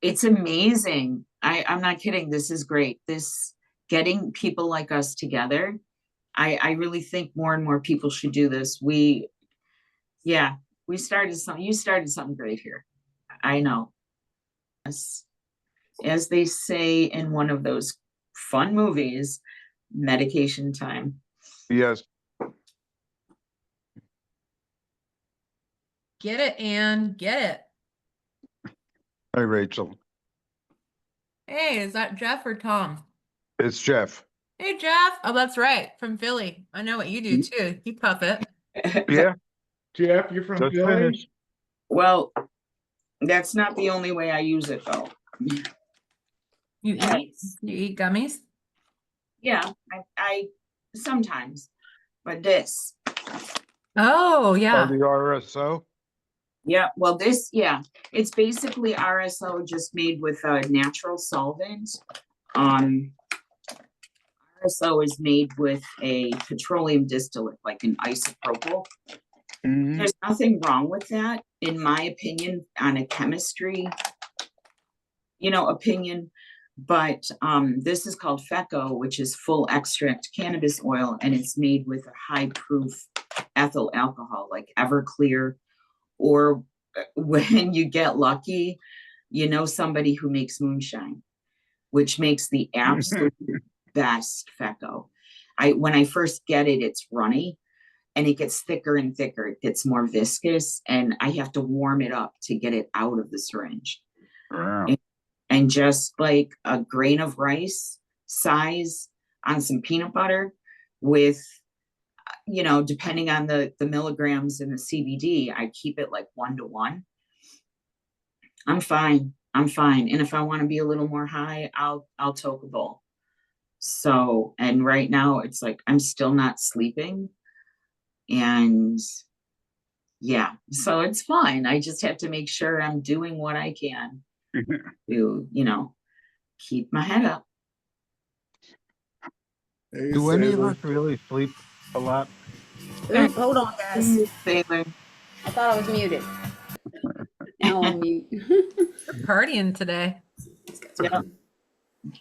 It's amazing. I'm not kidding. This is great. This getting people like us together. I really think more and more people should do this. Yeah, we started something. You started something great here. I know. As they say in one of those fun movies, medication time. Yes. Get it, Ann. Get it. Hi, Rachel. Hey, is that Jeff or Tom? It's Jeff. Hey, Jeff. Oh, that's right. From Philly. I know what you do too. You puff it. Yeah. Jeff, you're from Just Philly? finished. Well, that's not the only way I use it though. You eat gummies? Yeah, I sometimes, but this. Oh, yeah. Oh, the RSO. Yeah, well, it's basically RSO just made with a natural solvent. RSO is made with a petroleum distillate, like an isopropyl. Mhm. There's nothing wrong with that, in my opinion, on a chemistry, opinion. But this is called FECO, which is full extract cannabis oil, and it's made with a high proof ethyl alcohol, like Everclear, or when you get lucky, somebody who makes moonshine, which makes the absolute best FECO. When I first get it, it's runny and it gets thicker and thicker. It gets more viscous, and I have to warm it up to get it out of the syringe. Wow. And just like a grain of rice size on some peanut butter with, depending on the milligrams and the CBD, I keep it like 1-to-1. I'm fine. And if I want to be a little more high, I'll toke a bowl. So, and right now it's like, I'm still not sleeping. And yeah, so it's fine. I just have to make sure I'm doing what I can to, keep my head up. Hey, Do any of Sailor. us really sleep a lot? Ooh, hold on, guys. Sailor. I thought I was muted. Now I'm mute. We're partying today. Yeah. Is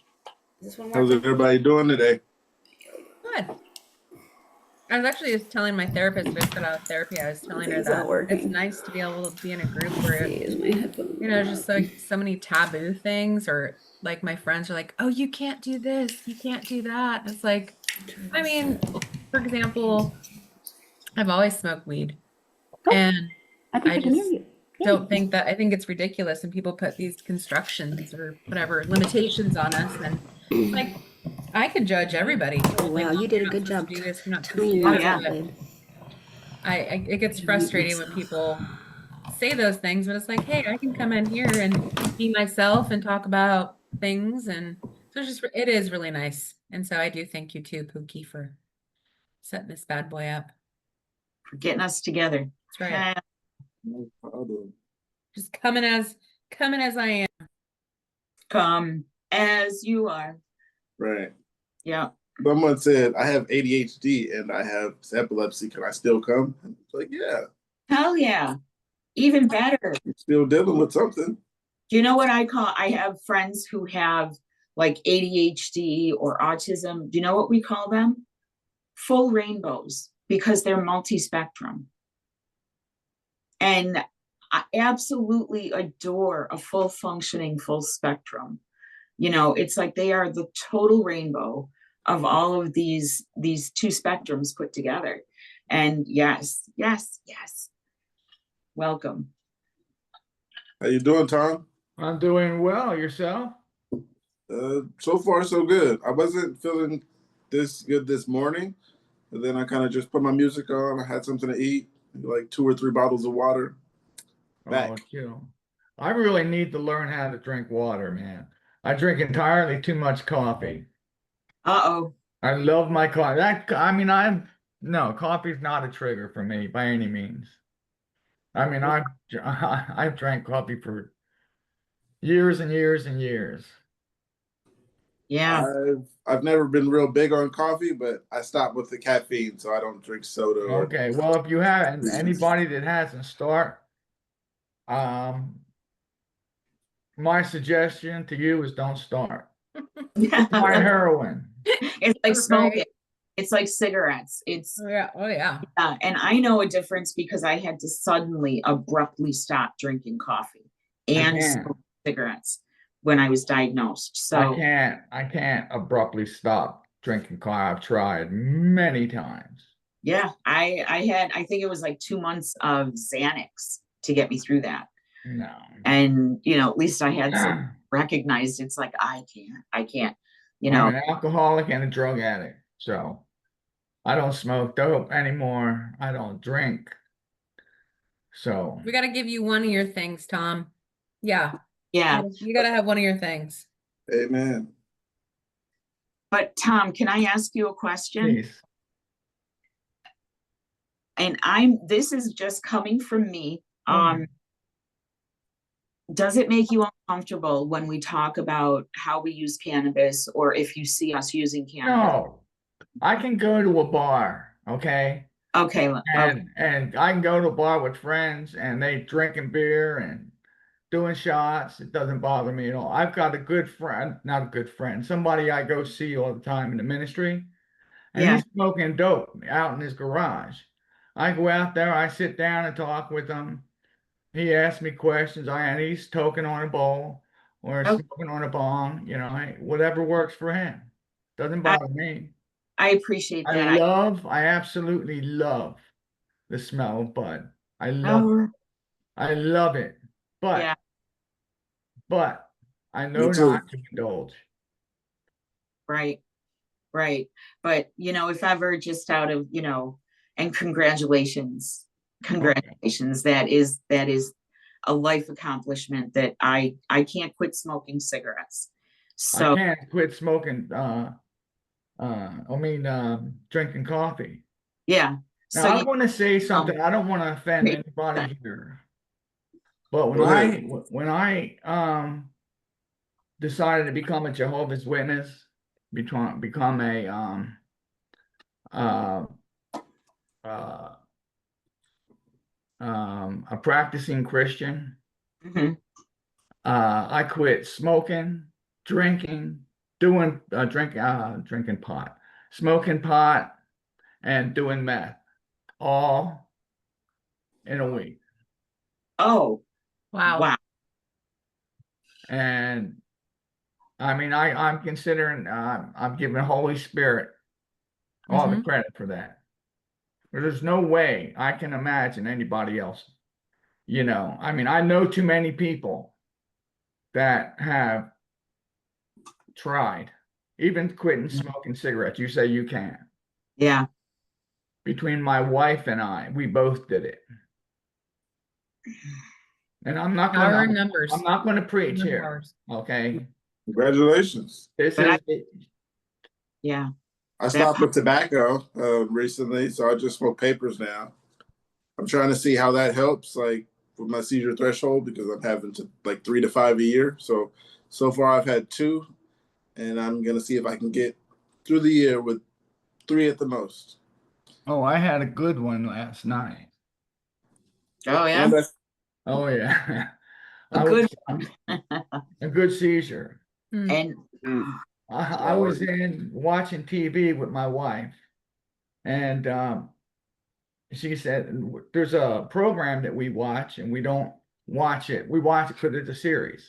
this one How's working? everybody doing today? Good. I was actually just telling my therapist, I just got out of therapy, I was telling her It's not that working. it's nice to be able to be in a group where, Is my headphone? just like so many taboo things, or like my friends are like, oh, you can't do this, you can't do that. It's like, I mean, for example, I've always smoked weed. Oh, And I think I can hear just you. don't think that, I think it's ridiculous and people put these constructions or whatever limitations on us, and like I could judge everybody. Wow, you did a good job. Do this, you're not Turning supposed to your do mic that, up, but babe. it gets frustrating when people say those things, but it's like, hey, I can come in here and be myself and talk about things, and so it is really nice. And so I do thank you too, Pookie, for setting this bad boy up. For getting us together. That's right. No problem. Just coming as I am. Come as you are. Right. Yeah. Someone said, I have ADHD and I have epilepsy. Can I still come? It's like, yeah. Hell yeah. Even better. I'm still dealing with something. Do you know what I have friends who have like ADHD or autism. Do you know what we call them? Full rainbows, because they're multi-spectrum. And I absolutely adore a full functioning, full spectrum. It's like they are the total rainbow of all of these two spectrums put together. And yes. Welcome. How you doing, Tom? I'm doing well. Yourself? So far, so good. I wasn't feeling this good this morning, but then I kind of just put my music on. I had something to eat, like 2 or 3 bottles of water. Back. Oh, chill. I really need to learn how to drink water, man. I drink entirely too much coffee. Uh-oh. I love my coffee. No, coffee's not a trigger for me by any means. I mean, I've drank coffee for years and years and years. Yeah. I've never been real big on coffee, but I stopped with the caffeine, so I don't drink soda. Okay, well, if you have anybody that hasn't start, my suggestion to you is don't start. Try It's heroin. like smoking. It's like cigarettes. It's Oh yeah. Oh yeah. and I know a difference because I had to suddenly abruptly stop drinking coffee and can't. smoke cigarettes when I was diagnosed. So I can't abruptly stop drinking coffee. I've tried many times. yeah, I think it was like 2 months of Xanax to get me through that. No. And at least I had some recognized. It's like I can't, I'm an alcoholic and a drug addict, so I don't smoke dope anymore. I don't drink. So We got to give you one of your things, Tom. Yeah. yeah. You got to have one of your things. Amen. But Tom, can I ask you a question? please. And this is just coming from me. Mhm. Does it make you uncomfortable when we talk about how we use cannabis, or if you see us using cannabis? No, I can go to a bar, okay? Okay. And I can go to a bar with friends and they drinking beer and doing shots. It doesn't bother me at all. I've got a good friend, not a good friend, somebody I go see all the time in the ministry, and Yeah. he's smoking dope out in his garage. I go out there, I sit down and talk with him. He asks me questions, and he's toking on a bowl or Okay. smoking on a bong, whatever works for him. Doesn't bother me. I appreciate I that. absolutely love the smell of bud. I Oh, love it. yeah. But I Me know too. not to indulge. Right. But if ever, just out of, and congratulations. That is a life accomplishment that I can't quit smoking cigarettes. I So can't quit smoking, drinking coffee. yeah. Now, So I want to say something. I don't want to offend Great. anybody here. But Go ahead. when I decided to become a Jehovah's Witness, become uh, uh, a practicing Christian, mhm. I quit smoking, drinking, drinking pot, smoking pot, and doing meth, all in a week. Oh, Wow. wow. And I mean, I'm considering, I'm giving the Holy Spirit all the Mhm. credit for that. There's no way I can imagine anybody else. I mean, I know too many people that have tried, even quitting smoking cigarettes. You say you can't. Yeah. Between my wife and I, we both did it. And I'm not Power in gonna, numbers. I'm not gonna preach here, Numbers. okay? Congratulations. This But is, Yeah. I stopped with tobacco recently, so I just smoke papers now. I'm trying to see how that helps, like with my seizure threshold, because I'm having to like 3 to 5 a year. So far I've had 2, and I'm gonna see if I can get through the year with 3 at the most. oh, I had a good one last night. Oh yeah. And that's Oh yeah. A good A good seizure. and I was in watching TV with my wife, and she said, there's a program that we watch, and we don't watch it. We watch it because it's a series.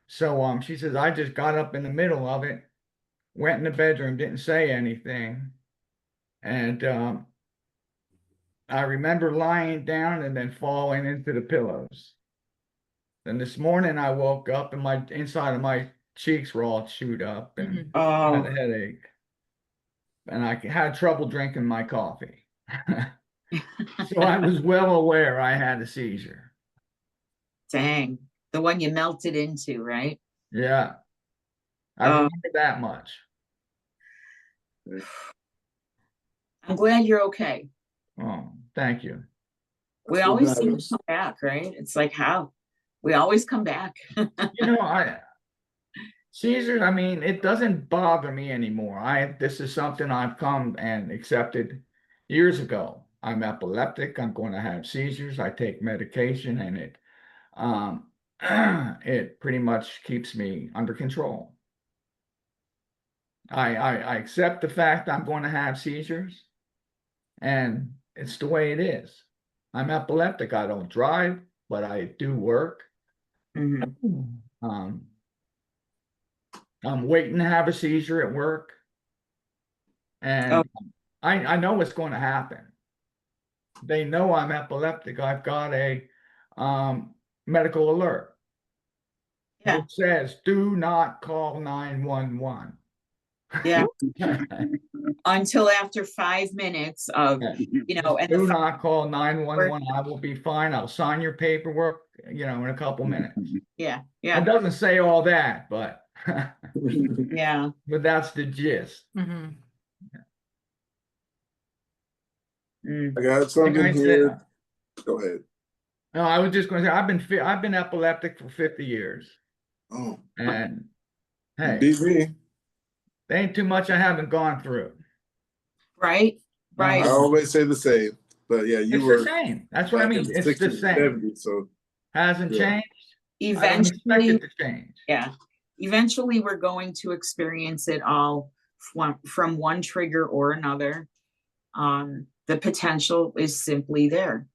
So she says, I just got up in the middle of it, went in the bedroom, didn't say anything, and I remember lying down and then falling into the pillows. Then this morning I woke up and my inside of my cheeks were all chewed up and I had a headache. And I had trouble drinking my coffee. So I was well aware I had a seizure. dang, the one you melted into, right? Yeah, I remember that much. I'm glad you're okay. Oh, thank you. We always seem to come back, right? It's like how we always come back. Seizures, I mean, it doesn't bother me anymore. This is something I've come and accepted years ago. I'm epileptic. I'm going to have seizures. I take medication, and it pretty much keeps me under control. I accept the fact I'm going to have seizures, and it's the way it is. I'm epileptic. I don't drive, but I do work. Mhm. Um, I'm waiting to have a seizure at work, and Oh. I know what's going to happen. They know I'm epileptic. I've got a medical alert. Yeah. It says, do not call 911. Yeah. Until after 5 minutes of, and Do the not call 911. I will be fine. I'll sign your paperwork, in a couple minutes. yeah, It yeah, doesn't say all that, but yeah. but that's the gist. Mhm. Mm. I got Like something I here. said, Go ahead. no, I was just going to say I've been epileptic for 50 years, Oh, and you hey, beat me. there ain't too much I haven't gone through. Right, right. I always say the same, but yeah, you It's were the same. That's what I back in mean. the It's the 60s, same. 70s, so Hasn't Yeah. changed. I don't expect Eventually, it to change. yeah, eventually we're going to experience it all from one trigger or another. The potential is simply there.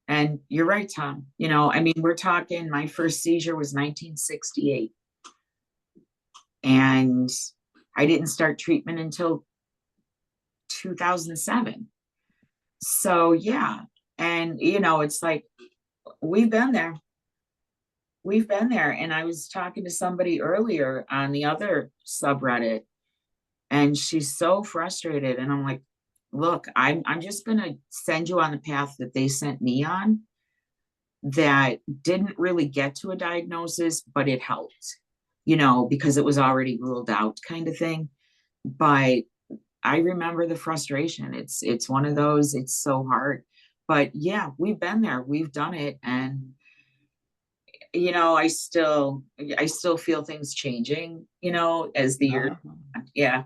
And you're right, Tom. We're talking, my first seizure was 1968. And I didn't start treatment until 2007. So yeah. And it's like, we've been there. We've been there. And I was talking to somebody earlier on the other subreddit, and she's so frustrated. And I'm like, look, I'm just gonna send you on the path that they sent me on, that didn't really get to a diagnosis, but it helped, because it was already ruled out kind of thing. But I remember the frustration. It's one of those, it's so hard. But yeah, we've been there, we've done it. And I still feel things changing, as the year. Yeah,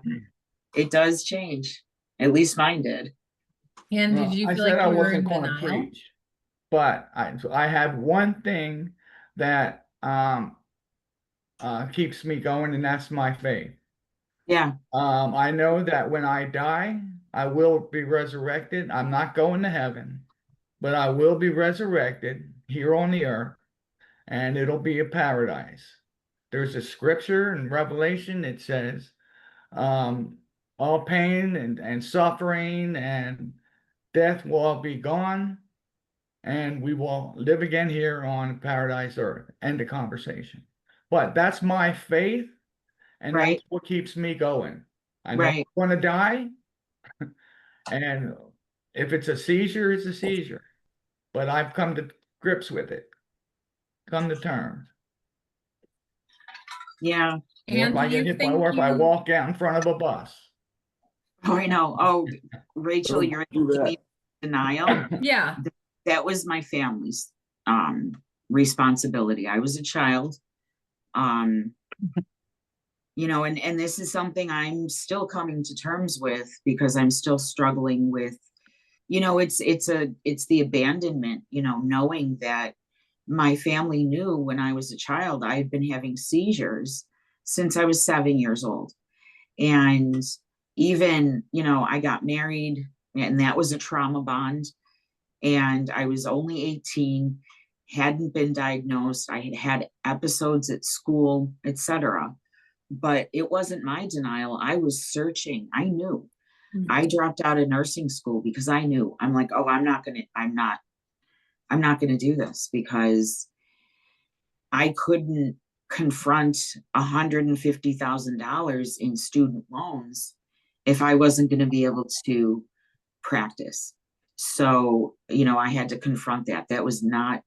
it does change. At least mine did. And did you I feel said like I you were wasn't in going to denial? preach, but I have one thing that keeps me going, and that's my faith. Yeah, I know that when I die, I will be resurrected. I'm not going to heaven, but I will be resurrected here on the earth, and it'll be a paradise. There's a scripture in Revelation that says, all pain and suffering and death will all be gone, and we will live again here on paradise earth. End of conversation. But that's my faith, and right, that's what keeps me going. I know right. I'm going to die, and if it's a seizure, it's a seizure. But I've come to grips with it, come to terms. Yeah. Or And if do I get you hit by, think or if I you, walk out in front of a bus. Oh, I know. Oh, Rachel, Don't you're do asking that. me denial. yeah, That was my family's responsibility. I was a child. And this is something I'm still coming to terms with, because I'm still struggling with, it's the abandonment, knowing that my family knew when I was a child I had been having seizures since I was 7 years old. And even, I got married, and that was a trauma bond. And I was only 18, hadn't been diagnosed. I had had episodes at school, etc. But it wasn't my denial. I was searching. I knew. Mhm. I dropped out of nursing school because I knew. I'm like, oh, I'm not gonna do this, because I couldn't confront $150,000 in student loans if I wasn't going to be able to practice. So, I had to confront that. The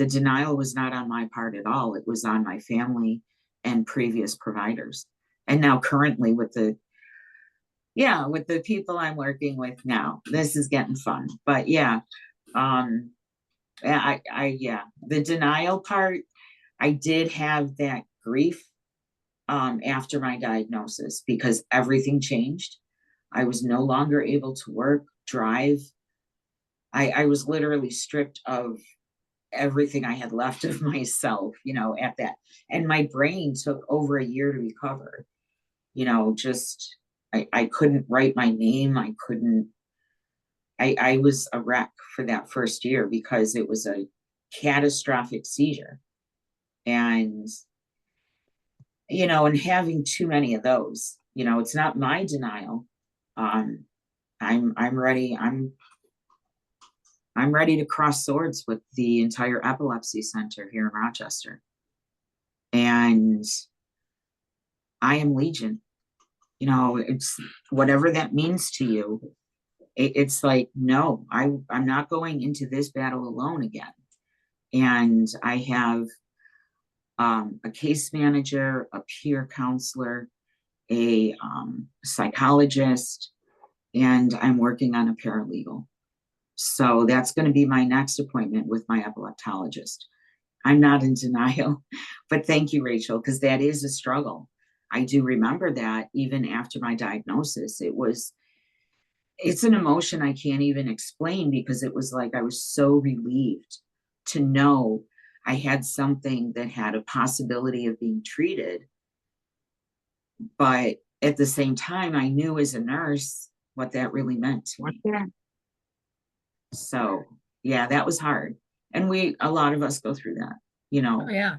denial was not on my part at all. It was on my family and previous providers. And now currently with the people I'm working with now, this is getting fun. But yeah, the denial part, I did have that grief after my diagnosis, because everything changed. I was no longer able to work, drive. I was literally stripped of everything I had left of myself, you know, at that. And my brain took over a year to recover. You know, just I couldn't write my name. I was a wreck for that first year because it was a catastrophic seizure. And, you know, and having too many of those, you know, it's not my denial. I'm ready. I'm ready to cross swords with the entire epilepsy center here in Rochester. And I am Legion. You know, it's whatever that means to you. It's like, no, I'm not going into this battle alone again. And I have a case manager, a peer counselor, a psychologist, and I'm working on a paralegal. So that's going to be my next appointment with my epileptologist. I'm not in denial, but thank you, Rachel, because that is a struggle. I do remember that even after my diagnosis, it's an emotion I can't even explain, because it was like I was so relieved to know I had something that had a possibility of being treated. But at the same time, I knew as a nurse what that really meant to me. So yeah, that was hard. And a lot of us go through that, you know. Oh yeah.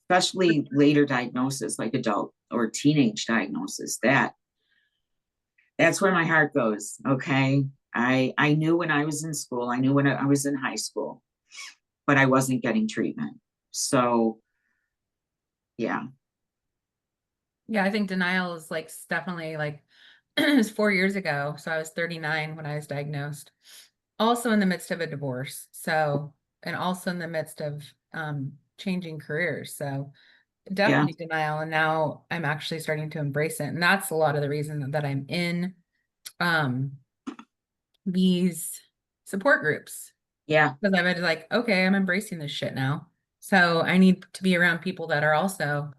Especially later diagnosis, like adult or teenage diagnosis. That's where my heart goes. Okay. I knew when I was in school, I knew when I was in high school, but I wasn't getting treatment. So yeah. Yeah, I think denial is like definitely like it was 4 years ago. So I was 39 when I was diagnosed. Also in the midst of a divorce. So, and also in the midst of changing careers. So definitely denial. And now I'm actually starting to embrace it. And that's a lot of the reason that I'm in these support groups. Yeah. Because I was like, okay, I'm embracing this shit now. So I need to be around people that are also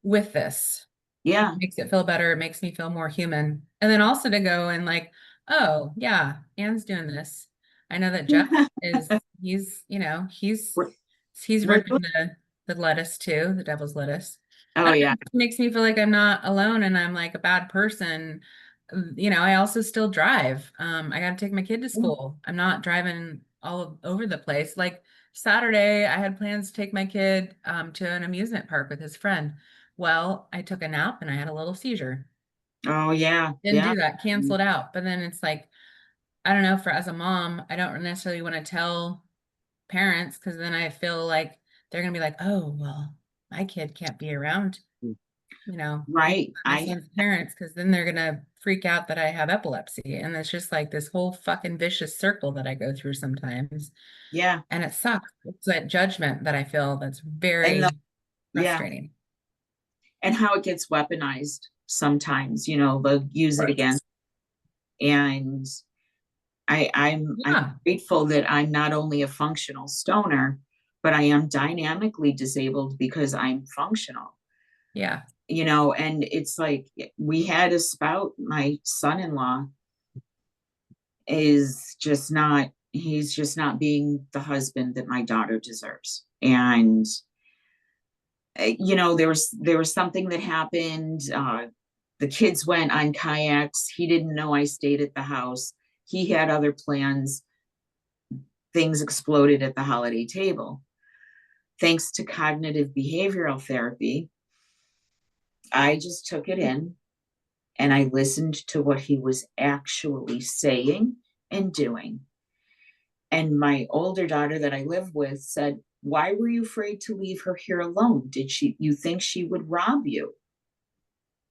with this. Yeah. It makes it feel better. It makes me feel more human. And then also to go and like, oh yeah, Anne's doing this. I know that Jeff he's ripping the lettuce too, the devil's lettuce. Oh yeah. It makes me feel like I'm not alone and I'm like a bad person. You know, I also still drive. I got to take my kid to school. I'm not driving all over the place. Like Saturday, I had plans to take my kid to an amusement park with his friend. Well, I took a nap and I had a little seizure. Oh yeah. Didn't Yeah. do that, canceled out. But then it's like, I don't know, as a mom, I don't necessarily want to tell parents because then I feel like they're gonna be like, oh, well, my kid can't be around, you know, Right. my son's parents, because then they're gonna freak out that I have epilepsy. And it's just like this whole fucking vicious circle that I go through sometimes. Yeah. And it sucks. It's that judgment that I feel that's very yeah. frustrating. And how it gets weaponized sometimes, you know, they'll use it against. And I'm grateful that I'm not only a functional stoner, but I am dynamically disabled because I'm functional. Yeah. You know, and it's like we had a spout, my son-in-law he's just not being the husband that my daughter deserves. And you know, there was something that happened. The kids went on kayaks. He didn't know I stayed at the house. He had other plans. Things exploded at the holiday table. Thanks to cognitive behavioral therapy, I just took it in and I listened to what he was actually saying and doing. And my older daughter that I live with said, why were you afraid to leave her here alone? You think she would rob you?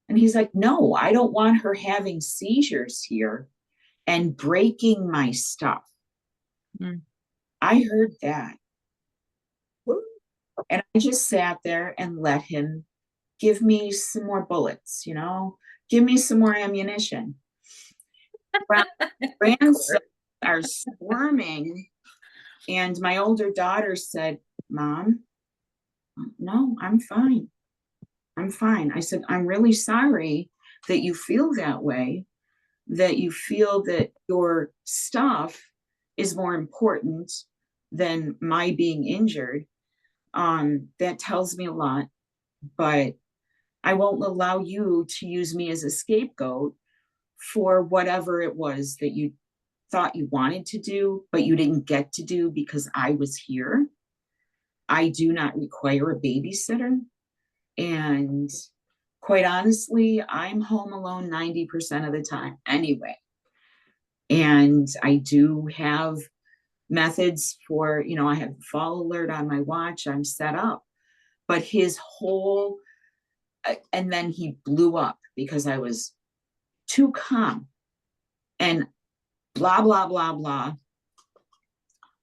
And he's like, no, I don't want her having seizures here and breaking my stuff. Mm. I heard that. And I just sat there and let him give me some more bullets, you know, give me some more ammunition. Grandsons are squirming. And my older daughter said, Mom, no, I'm fine. I'm fine. I said, I'm really sorry that you feel that way, that you feel that your stuff is more important than my being injured. That tells me a lot, but I won't allow you to use me as a scapegoat for whatever it was that you thought you wanted to do, but you didn't get to do because I was here. I do not require a babysitter. And quite honestly, I'm home alone 90% of the time anyway. And I do have methods for, I have fall alert on my watch, I'm set up. But his whole, and then he blew up because I was too calm and blah, blah, blah, blah.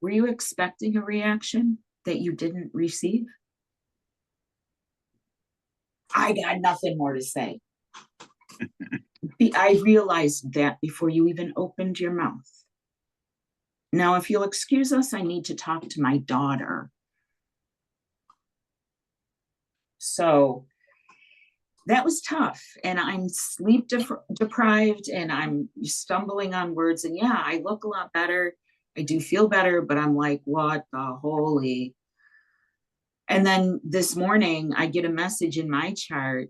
Were you expecting a reaction that you didn't receive? I got nothing more to say. I realized that before you even opened your mouth. Now, if you'll excuse us, I need to talk to my daughter. So that was tough. And I'm sleep deprived and I'm stumbling on words. And yeah, I look a lot better. I do feel better, but I'm like, what the holy? And then this morning, I get a message in my chart,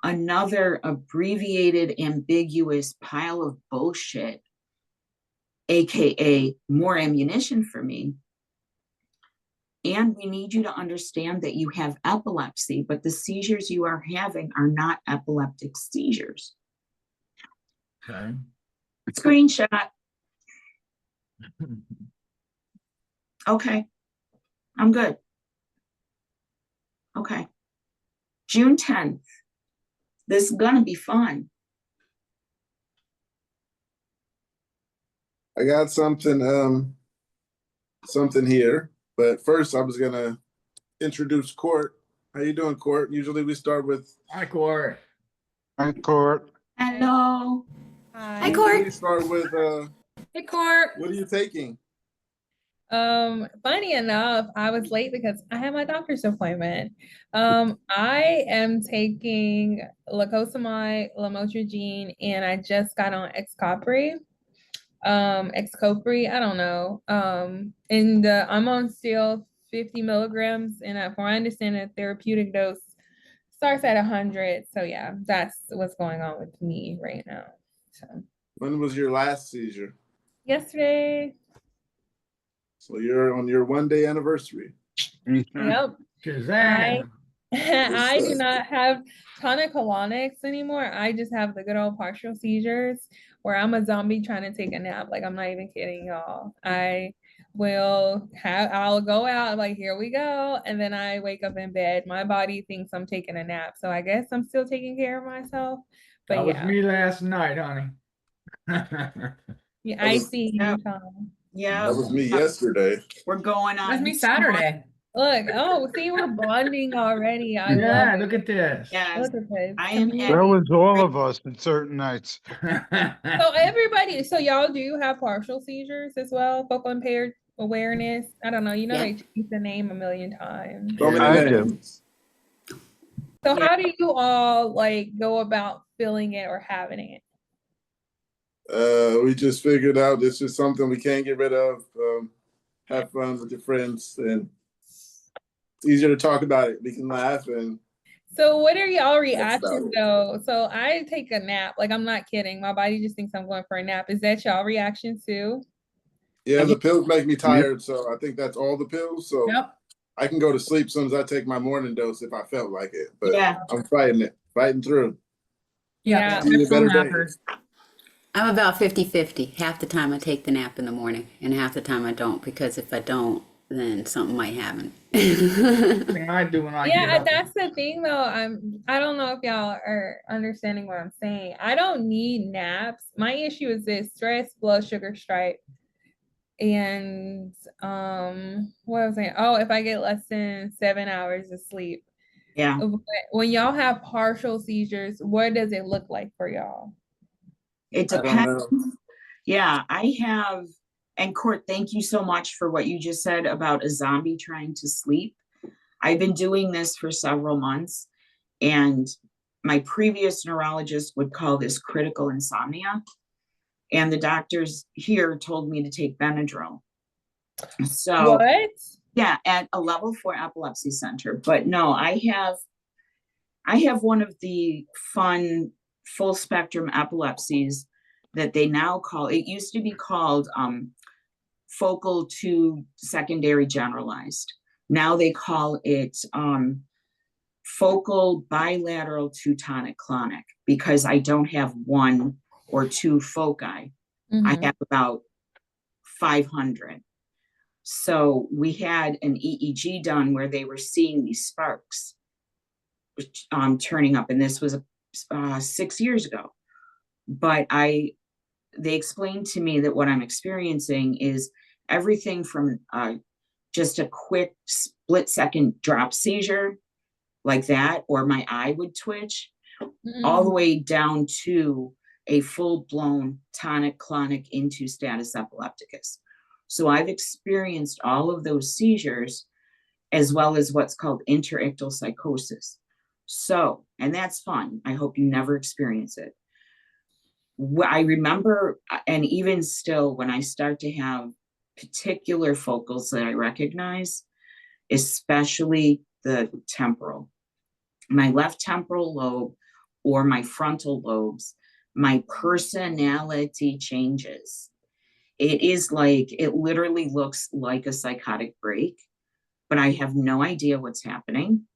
another abbreviated, ambiguous pile of bullshit, AKA more ammunition for me. And we need you to understand that you have epilepsy, but the seizures you are having are not epileptic seizures. Okay. Screenshot. Okay, I'm good. Okay. June 10th. This is gonna be fun. I got something here, but first I was gonna introduce Court. How you doing, Court? Usually we start with Hi, Court. Hi, Court. Hello. Hi, we Court. start with Hey, Court. what are you taking? Funny enough, I was late because I had my doctor's appointment. I am taking lacosamide, lamotrigine, and I just got on Xcopri. Xcopri, I don't know. And I'm on still 50 milligrams, and from what I understand, the therapeutic dose starts at 100. So yeah, that's what's going on with me right now. So When was your last seizure? yesterday, So you're on your 1-day anniversary. Mhm. yep. Shazam. I do not have tonic-clonics anymore. I just have the good old partial seizures where I'm a zombie trying to take a nap. Like, I'm not even kidding, y'all. I'll go out, like, here we go. And then I wake up in bed. My body thinks I'm taking a nap. So I guess I'm still taking care of myself. That But was yeah, me last night, honey. yeah, I see you, Yep. Tom. Yeah. That was me yesterday. We're going on. That's me Saturday. Look, oh, see, we're bonding already. I love Yeah, it. look at this. Yes. Look at this. I am Community. That was all of us on certain nights. So everybody, so y'all do have partial seizures as well, focal impaired awareness. I don't know, Yeah. they changed the name a million times. So many I do. names. So Yeah. how do you all like go about feeling it or having it? We just figured out this is something we can't get rid of. Have fun with your friends, and it's easier to talk about it. We can laugh, and So what are y'all about reactions it. though? So I take a nap, like I'm not kidding. My body just thinks I'm going for a nap. Is that y'all reaction too? yeah, the pills make me tired, so I think that's all the pills. So Yep. I can go to sleep as soon as I take my morning dose if I felt like it. But Yeah. I'm fighting through. Yeah. See you better days. I'm about 50-50. Half the time I take the nap in the morning and half the time I don't, because if I don't, then something might happen. Thing I do when I get Yeah, up. that's the thing though. I don't know if y'all are understanding what I'm saying. I don't need naps. My issue is this: stress, blood sugar stripe. And what was I saying? Oh, if I get less than 7 hours of sleep. Yeah. When y'all have partial seizures, what does it look like for y'all? It I don't depends. know. Yeah, I have, and Court, thank you so much for what you just said about a zombie trying to sleep. I've been doing this for several months, and my previous neurologist would call this critical insomnia. And the doctors here told me to take Benadryl. So What? yeah, at a level 4 epilepsy center. But no, I have one of the fun full spectrum epilepsies that they now call, it used to be called focal to secondary generalized. Now they call it focal bilateral to tonic clonic, because I don't have one or two foci. I Mhm. have about 500. So we had an EEG done where they were seeing these sparks turning up, and this was 6 years ago. But they explained to me that what I'm experiencing is everything from just a quick split second drop seizure like that, or my eye would twitch, all the way down to a full-blown tonic clonic into status epilepticus. So I've experienced all of those seizures, as well as what's called interictal psychosis. So, and that's fun. I hope you never experience it. I remember, and even still, when I start to have particular focals that I recognize, especially the temporal, my left temporal lobe or my frontal lobes, my personality changes. It is like, it literally looks like a psychotic break, but I have no idea what's happening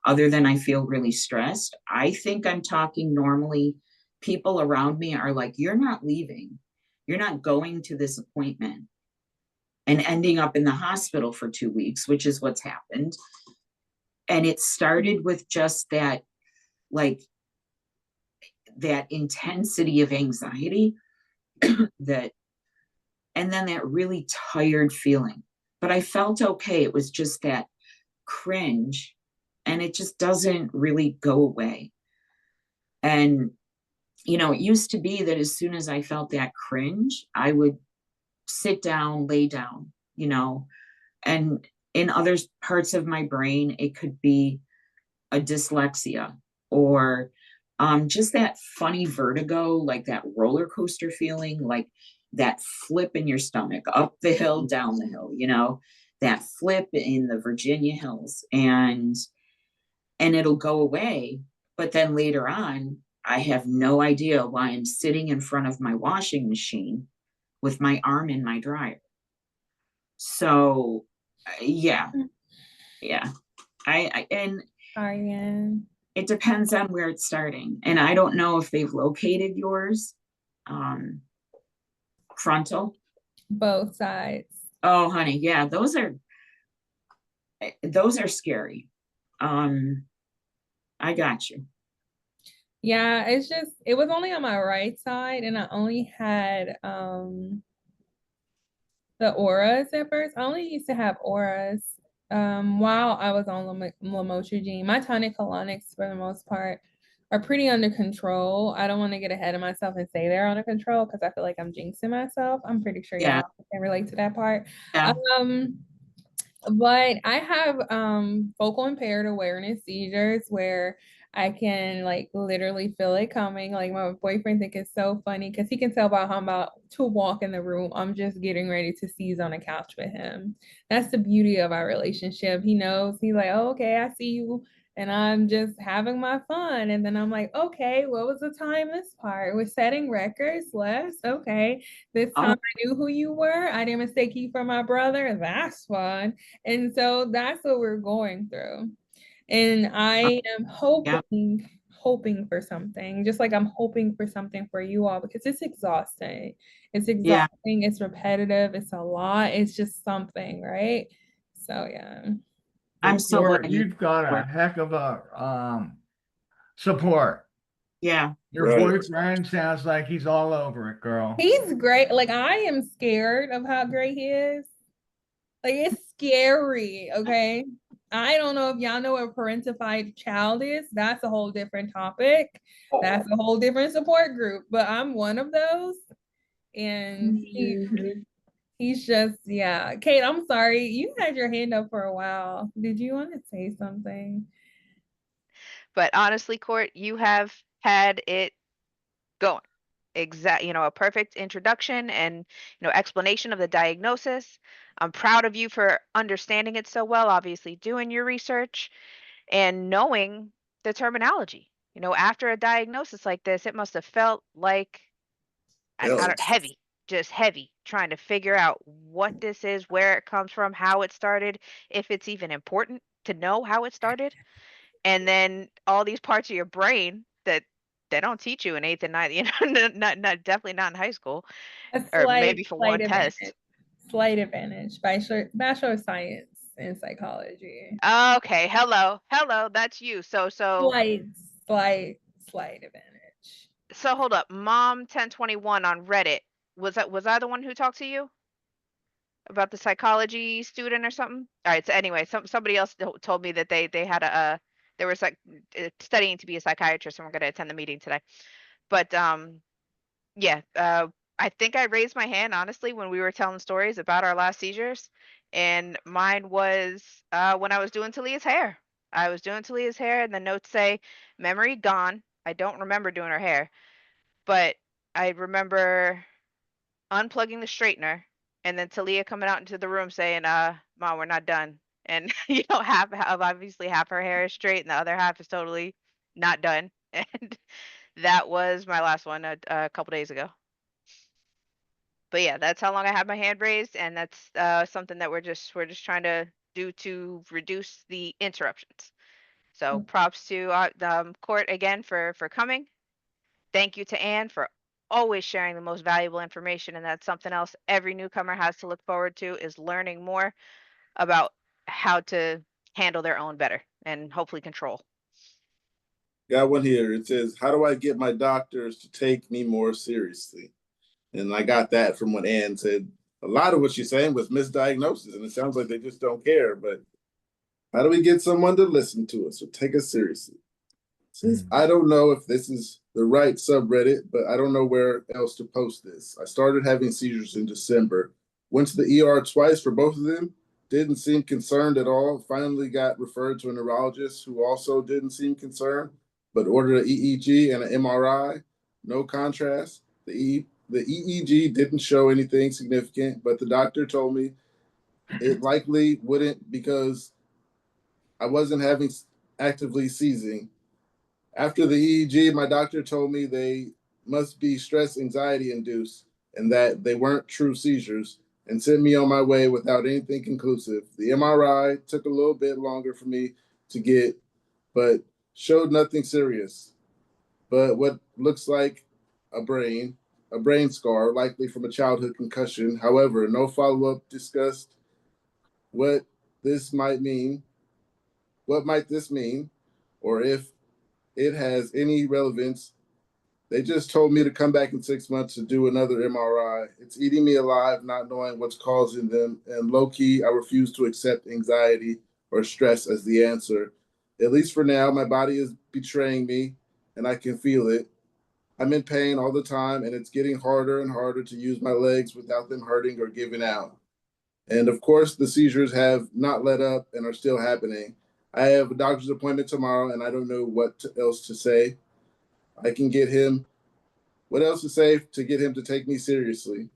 other than I feel really stressed. I think I'm talking normally. People around me are like, you're not leaving. You're not going to this appointment and ending up in the hospital for 2 weeks, which is what's happened. And it started with just that, like, that intensity of anxiety that, and then that really tired feeling. But I felt okay. It was just that cringe, and it just doesn't really go away. And, you know, it used to be that as soon as I felt that cringe, I would sit down, lay down, you know, and in other parts of my brain, it could be a dyslexia or just that funny vertigo, like that roller coaster feeling, like that flip in your stomach, up the hill, down the hill, you know, that flip in the Virginia hills, and it'll go away. But then later on, I have no idea why I'm sitting in front of my washing machine with my arm in my dryer. So yeah, and Ariane. it depends on where it's starting. And I don't know if they've located yours. Frontal. Both sides. Oh, honey, yeah, those are scary. I got you. Yeah, it's just, it was only on my right side, and I only had the auras at first. I only used to have auras while I was on lamotrigine. My tonic colonics, for the most part, are pretty under control. I don't want to get ahead of myself and say they're under control because I feel like I'm jinxing myself. I'm pretty sure Yeah. y'all can relate to that part. Yeah. But I have focal impaired awareness seizures where I can like literally feel it coming. Like my boyfriend think it's so funny because he can tell by how I'm about to walk in the room. I'm just getting ready to seize on a couch with him. That's the beauty of our relationship. He knows, he's like, oh, okay, I see you. And I'm just having my fun. And then I'm like, okay, what was the time this part? We're setting records, Les. Okay. This time I knew who you were. I didn't mistake you for my brother. That's fun. And so that's what we're going through. And I am hoping for something, just like I'm hoping for something for you all, because it's exhausting. It's exhausting. It's repetitive. It's a lot. It's just something, right? So yeah. I'm so glad you've got a heck of a support. Yeah. Your boyfriend sounds like he's all over it, girl. He's great. Like I am scared of how great he is. Like it's scary, okay? I don't know if y'all know what a parentified child is. That's a whole different topic. That's a whole different support group. But I'm one of those. And he's just, yeah. Kate, I'm sorry. You had your hand up for a while. Did you want to say something? But honestly, Court, you have had it going. a perfect introduction and, explanation of the diagnosis. I'm proud of you for understanding it so well, obviously doing your research and knowing the terminology. After a diagnosis like this, it must have felt like I Hell, don't heavy, just heavy, trying to figure out what this is, where it comes from, how it started, if it's even important to know how it started, and then all these parts of your brain that they don't teach you in eighth and ninth, not definitely not in high school, A or maybe for slight one advantage. test. Slight advantage. Bachelor of Science in Psychology. Okay, hello, that's you. So Slight, slight advantage. so hold up, Mom 1021 on Reddit. Was I the one who talked to you about the psychology student or something? All right. So anyway, somebody else told me that they had they were studying to be a psychiatrist and we're going to attend the meeting today. But yeah, I think I raised my hand honestly when we were telling stories about our last seizures, and mine was when I was doing Talia's hair. I was doing Talia's hair, and the notes say memory gone. I don't remember doing her hair, but I remember unplugging the straightener and then Talia coming out into the room saying, Mom, we're not done. And half obviously half her hair is straight and the other half is totally not done. And that was my last one a couple days ago. But yeah, that's how long I had my hand raised, and that's something that we're just trying to do to reduce the interruptions. So props to court again for coming. Thank you to Anne for always sharing the most valuable information, and that's something else every newcomer has to look forward to, is learning more about how to handle their own better and hopefully control. got one here. It says, how do I get my doctors to take me more seriously? And I got that from what Ann said. A lot of what she's saying was misdiagnosis, and it sounds like they just don't care. But how do we get someone to listen to us or take us seriously? Since I don't know if this is the right subreddit, but I don't know where else to post this. I started having seizures in December. Went to the ER twice for both of them. Didn't seem concerned at all. Finally got referred to a neurologist who also didn't seem concerned, but ordered an EEG and an MRI. No contrast. The EEG didn't show anything significant, but the doctor told me it likely wouldn't because I wasn't having actively seizing. After the EEG, my doctor told me they must be stress anxiety induced and that they weren't true seizures and sent me on my way without anything conclusive. The MRI took a little bit longer for me to get, but showed nothing serious. But what looks like a brain scar, likely from a childhood concussion. However, no follow-up discussed what this might mean, what might this mean, or if it has any relevance. They just told me to come back in 6 months to do another MRI. It's eating me alive, not knowing what's causing them. And low key, I refuse to accept anxiety or stress as the answer. At least for now, my body is betraying me and I can feel it. I'm in pain all the time and it's getting harder and harder to use my legs without them hurting or giving out. And of course, the seizures have not let up and are still happening. I have a doctor's appointment tomorrow and I don't know what else to say. I can get him, what else to say to get him to take me seriously?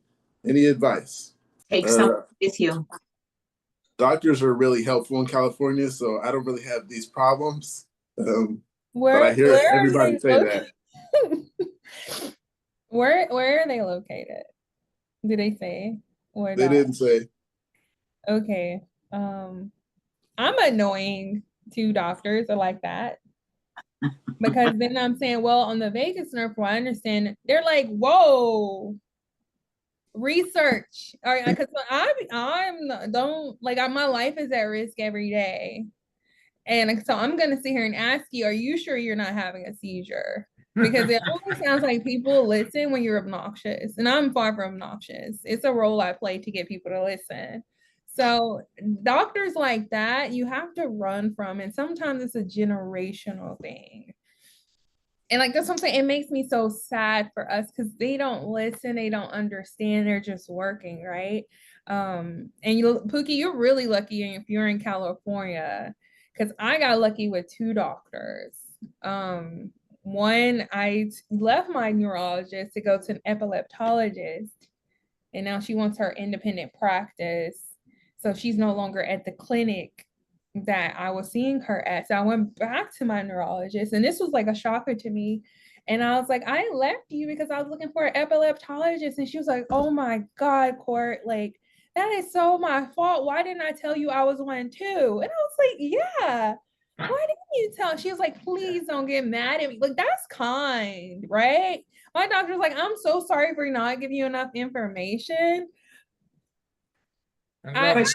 Any advice? Take some with you. Doctors are really helpful in California, so I don't really have these problems. Where, but I hear everybody say that. Where are they located? Did they say? Or They not? didn't say. Okay. I'm annoying to doctors are like that. Because then I'm saying, well, on the vagus nerve, I understand. They're like, whoa, research. All right, because I'm don't like my life is at risk every day. And so I'm gonna sit here and ask you, are you sure you're not having a seizure? Because it always sounds like people listen when you're obnoxious. And I'm far from obnoxious. It's a role I play to get people to listen. So doctors like that, you have to run from, and sometimes it's a generational thing. And like that's what I'm saying. It makes me so sad for us because they don't listen, they don't understand, they're just working, right? And Pookie, you're really lucky if you're in California, because I got lucky with 2 doctors. one, I left my neurologist to go to an epileptologist, and now she wants her independent practice. So she's no longer at the clinic that I was seeing her at. So I went back to my neurologist, and this was like a shocker to me. And I was like, I left you because I was looking for an epileptologist. And she was like, oh my God, Court, like, that is so my fault. Why didn't I tell you I was one too? And I was like, yeah. Why didn't you tell? She was like, please don't get mad at me. Like, that's kind, right? My doctor's like, I'm so sorry for not giving you enough information. I love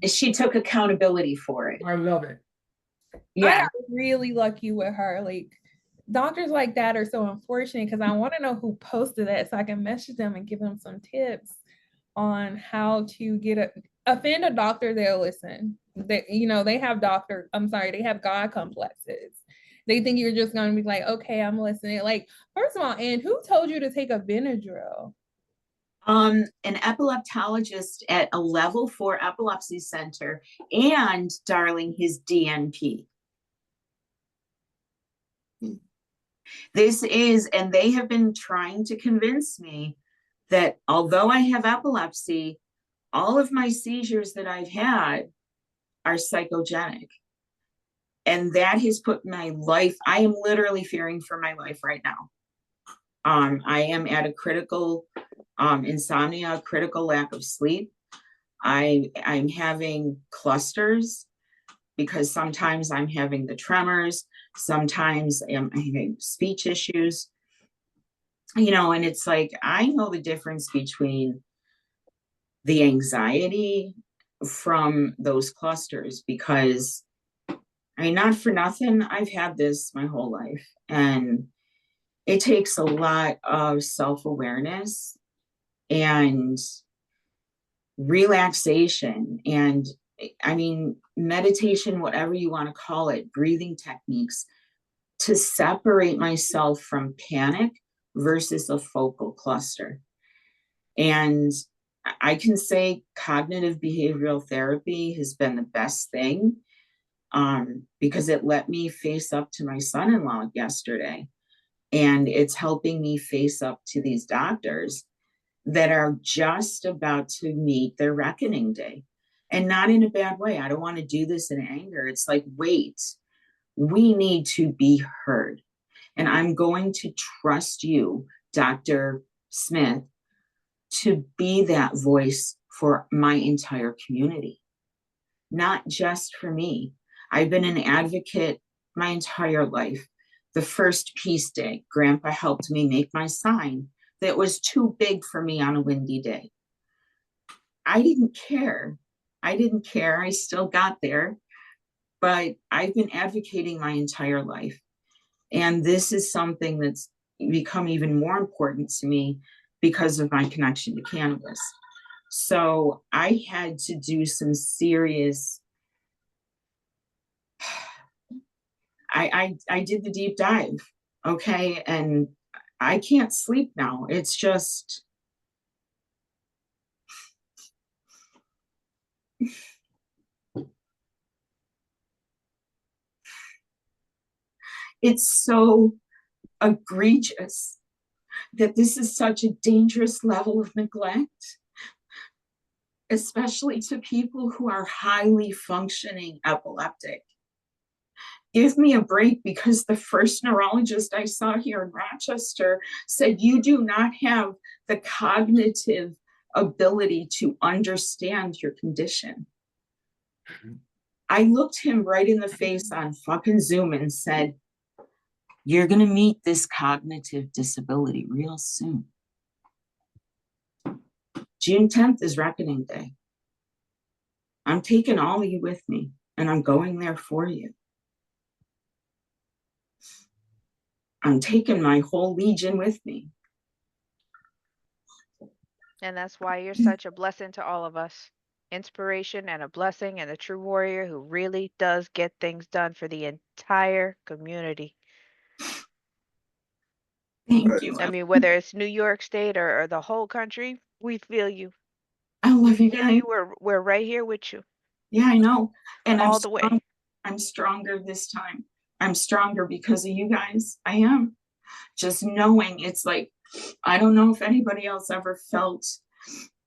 it. She took accountability for it. I love it. I Yeah. got really lucky with her. Like, doctors like that are so unfortunate because I want to know who posted that so I can message them and give them some tips on how to offend a doctor. They'll listen. They, they have they have God complexes. They think you're just going to be like, okay, I'm listening. Like, first of all, and who told you to take a Benadryl? An epileptologist at a level 4 epilepsy center, and darling, his DNP. And they have been trying to convince me that although I have epilepsy, all of my seizures that I've had are psychogenic. And that has put my life, I am literally fearing for my life right now. I am at a critical insomnia, critical lack of sleep. I'm having clusters because sometimes I'm having the tremors, sometimes I'm having speech issues, and it's like, I know the difference between the anxiety from those clusters because, not for nothing, I've had this my whole life, and it takes a lot of self-awareness and relaxation and meditation, whatever you want to call it, breathing techniques to separate myself from panic versus a focal cluster. And I can say cognitive behavioral therapy has been the best thing because it let me face up to my son-in-law yesterday. And it's helping me face up to these doctors that are just about to meet their reckoning day. And not in a bad way. I don't want to do this in anger. It's like, wait, we need to be heard. And I'm going to trust you, Dr. Smith, to be that voice for my entire community, not just for me. I've been an advocate my entire life. The first peace day, Grandpa helped me make my sign that was too big for me on a windy day. I didn't care. I still got there, but I've been advocating my entire life. And this is something that's become even more important to me because of my connection to cannabis. So I had to do some serious, I did the deep dive, okay? And I can't sleep now. It's just, it's so egregious that this is such a dangerous level of neglect, especially to people who are highly functioning epileptic. Give me a break, because the first neurologist I saw here in Rochester said, you do not have the cognitive ability to understand your condition. I looked him right in the face on fucking Zoom and said, you're going to meet this cognitive disability real soon. June 10th is reckoning day. I'm taking all of you with me, and I'm going there for you. I'm taking my whole legion with me. And that's why you're such a blessing to all of us. Inspiration and a blessing, and a true warrior who really does get things done for the entire community. Thank you. I mean, whether it's New York State or the whole country, we feel you. I love you guys. We're right here with you. Yeah, I know. And all the way. I'm stronger this time. I'm stronger because of you guys. I am. Just knowing, it's like, I don't know if anybody else ever felt,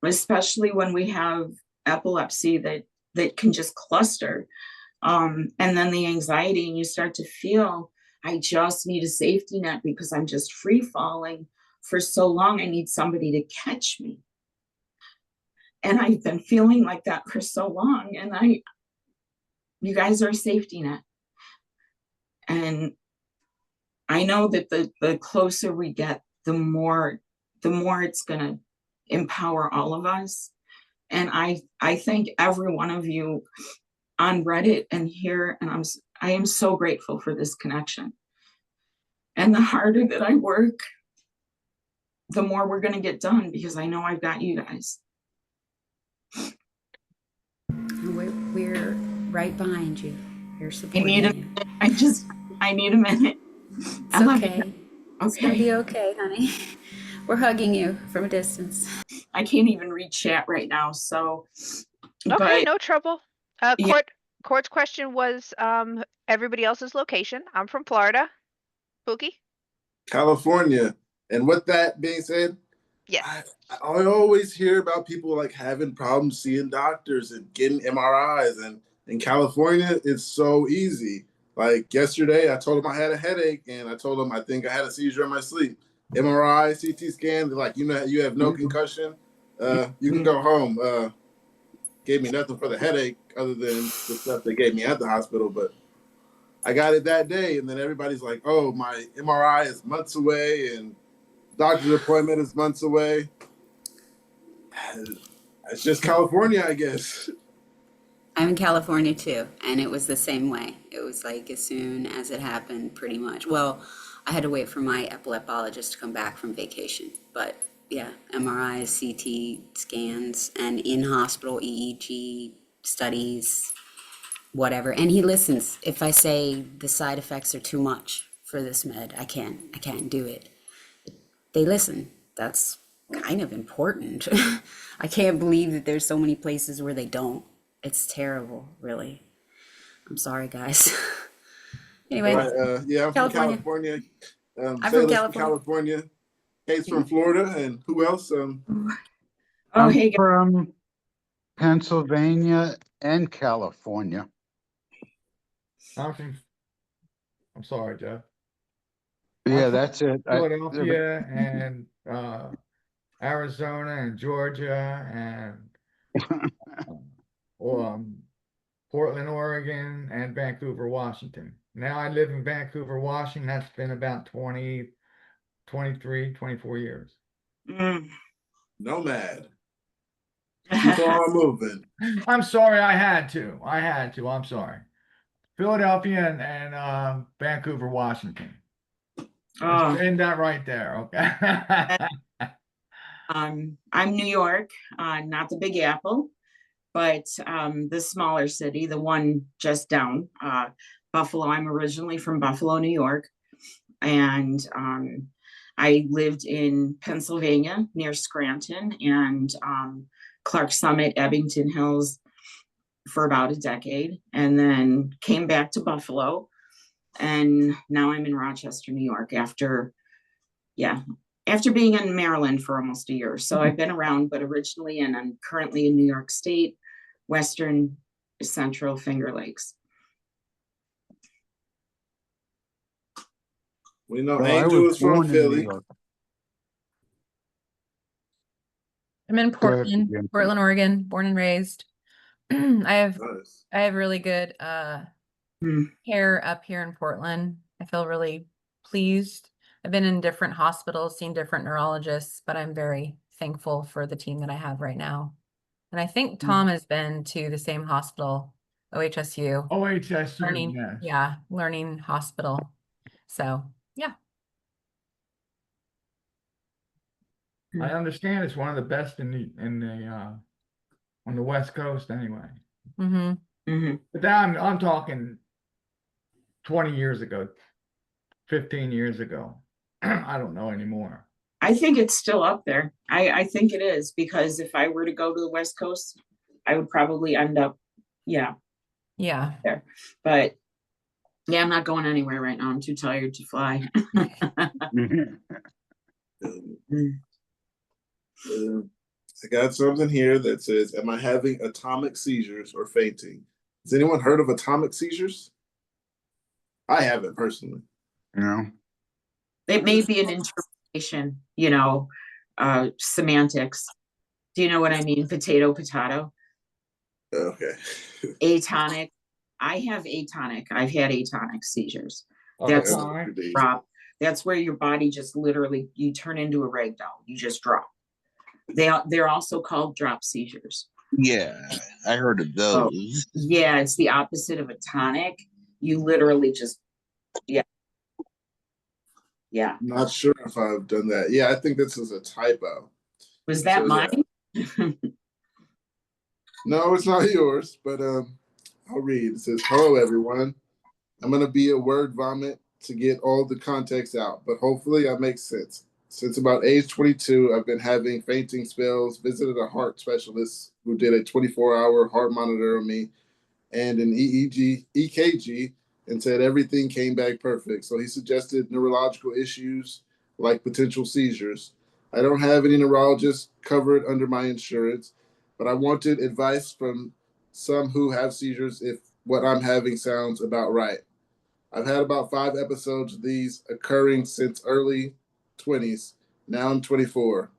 especially when we have epilepsy that can just cluster. And then the anxiety, and you start to feel, I just need a safety net because I'm just free falling for so long. I need somebody to catch me. And I've been feeling like that for so long. And you guys are a safety net. And I know that the closer we get, the more it's gonna empower all of us. And I thank every one of you on Reddit and here, and I am so grateful for this connection. And the harder that I work, the more we're gonna get done, because I know I've got you guys. We're right behind you. We're I supporting need you. I need a minute. It's I love you. okay. It's gonna Okay. be okay, honey. We're hugging you from a distance. I can't even read chat right now, so. Okay, But no trouble. Yeah. Court's question was everybody else's location. I'm from Florida. Pookie? California. And with that being said, Yes. I always hear about people like having problems seeing doctors and getting MRIs, and in California, it's so easy. Like yesterday, I told them I had a headache, and I told them I think I had a seizure in my sleep. MRI, CT scan, they're like, you know, you have no concussion. You can go home. Gave me nothing for the headache other than the stuff they gave me at the hospital, but I got it that day. And then everybody's like, oh, my MRI is months away and doctor's appointment is months away. It's just California, I guess. I'm in California too, and it was the same way. It was like as soon as it happened, pretty much. Well, I had to wait for my epileptologist to come back from vacation, but yeah, MRIs, CT scans, and in-hospital EEG studies, whatever. And he listens. If I say the side effects are too much for this med, I can't do it. They listen. That's kind of important. I can't believe that there's so many places where they don't. It's terrible, really. I'm sorry, guys. Anyway, Yeah, I'm from California. I'm from Sailor's California. Kate's from Florida, and who else? Oh, I'm hey, guys. from Pennsylvania and California. I'm sorry, Jeff. Yeah, from that's it. Philadelphia and Arizona and Georgia and Portland, Oregon, and Vancouver, Washington. Now I live in Vancouver, Washington. That's been about 20, 23, 24 years. Nomad. Keep on moving. I'm sorry, I had to. I'm sorry. Philadelphia and Vancouver, Washington. Oh, End that right there, okay? I'm New York, not the Big Apple, but the smaller city, the one just down, Buffalo. I'm originally from Buffalo, New York, and I lived in Pennsylvania near Scranton and Clark Summit, Abington Hills for about a decade, and then came back to Buffalo, and now I'm in Rochester, New York after being in Maryland for almost a year. So I've been around, but originally, and I'm currently in New York State, Western Central Finger Lakes. We know Well, I Angel was is from born in New Philly. York. I'm in Go ahead, Portland, Jim. Portland, Oregon, born and raised. I Nice. have really good care up here in Portland. I feel really pleased. I've been in different hospitals, seen different neurologists, but I'm very thankful for the team that I have right now. And I think Tom has been to the same hospital, OHSU. OHSU, Learning, yes. yeah, learning hospital. So yeah. I understand it's one of the best in the on the West Coast anyway. Mm-hmm. But that I'm talking 20 years ago, 15 years ago. I don't know anymore. I think it's still up there. I think it is, because if I were to go to the West Coast, I would probably end up, Yeah. there. But Yeah, I'm not going anywhere right now. I'm too tired to fly. Um, I got something here that says, "Am I having atomic seizures or fainting?" Has anyone heard of atomic seizures? I haven't personally. No. It may be an interpretation, semantics. Do you know what I mean? Potato, potato. Okay. Atonic. I have atonic. I've had atonic seizures. That's Alright. drop. That's where your body just literally, you turn into a rag doll. You just drop. They're also called drop seizures. Yeah, I heard of Oh, those. yeah, it's the opposite of a tonic. You literally just, yeah. Not sure if I've done that. Yeah, I think this is a typo. Was that So, mine? yeah. No, it's not yours, but I'll read. It says, "Hello, everyone. I'm going to be a word vomit to get all the context out, but hopefully I make sense. Since about age 22, I've been having fainting spells, visited a heart specialist who did a 24-hour heart monitor on me and an EKG, and said everything came back perfect. So he suggested neurological issues like potential seizures. I don't have any neurologists covered under my insurance, but I wanted advice from some who have seizures if what I'm having sounds about right. I've had about 5 episodes of these occurring since early 20s. Now I'm 24.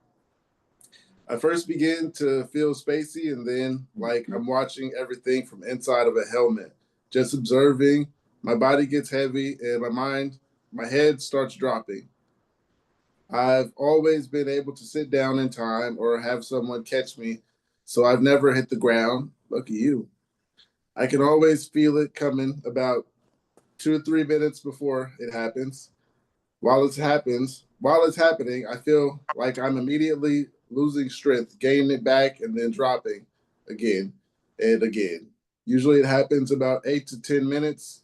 I first begin to feel spacey and then like I'm watching everything from inside of a helmet, just observing. My body gets heavy and my head starts dropping. I've always been able to sit down in time or have someone catch me, so I've never hit the ground. Lucky you. I can always feel it coming about 2 or 3 minutes before it happens. While it's happening, I feel like I'm immediately losing strength, gaining it back, and then dropping again and again. Usually it happens about 8 to 10 minutes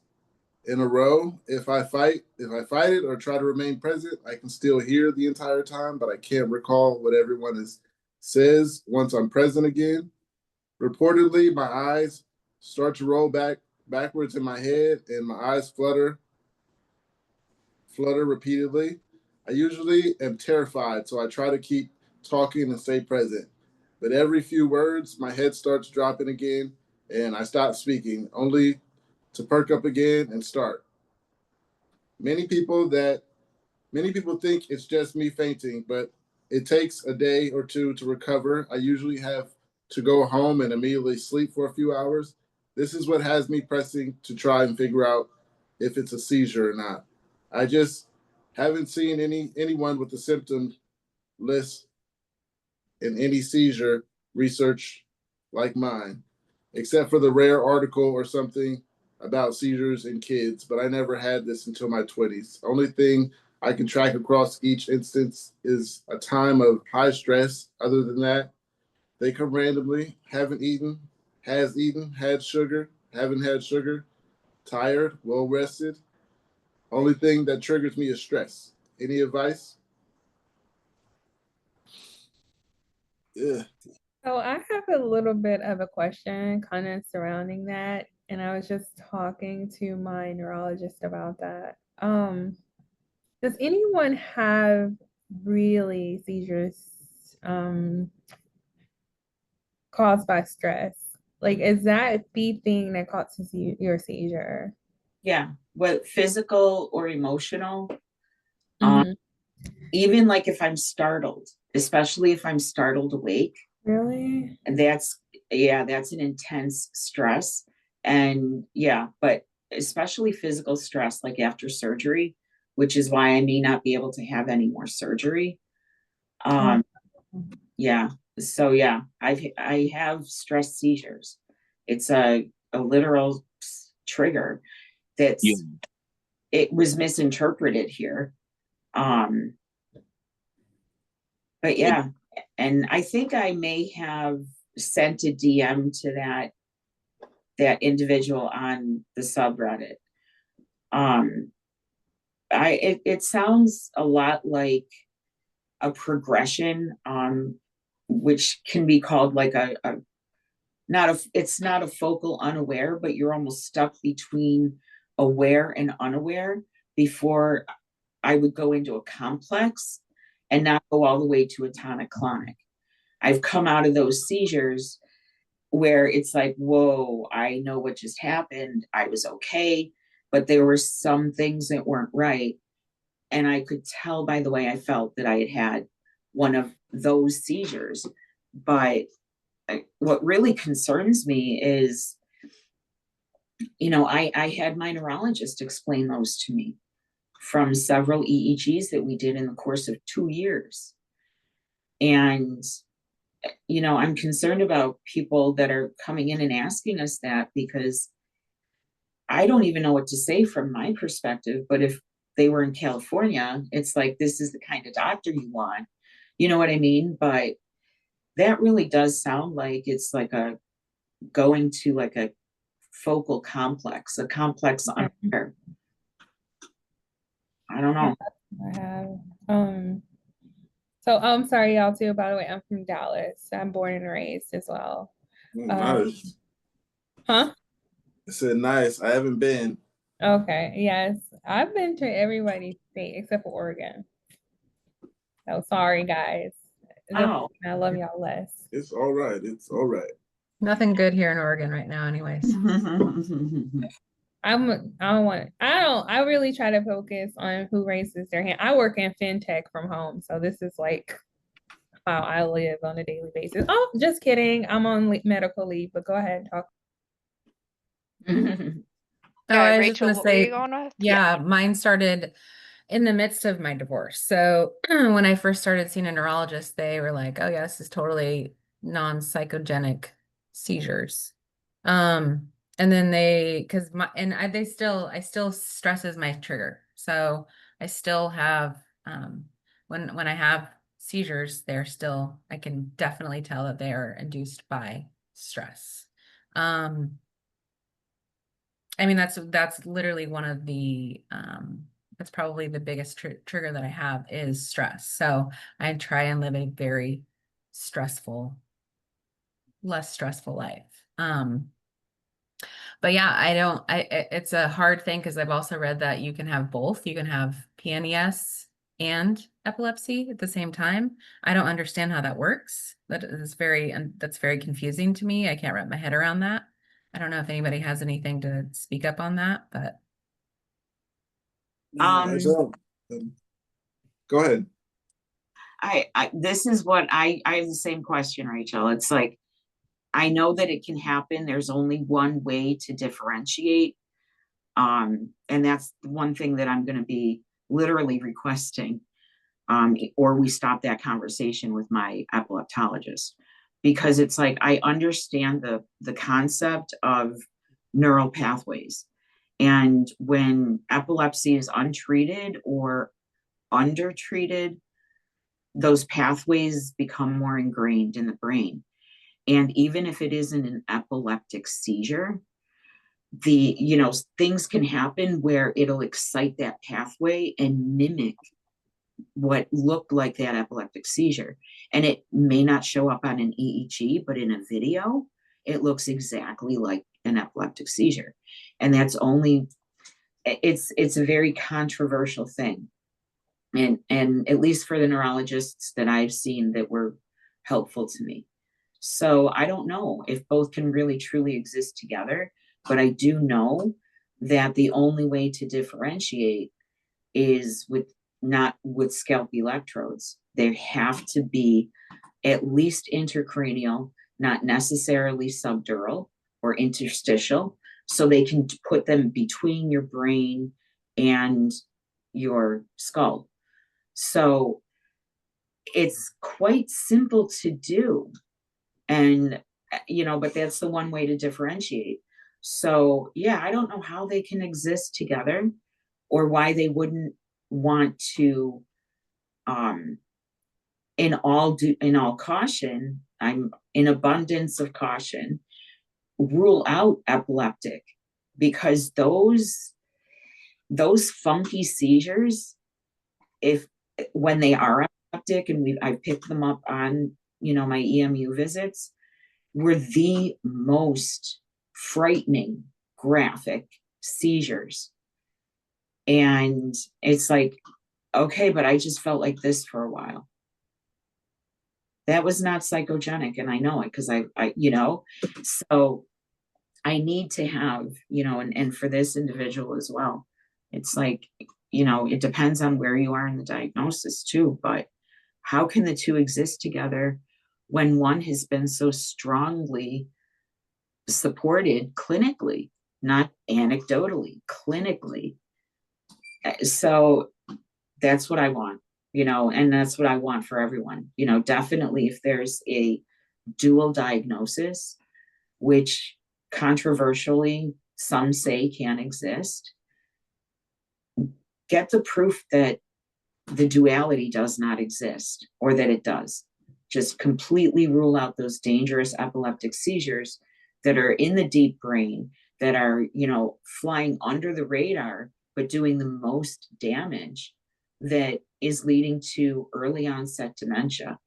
in a row. If I fight it or try to remain present, I can still hear the entire time, but I can't recall what says once I'm present again. Reportedly, my eyes start to roll backwards in my head and my eyes flutter repeatedly. I usually am terrified, so I try to keep talking and stay present. But every few words, my head starts dropping again, and I stop speaking, only to perk up again and start. Many people that Many people think it's just me fainting, but it takes a day or two to recover. I usually have to go home and immediately sleep for a few hours. This is what has me pressing to try and figure out if it's a seizure or not. I just haven't seen anyone with the symptom list in any seizure research like mine, except for the rare article or something about seizures in kids, but I never had this until my 20s. Only thing I can track across each instance is a time of high stress. Other than that, they come randomly, haven't eaten, has eaten, had sugar, haven't had sugar, tired, well rested. Only thing that triggers me is stress. Any advice? Yeah. So I have a little bit of a question kind of surrounding that. And I was just talking to my neurologist about that. Does anyone have really seizures caused by stress? Like, is that the thing that causes your seizure? Yeah, what physical or emotional? Mhm. Even like if I'm startled, especially if I'm startled awake, Really? and that's an intense stress. And yeah, but especially physical stress, like after surgery, which is why I may not be able to have any more surgery. Oh. Yeah. So yeah, I have stress seizures. It's a literal trigger Yeah. that's it was misinterpreted here. Um, but yeah, and I think I may have sent a DM to that individual on the subreddit. It sounds a lot like a progression, which can be called like it's not a focal unaware, but you're almost stuck between aware and unaware before I would go into a complex and not go all the way to a tonic-clonic. I've come out of those seizures where it's like, whoa, I know what just happened. I was okay, but there were some things that weren't right. And I could tell by the way I felt that I had had one of those seizures. But what really concerns me is, I had my neurologist explain those to me from several EEGs that we did in the course of 2 years. And, I'm concerned about people that are coming in and asking us that, because I don't even know what to say from my perspective. But if they were in California, it's like, this is the kind of doctor you want. You know what I mean? But that really does sound like it's like going to like a focal complex, a complex unaware. I don't know. I have. So I'm sorry, y'all too. By the way, I'm from Dallas. I'm born and raised as well. Nice. Huh? I said nice. I haven't been. Okay. Yes, I've been to everybody's state except for Oregon. So sorry, guys. Oh. I love y'all less. It's all right. It's all right. Nothing good here in Oregon right now, anyways. I really try to focus on who raises their hand. I work in fintech from home, so this is like how I live on a daily basis. Oh, just kidding. I'm on medical leave, but go ahead and talk. Oh, I was just Rachel, gonna what were you say, going with? yeah, mine started in the midst of my divorce. So when I first started seeing a neurologist, they were like, "Oh yeah, this is totally non-psychogenic seizures." And then I still stress is my trigger. So I still have when I have seizures, I can definitely tell that they are induced by stress. I mean, that's literally one of the that's probably the biggest trigger that I have is stress. So I try and live a very less stressful life. But yeah, it's a hard thing because I've also read that you can have both. You can have PNES and epilepsy at the same time. I don't understand how that works. That's very confusing to me. I can't wrap my head around that. I don't know if anybody has anything to speak up on that, but Go ahead. This is what I have the same question, Rachel. It's like, I know that it can happen. There's only one way to differentiate. And that's one thing that I'm going to be literally requesting, or we stop that conversation with my epileptologist, because it's like, I understand the concept of neural pathways. And when epilepsy is untreated or undertreated, those pathways become more ingrained in the brain. And even if it isn't an epileptic seizure, things can happen where it'll excite that pathway and mimic what looked like that epileptic seizure. And it may not show up on an EEG, but in a video, it looks exactly like an epileptic seizure. And it's a very controversial thing. And at least for the neurologists that I've seen that were helpful to me. So I don't know if both can really truly exist together, but I do know that the only way to differentiate is not with scalp electrodes. They have to be at least intracranial, not necessarily subdural or interstitial, so they can put them between your brain and your skull. So it's quite simple to do. And, but that's the one way to differentiate. So yeah, I don't know how they can exist together or why they wouldn't want to, in all caution, I'm in abundance of caution, rule out epileptic, because those funky seizures, when they are epileptic, and I've picked them up on, my EMU visits, were the most frightening, graphic seizures. And it's like, okay, but I just felt like this for a while. That was not psychogenic, and I know it because I so I need to have, and for this individual as well, it's like, it depends on where you are in the diagnosis too, but how can the two exist together when one has been so strongly supported clinically, not anecdotally, clinically? So that's what I want, and that's what I want for everyone. Definitely if there's a dual diagnosis, which controversially some say can exist, get the proof that the duality does not exist or that it does. Just completely rule out those dangerous epileptic seizures that are in the deep brain, that are, flying under the radar, but doing the most damage, that is leading to early onset dementia.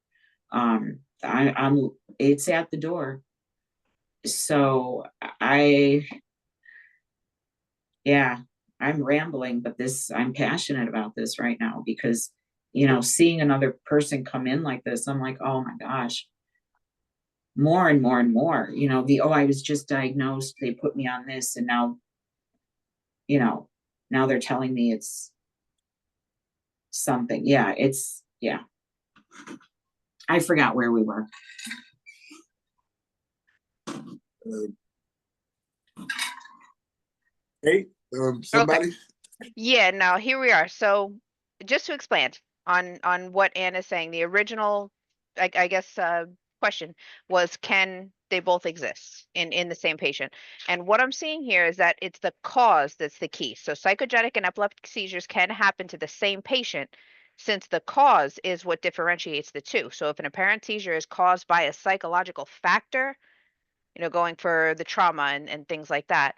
It's at the door. So I'm rambling, but I'm passionate about this right now because, seeing another person come in like this, I'm like, oh my gosh, more and more and more, I was just diagnosed, they put me on this, and now, now they're telling me it's something. I forgot where we were. Hey, somebody. Okay. Yeah, now here we are. So just to expand on what Ann is saying, the original, I guess, question was, can they both exist in the same patient? And what I'm seeing here is that it's the cause that's the key. So psychogenic and epileptic seizures can happen to the same patient, since the cause is what differentiates the two. So if an apparent seizure is caused by a psychological factor, going for the trauma and things like that,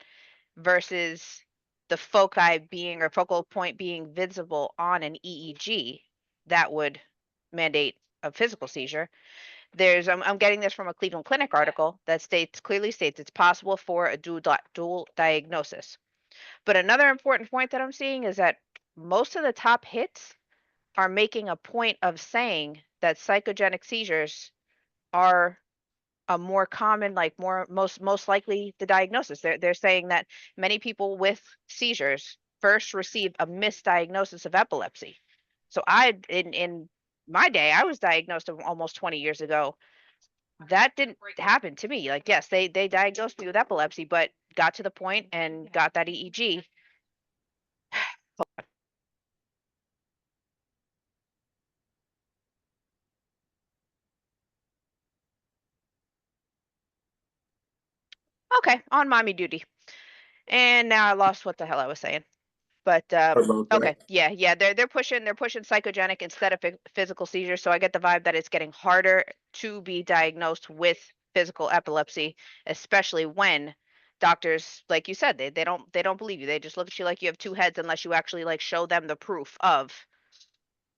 versus the focal point being visible on an EEG, that would mandate a physical seizure. I'm getting this from a Cleveland Clinic article that clearly states it's possible for a dual diagnosis. But another important point that I'm seeing is that most of the top hits are making a point of saying that psychogenic seizures are a more common, like most likely the diagnosis. They're saying that many people with seizures first receive a misdiagnosis of epilepsy. So in my day, I was diagnosed almost 20 years ago. That didn't happen to me. Like, yes, they diagnosed me with epilepsy, but got to the point and got that EEG. Okay, on mommy duty. And now I lost what the hell I was saying. But Sorry about that. okay, yeah, they're pushing psychogenic instead of physical seizures. So I get the vibe that it's getting harder to be diagnosed with physical epilepsy, especially when doctors, like you said, they don't believe you. They just look at you like you have two heads unless you actually like show them the proof of,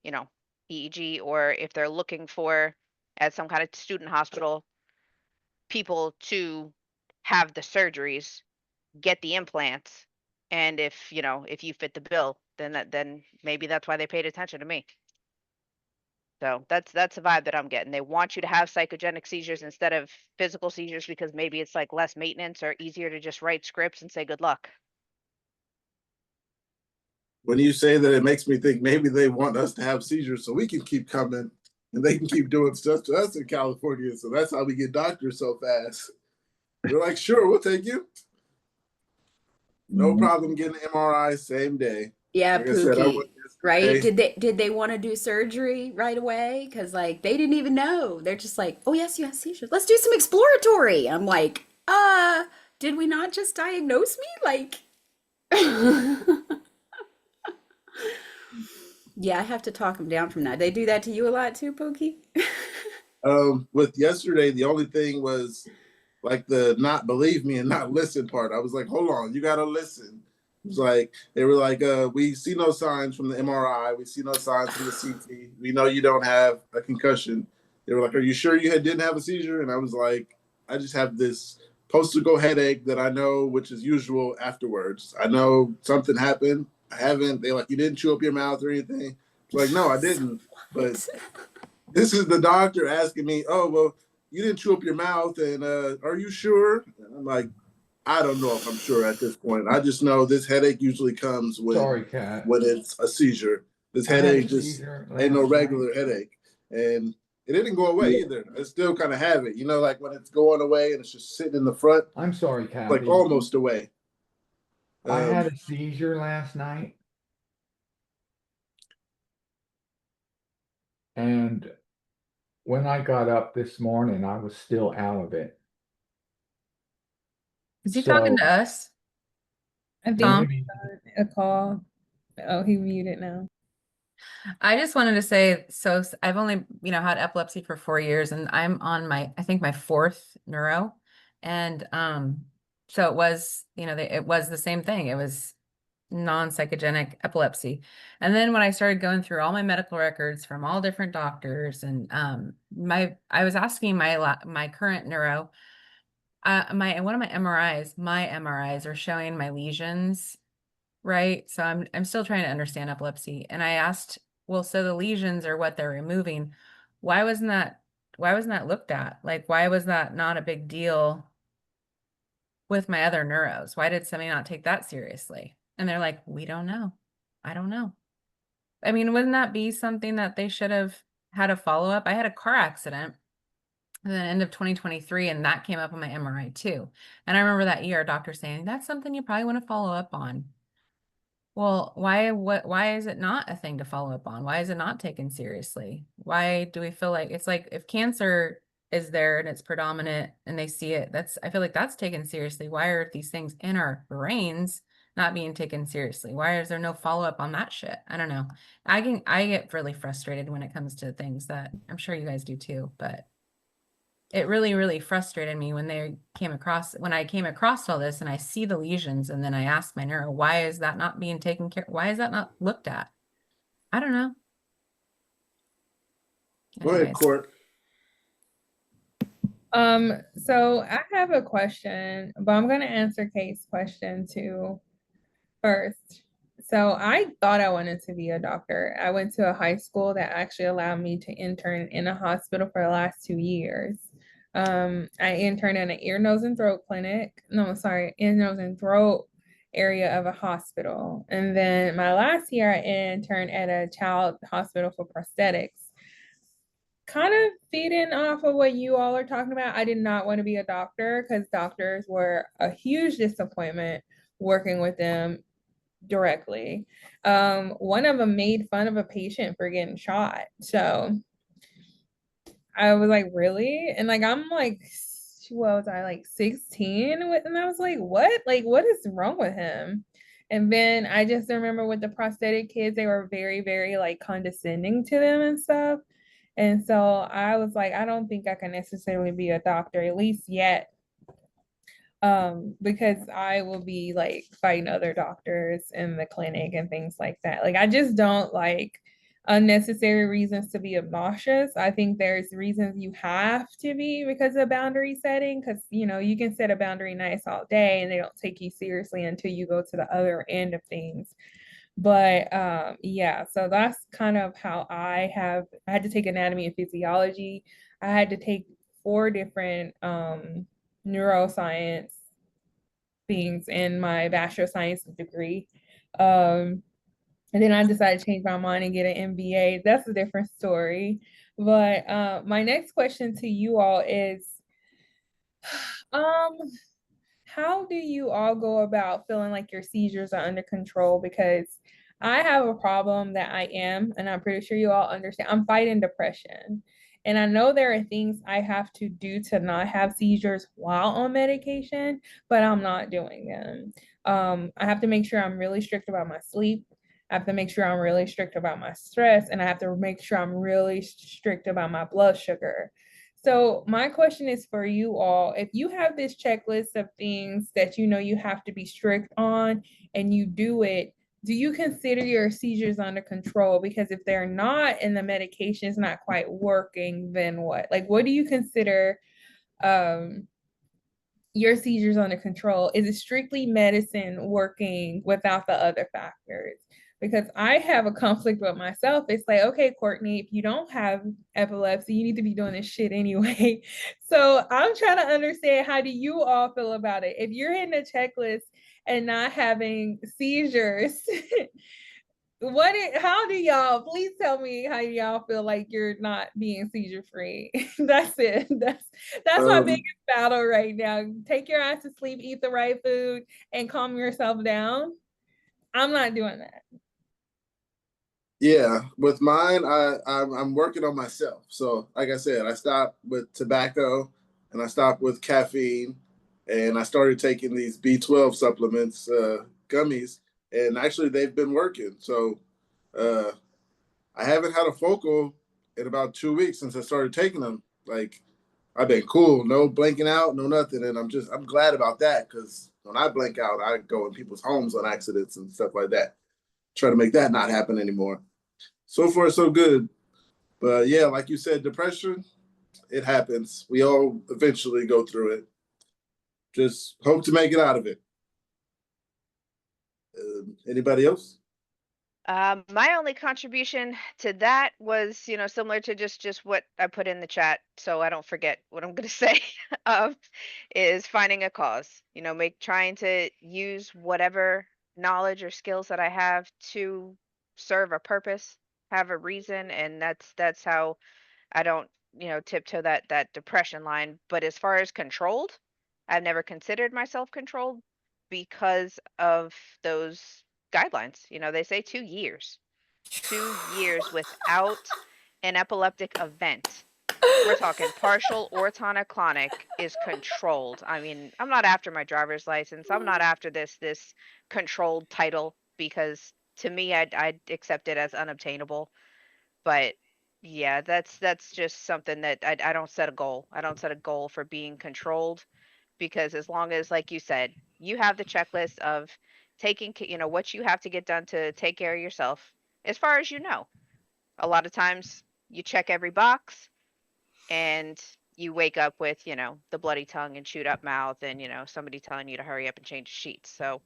EEG, or if they're looking for, at some kind of student hospital, people to have the surgeries, get the implants, and if you fit the bill, then maybe that's why they paid attention to me. So that's the vibe that I'm getting. They want you to have psychogenic seizures instead of physical seizures because maybe it's like less maintenance or easier to just write scripts and say good luck. When you say that, it makes me think maybe they want us to have seizures so we can keep coming and they can keep doing stuff to us in California. So that's how we get doctors so fast. They're like, sure, we'll take you. No problem getting an MRI same day. Yeah, Like I said, I Pookie, went right? yesterday. Did they want to do surgery right away? Because like they didn't even know. They're just like, oh yes, you have seizures. Let's do some exploratory. I'm like, did we not just diagnose me? Like, yeah, I have to talk them down from that. They do that to you a lot too, Pookie? With yesterday, the only thing was like the not believe me and not listen part. I was like, hold on, you gotta listen. It was like they were like, we see no signs from the MRI, we see no signs from the CT. We know you don't have a concussion. They were like, are you sure you didn't have a seizure? And I was like, I just have this post-to-go headache that I know, which is usual afterwards. I know something happened. I haven't. They like, you didn't chew up your mouth or anything. It's like, no, I didn't. But this is the doctor asking me, oh, well, you didn't chew up your mouth, and are you sure? And I'm like, I don't know if I'm sure at this point. I just know this headache usually comes Sorry, Kat. when it's a seizure. This I had a headache just seizure ain't no last regular night. headache. And it didn't go away either. I still kind of have it. You know, like when it's going away and it's just sitting in the front, I'm sorry, like Kathy. almost away. I had a seizure last night. And when I got up this morning, I was still out of it. Is he talking So to us? I think Tom? maybe a call. Oh, he muted now. I just wanted to say, so I've only, had epilepsy for 4 years, and I'm on I think my 4th neuro. And so it was, it was the same thing. It was non-psychogenic epilepsy. And then when I started going through all my medical records from all different doctors, and I was asking my current neuro, one of my MRIs are showing my lesions, right? So I'm still trying to understand epilepsy. And I asked, well, so the lesions are what they're removing. Why wasn't that looked at? Like, why was that not a big deal with my other neuros? Why did somebody not take that seriously? And they're like, we don't know. I don't know. I mean, wouldn't that be something that they should have had a follow-up? I had a car accident at the end of 2023, and that came up on my MRI too. And I remember that ER doctor saying, that's something you probably want to follow up on. Well, why is it not a thing to follow up on? Why is it not taken seriously? Why do we feel like it's like if cancer is there and it's predominant and they see it, I feel like that's taken seriously. Why are these things in our brains not being taken seriously? Why is there no follow-up on that shit? I don't know. I get really frustrated when it comes to things that I'm sure you guys do too, but it really, really frustrated me when I came across all this and I see the lesions, and then I asked my neuro, why is that not being taken care? Why is that not looked at? I don't know. Go ahead, Anyways. Court. So I have a question, but I'm gonna answer Kate's question too first. So I thought I wanted to be a doctor. I went to a high school that actually allowed me to intern in a hospital for the last 2 years. I interned in an ear, nose, and throat clinic. No, sorry, ear, nose, and throat area of a hospital. And then my last year, I interned at a child hospital for prosthetics. Kind of feeding off of what you all are talking about, I did not want to be a doctor because doctors were a huge disappointment working with them directly. One of them made fun of a patient for getting shot. So I was like, really? And like, I'm like, what was I like 16? And I was like, what? Like, what is wrong with him? And then I just remember with the prosthetic kids, they were very, very like condescending to them and stuff. And so I was like, I don't think I can necessarily be a doctor, at least yet. Because I will be like fighting other doctors in the clinic and things like that. Like, I just don't like unnecessary reasons to be obnoxious. I think there's reasons you have to be because of boundary setting, because you can set a boundary nice all day and they don't take you seriously until you go to the other end of things. But yeah, so that's kind of how I had to take anatomy and physiology. I had to take 4 different neuroscience things in my bachelor science degree. And then I decided to change my mind and get an MBA. That's a different story. But my next question to you all is, how do you all go about feeling like your seizures are under control? Because I have a problem that I am, and I'm pretty sure you all understand, I'm fighting depression. And I know there are things I have to do to not have seizures while on medication, but I'm not doing them. I have to make sure I'm really strict about my sleep. I have to make sure I'm really strict about my stress, and I have to make sure I'm really strict about my blood sugar. So my question is for you all, if you have this checklist of things that you have to be strict on and you do it, do you consider your seizures under control? Because if they're not and the medication is not quite working, then what? Like, what do you consider, your seizures under control? Is it strictly medicine working without the other factors? Because I have a conflict with myself. It's like, okay, Courtney, if you don't have epilepsy, you need to be doing this shit anyway. So I'm trying to understand, how do you all feel about it? If you're hitting a checklist and not having seizures, how do y'all, please tell me how y'all feel like you're not being seizure free? That's it. That's my biggest battle right now. Take your ass to sleep, eat the right food, and calm yourself down. I'm not doing that. Yeah, with mine, I'm working on myself. So, like I said, I stopped with tobacco, and I stopped with caffeine, and I started taking these B12 supplements, gummies, and actually they've been working. So, I haven't had a focal in about 2 weeks since I started taking them. Like, I've been cool, no blanking out, no nothing, and I'm glad about that, because when I blank out, I go in people's homes on accidents and stuff like that. Try to make that not happen anymore. So far, so good. But yeah, like you said, depression, it happens. We all eventually go through it. Just hope to make it out of it. Anybody else? My only contribution to that was, similar to just what I put in the chat, so I don't forget what I'm going to say, um, is finding a cause. Trying to use whatever knowledge or skills that I have to serve a purpose, have a reason, and that's how I don't, tiptoe that depression line. But as far as controlled, I've never considered myself controlled because of those guidelines. They say 2 years. 2 years without an epileptic event. We're talking partial or tonic-clonic is controlled. I mean, I'm not after my driver's license. I'm not after this controlled title, because to me, I'd accept it as unobtainable. But yeah, that's just something that I don't set a goal. I don't set a goal for being controlled, because as long as, like you said, you have the checklist of taking, what you have to get done to take care of yourself, as far as a lot of times you check every box and you wake up with, the bloody tongue and chewed up mouth, and, somebody telling you to hurry up and change the sheets. So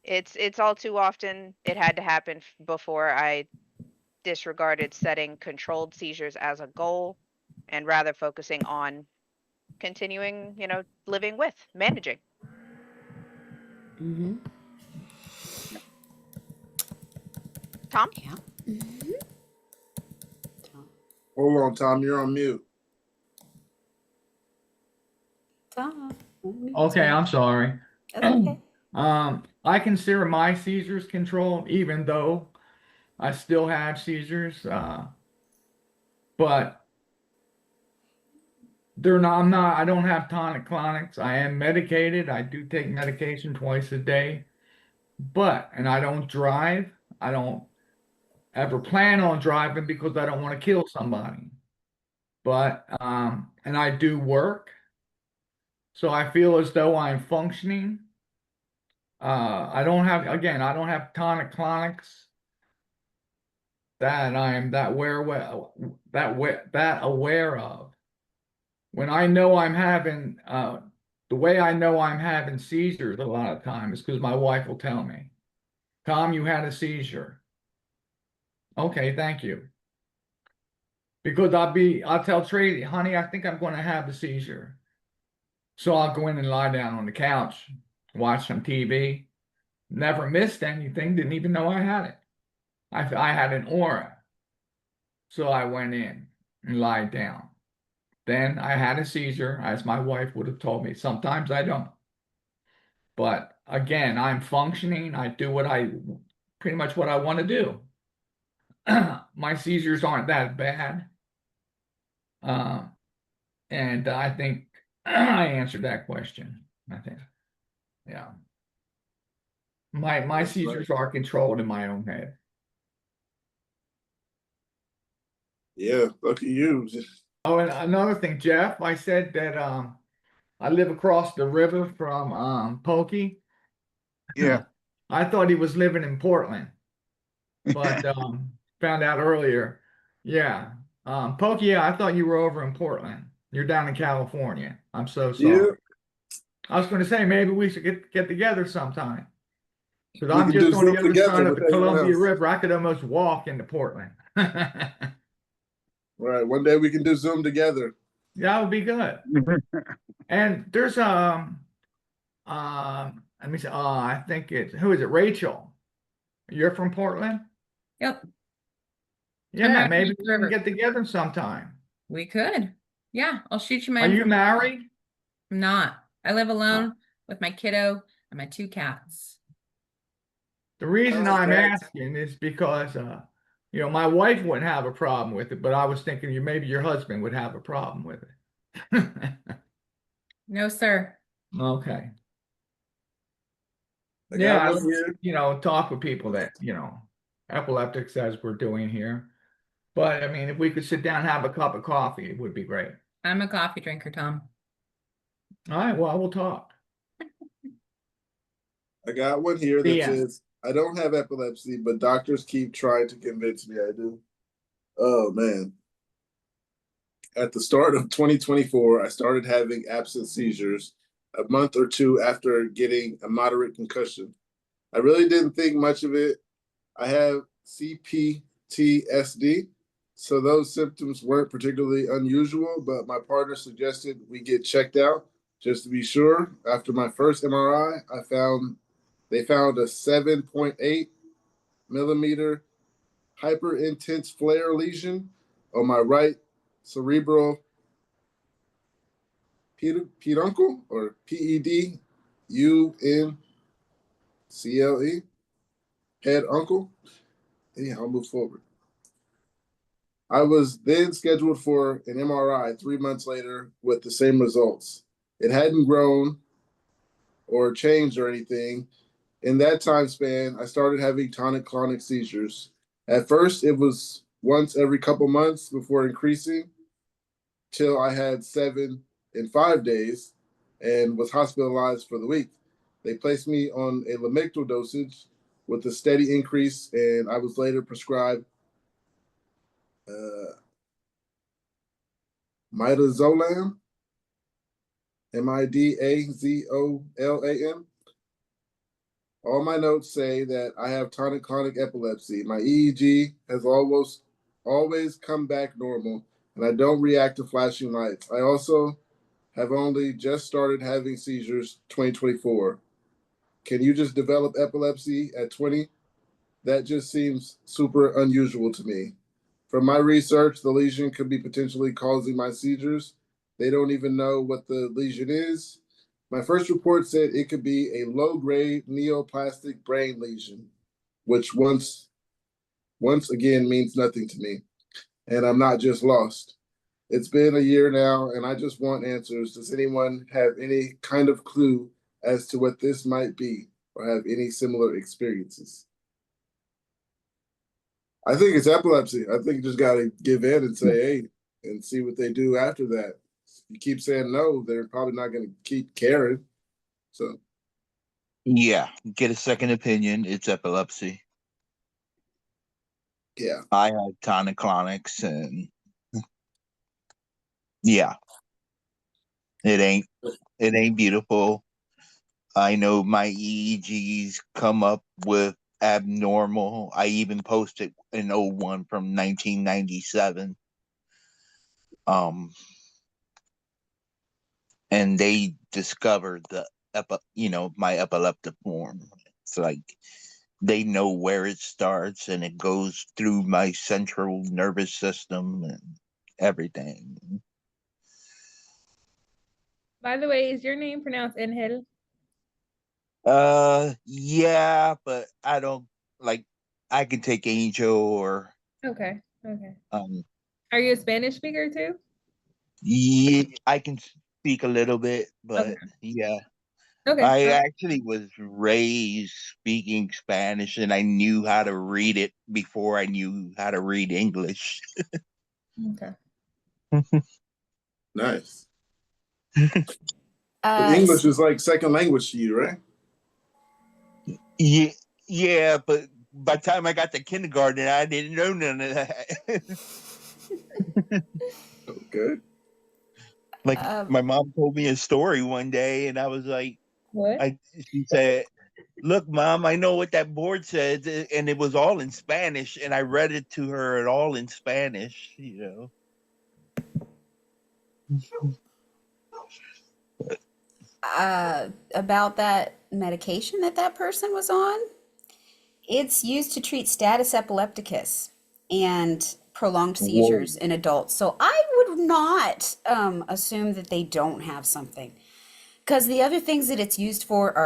it's all too often it had to happen before I disregarded setting controlled seizures as a goal, and rather focusing on continuing, living with, managing. Mm-hmm. Tom? Yeah. Hold on, Tom. You're on mute. Tom. Okay, I'm sorry. That's okay. I consider my seizures controlled, even though I still have seizures. But I don't have tonic-clonics. I am medicated. I do take medication twice a day. And I don't drive. I don't ever plan on driving because I don't want to kill somebody. And I do work. So I feel as though I'm functioning. I don't have tonic-clonics that I'm that aware of. When I know I'm having the way I know I'm having seizures a lot of times is because my wife will tell me, Tom, you had a seizure. Okay, thank you. Because I'll tell Tracy, honey, I think I'm going to have a seizure. So I'll go in and lie down on the couch, watch some TV. Never missed anything, didn't even know I had it. I had an aura. So I went in and lied down. Then I had a seizure, as my wife would have told me. Sometimes I don't. But again, I'm functioning. I do pretty much what I want to do. My seizures aren't that bad. And I think I answered that question. I think, yeah. My seizures are controlled in my own head. Yeah, lucky you. Oh, and another thing, Jeff, I said that I live across the river from Pokey. Yeah. I thought he was living in Portland, but found out earlier. Yeah. Pokey, I thought you were over in Portland. You're down in California. I'm so sorry. Yeah, I was going to say maybe we should get together sometime. Because We I'm can just do on the Zoom other together side of with the everyone Columbia else. River. I could almost walk into Portland. Right. One day we can do Zoom together. That would be good. And there's let me see. I think it's who is it? Rachel. You're from Portland? Yep, Yeah, Yeah, maybe we can River. get together sometime. we could. Yeah, I'll shoot you my Are you information. married? I'm not. I live alone with my kiddo and my 2 cats. The reason Oh, I'm cats. asking is because you know, my wife wouldn't have a problem with it, but I was thinking maybe your husband would have a problem with it. No, sir. Okay. I Yeah, got I one would, here. you know, talk with people that, you know, epileptics as we're doing here. But I mean, if we could sit down and have a cup of coffee, it would be great. I'm a coffee drinker, Tom. All right, well, we'll talk. I got one here that Yeah. says, I don't have epilepsy, but doctors keep trying to convince me I do. Oh, man. At the start of 2024, I started having absent seizures a month or two after getting a moderate concussion. I really didn't think much of it. I have CPTSD, so those symptoms weren't particularly unusual, but my partner suggested we get checked out just to be sure. After my first MRI, they found a 7.8 millimeter hyper intense flare lesion on my right cerebral peduncle, or PEDUNCLE, head uncle. Yeah, I'll move forward. I was then scheduled for an MRI 3 months later with the same results. It hadn't grown or changed or anything. In that time span, I started having tonic-clonic seizures. At first, it was once every couple months before increasing till I had 7 in 5 days and was hospitalized for the week. They placed me on a Lamictal dosage with a steady increase, and I was later prescribed midazolam, MIDAZOLAM. All my notes say that I have tonic-clonic epilepsy. My EEG has always come back normal, and I don't react to flashing lights. I also have only just started having seizures 2024. Can you just develop epilepsy at 20? That just seems super unusual to me. From my research, the lesion could be potentially causing my seizures. They don't even know what the lesion is. My first report said it could be a low-grade neoplastic brain lesion, which once again means nothing to me. And I'm not just lost. It's been a year now, and I just want answers. Does anyone have any kind of clue as to what this might be, or have any similar experiences? I think it's epilepsy. I think you just got to give in and say, hey, and see what they do after that. If you keep saying no, they're probably not going to keep caring. So, Yeah, get a second opinion. It's epilepsy. yeah. I have tonic-clonics, and yeah, it ain't beautiful. I know my EEGs come up with abnormal. I even posted an old one from 1997. And they discovered my epileptic form. It's like they know where it starts, and it goes through my central nervous system and everything. By the way, is your name pronounced Angel? Yeah, but I don't like. I can take Angel or Okay. Okay. um. Are you a Spanish speaker too? Yeah, I can speak a little bit, but Okay. yeah. Okay. I actually was raised speaking Spanish, and I knew how to read it before I knew how to read English. Okay. Nice. But English is like second language to you, right? Yeah, yeah, but by the time I got to kindergarten, I didn't know none of that. Oh, good. Like my mom told me a story one day, and I was like, What? she said, "Look, Mom, I know what that board says," and it was all in Spanish, and I read it to her at all in Spanish. About that medication that that person was on, it's used to treat status epilepticus and prolonged Whoa. seizures in adults. So I would not assume that they don't have something, because the other things that it's used for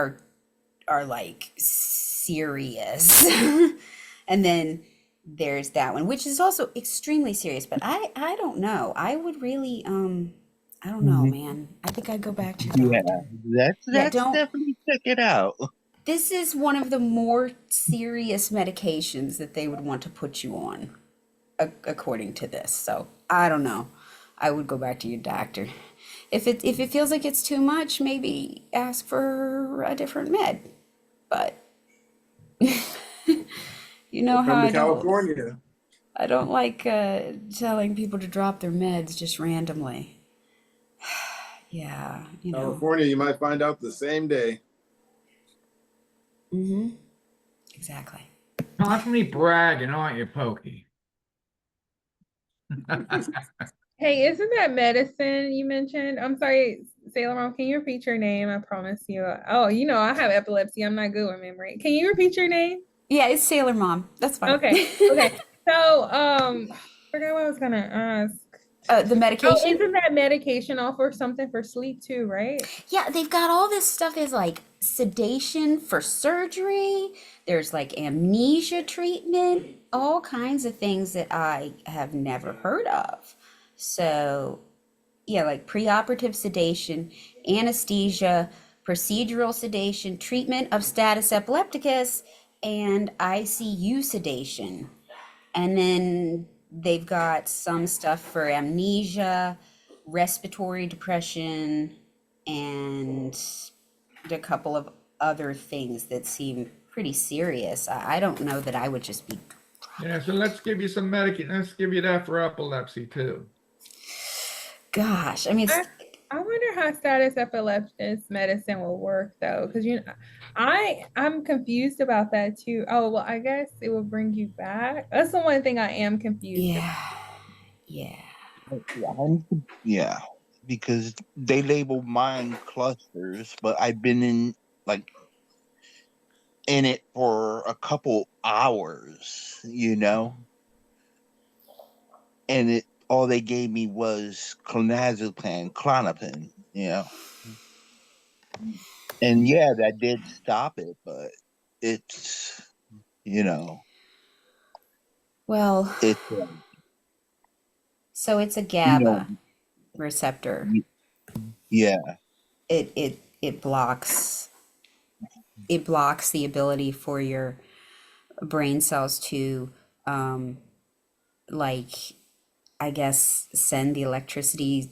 are like serious. And then there's that one, which is also extremely serious. But I don't know. I would really I don't know, man. I think I'd go back to your Yeah, doctor. that's Don't. definitely check it out. This is one of the more serious medications that they would want to put you on, according to this. So I don't know. I would go back to your doctor. If it feels like it's too much, maybe ask for a different med. But you know how Come to I don't California. like telling people to drop their meds just randomly. Yeah, you know. California, you might find out the same day. Mm-hmm. Exactly. Constantly bragging, aren't you, Pokey? Hey, isn't that medicine you mentioned? I'm sorry, Sailor Mom, can you repeat your name? I promise you. Oh, you know, I have epilepsy. I'm not good with memory. Can you repeat your name? Yeah, it's Sailor Mom. That's fine. Okay. Okay. So, I forgot what I was gonna ask. The Oh, medication? isn't that medication offer something for sleep too, right? Yeah, they've got all this stuff. There's like sedation for surgery. There's like amnesia treatment, all kinds of things that I have never heard of. So, yeah, like preoperative sedation, anesthesia, procedural sedation, treatment of status epilepticus, and ICU sedation. And then they've got some stuff for amnesia, respiratory depression, and a couple of other things that seem pretty serious. I don't know that I would just be. Yeah, so let's give you some medication. Let's give you that for epilepsy too. Gosh, I mean, I wonder how status epilepticus medicine will work though, because I'm confused about that too. Oh well, I guess it will bring you back. That's the one thing I am confused about. Yeah. Yeah, because they label mine clusters, but I've been in it for a couple hours, and all they gave me was clonazepam, Klonopin, and yeah, that did stop it, but it's Well, it's so it's a you know GABA receptor. yeah, It blocks the ability for your brain cells to like, I guess, send the electricity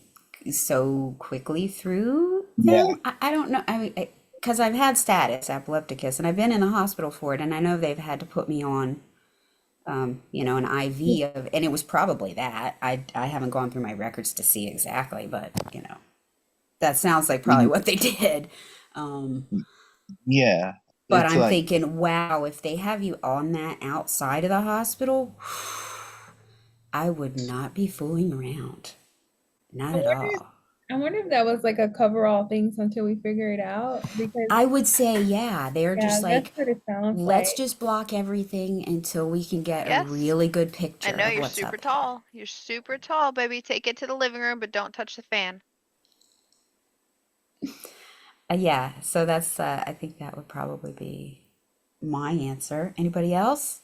so quickly through them. I don't know. I mean, because I've had status epilepticus and I've been in the hospital for it, and I know they've had to put me on an IV of, and it was probably that. I haven't gone through my records to see exactly, but that sounds like probably what they did. yeah. But It's I'm like, thinking, wow, if they have you on that outside of the hospital, I would not be fooling around. Not at all. I wonder if that was like a cover-all thing until we figure it out. Because I would say, yeah, they're just that's like, what it sounds let's like. just block everything until we can get a Yes. really good picture I know of you're what's super up. tall. You're super tall, baby. Take it to the living room, but don't touch the fan. Yeah, so that's, I think that would probably be my answer. Anybody else?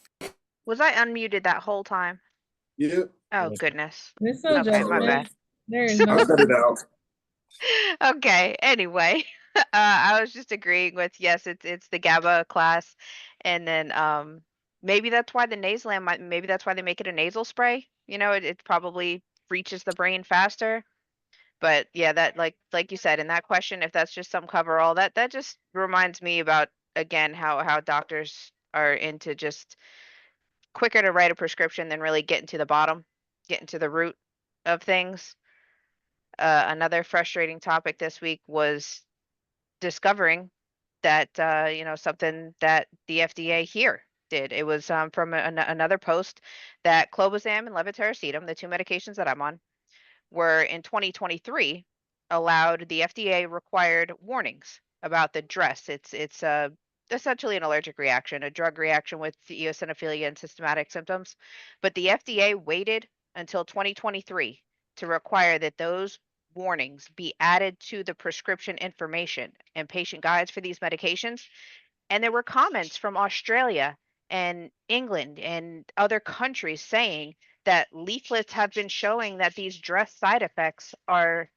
Was I unmuted that whole time? Yep. Oh, goodness. There's no Okay, my bad. judgment. There is no. I'll cut it out. Okay, anyway, I was just agreeing with, yes, it's the GABA class, and then maybe that's why the Nasalam, maybe that's why they make it a nasal spray. It probably reaches the brain faster. But yeah, that like you said in that question, if that's just some coverall, that just reminds me about, again, how doctors are into just quicker to write a prescription than really getting to the bottom, getting to the root of things. Another frustrating topic this week was discovering that something that the FDA here did. It was from another post that clobazam and levetiracetam, the two medications that I'm on, were in 2023 allowed. The FDA required warnings about the DRESS. It's essentially an allergic reaction, a drug reaction with eosinophilia and systematic symptoms. But the FDA waited until 2023 to require that those warnings be added to the prescription information and patient guides for these medications. And there were comments from Australia and England and other countries saying that leaflets have been showing that these DRESS side effects are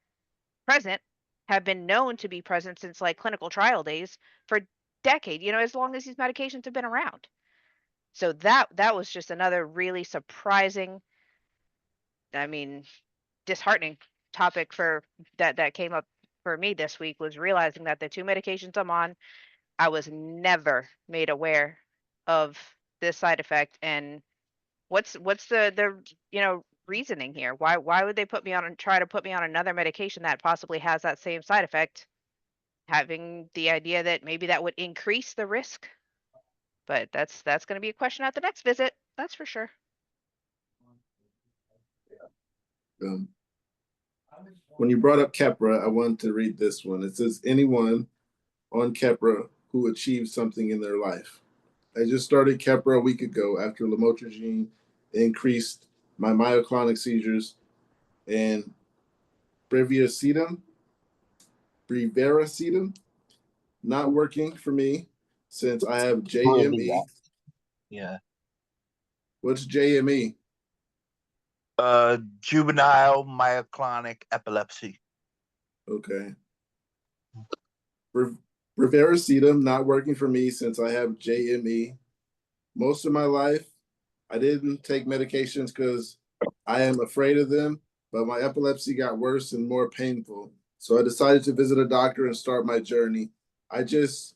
present, have been known to be present since like clinical trial days for decade, as long as these medications have been around. So that was just another really surprising, I mean, disheartening topic for that came up for me this week, was realizing that the two medications I'm on, I was never made aware of this side effect. And what's the reasoning here? Why would they put me on and try to put me on another medication that possibly has that same side effect, having the idea that maybe that would increase the risk? But that's going to be a question at the next visit, that's for sure. When you brought up Keppra, I wanted to read this one. It says, anyone on Keppra who achieved something in their life. I just started Keppra a week ago after lamotrigine increased my myoclonic seizures, and brivaracetam not working for me since I have JME. Yeah. What's JME? Juvenile myoclonic epilepsy. Okay. Brivaracetam not working for me since I have JME. Most of my life, I didn't take medications because I am afraid of them, but my epilepsy got worse and more painful. So I decided to visit a doctor and start my journey. I just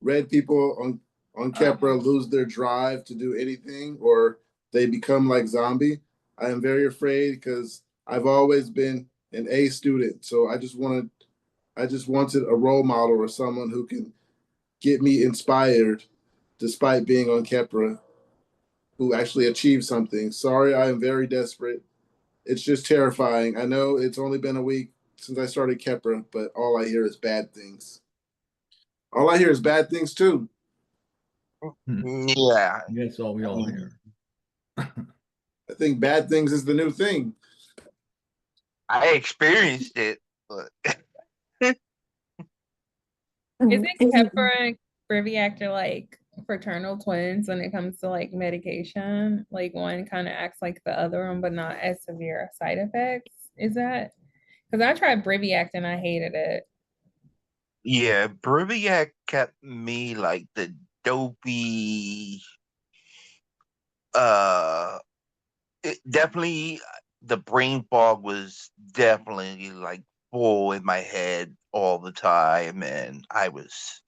read people on Keppra lose their drive to do anything, or they become like zombie. I am very afraid because I've always been an A student. So I just wanted a role model or someone who can get me inspired despite being on Keppra, who actually achieved something. Sorry, I am very desperate. It's just terrifying. I know it's only been a week since I started Keppra, but all I hear is bad things. All I hear is bad things too. Yeah. That's all we all hear. I think bad things is the new thing. I experienced it, but Isn't Keppra and Briviact like fraternal twins when it comes to like medication? Like one kind of acts like the other one, but not as severe side effects. Is that? Because I tried Briviact and I hated it. yeah, Briviac kept me like the dopey. Definitely the brain fog was definitely like full in my head all the time, and I was,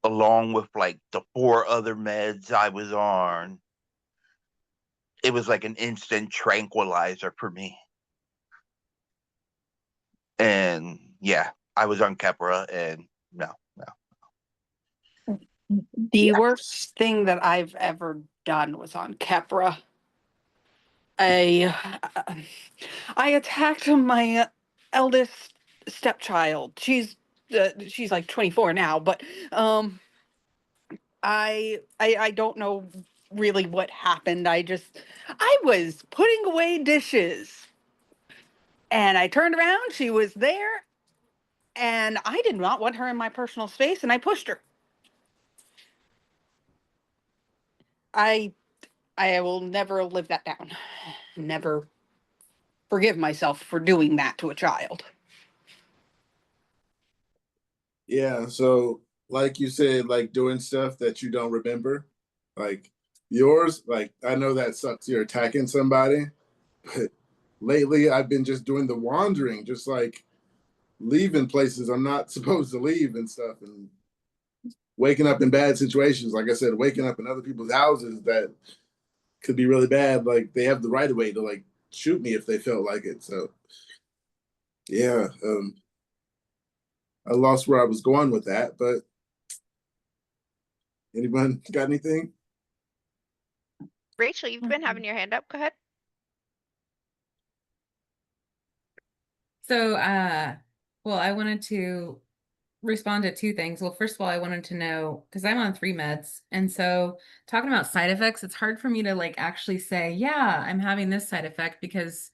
along with like the 4 other meds I was on, it was like an instant tranquilizer for me. And yeah, I was on Keppra, and no. The worst thing that I've ever done was on Keppra. I attacked my eldest stepchild. She's like 24 now, but I don't know really what happened. I was putting away dishes, and I turned around. She was there, and I did not want her in my personal space, and I pushed her. I will never live that down. Never forgive myself for doing that to a child. Yeah, so like you said, like doing stuff that you don't remember, like yours, like I know that sucks. You're attacking somebody, but lately I've been just doing the wandering, just like leaving places I'm not supposed to leave and stuff, and waking up in bad situations. Like I said, waking up in other people's houses that could be really bad. Like they have the right of way to like shoot me if they felt like it. So Yeah, I lost where I was going with that, but anyone got anything? Rachel, you've been having your hand up. Go ahead. So, well, I wanted to respond to two things. Well, first of all, I wanted to know, because I'm on 3 meds, and so talking about side effects, it's hard for me to like actually say, yeah, I'm having this side effect because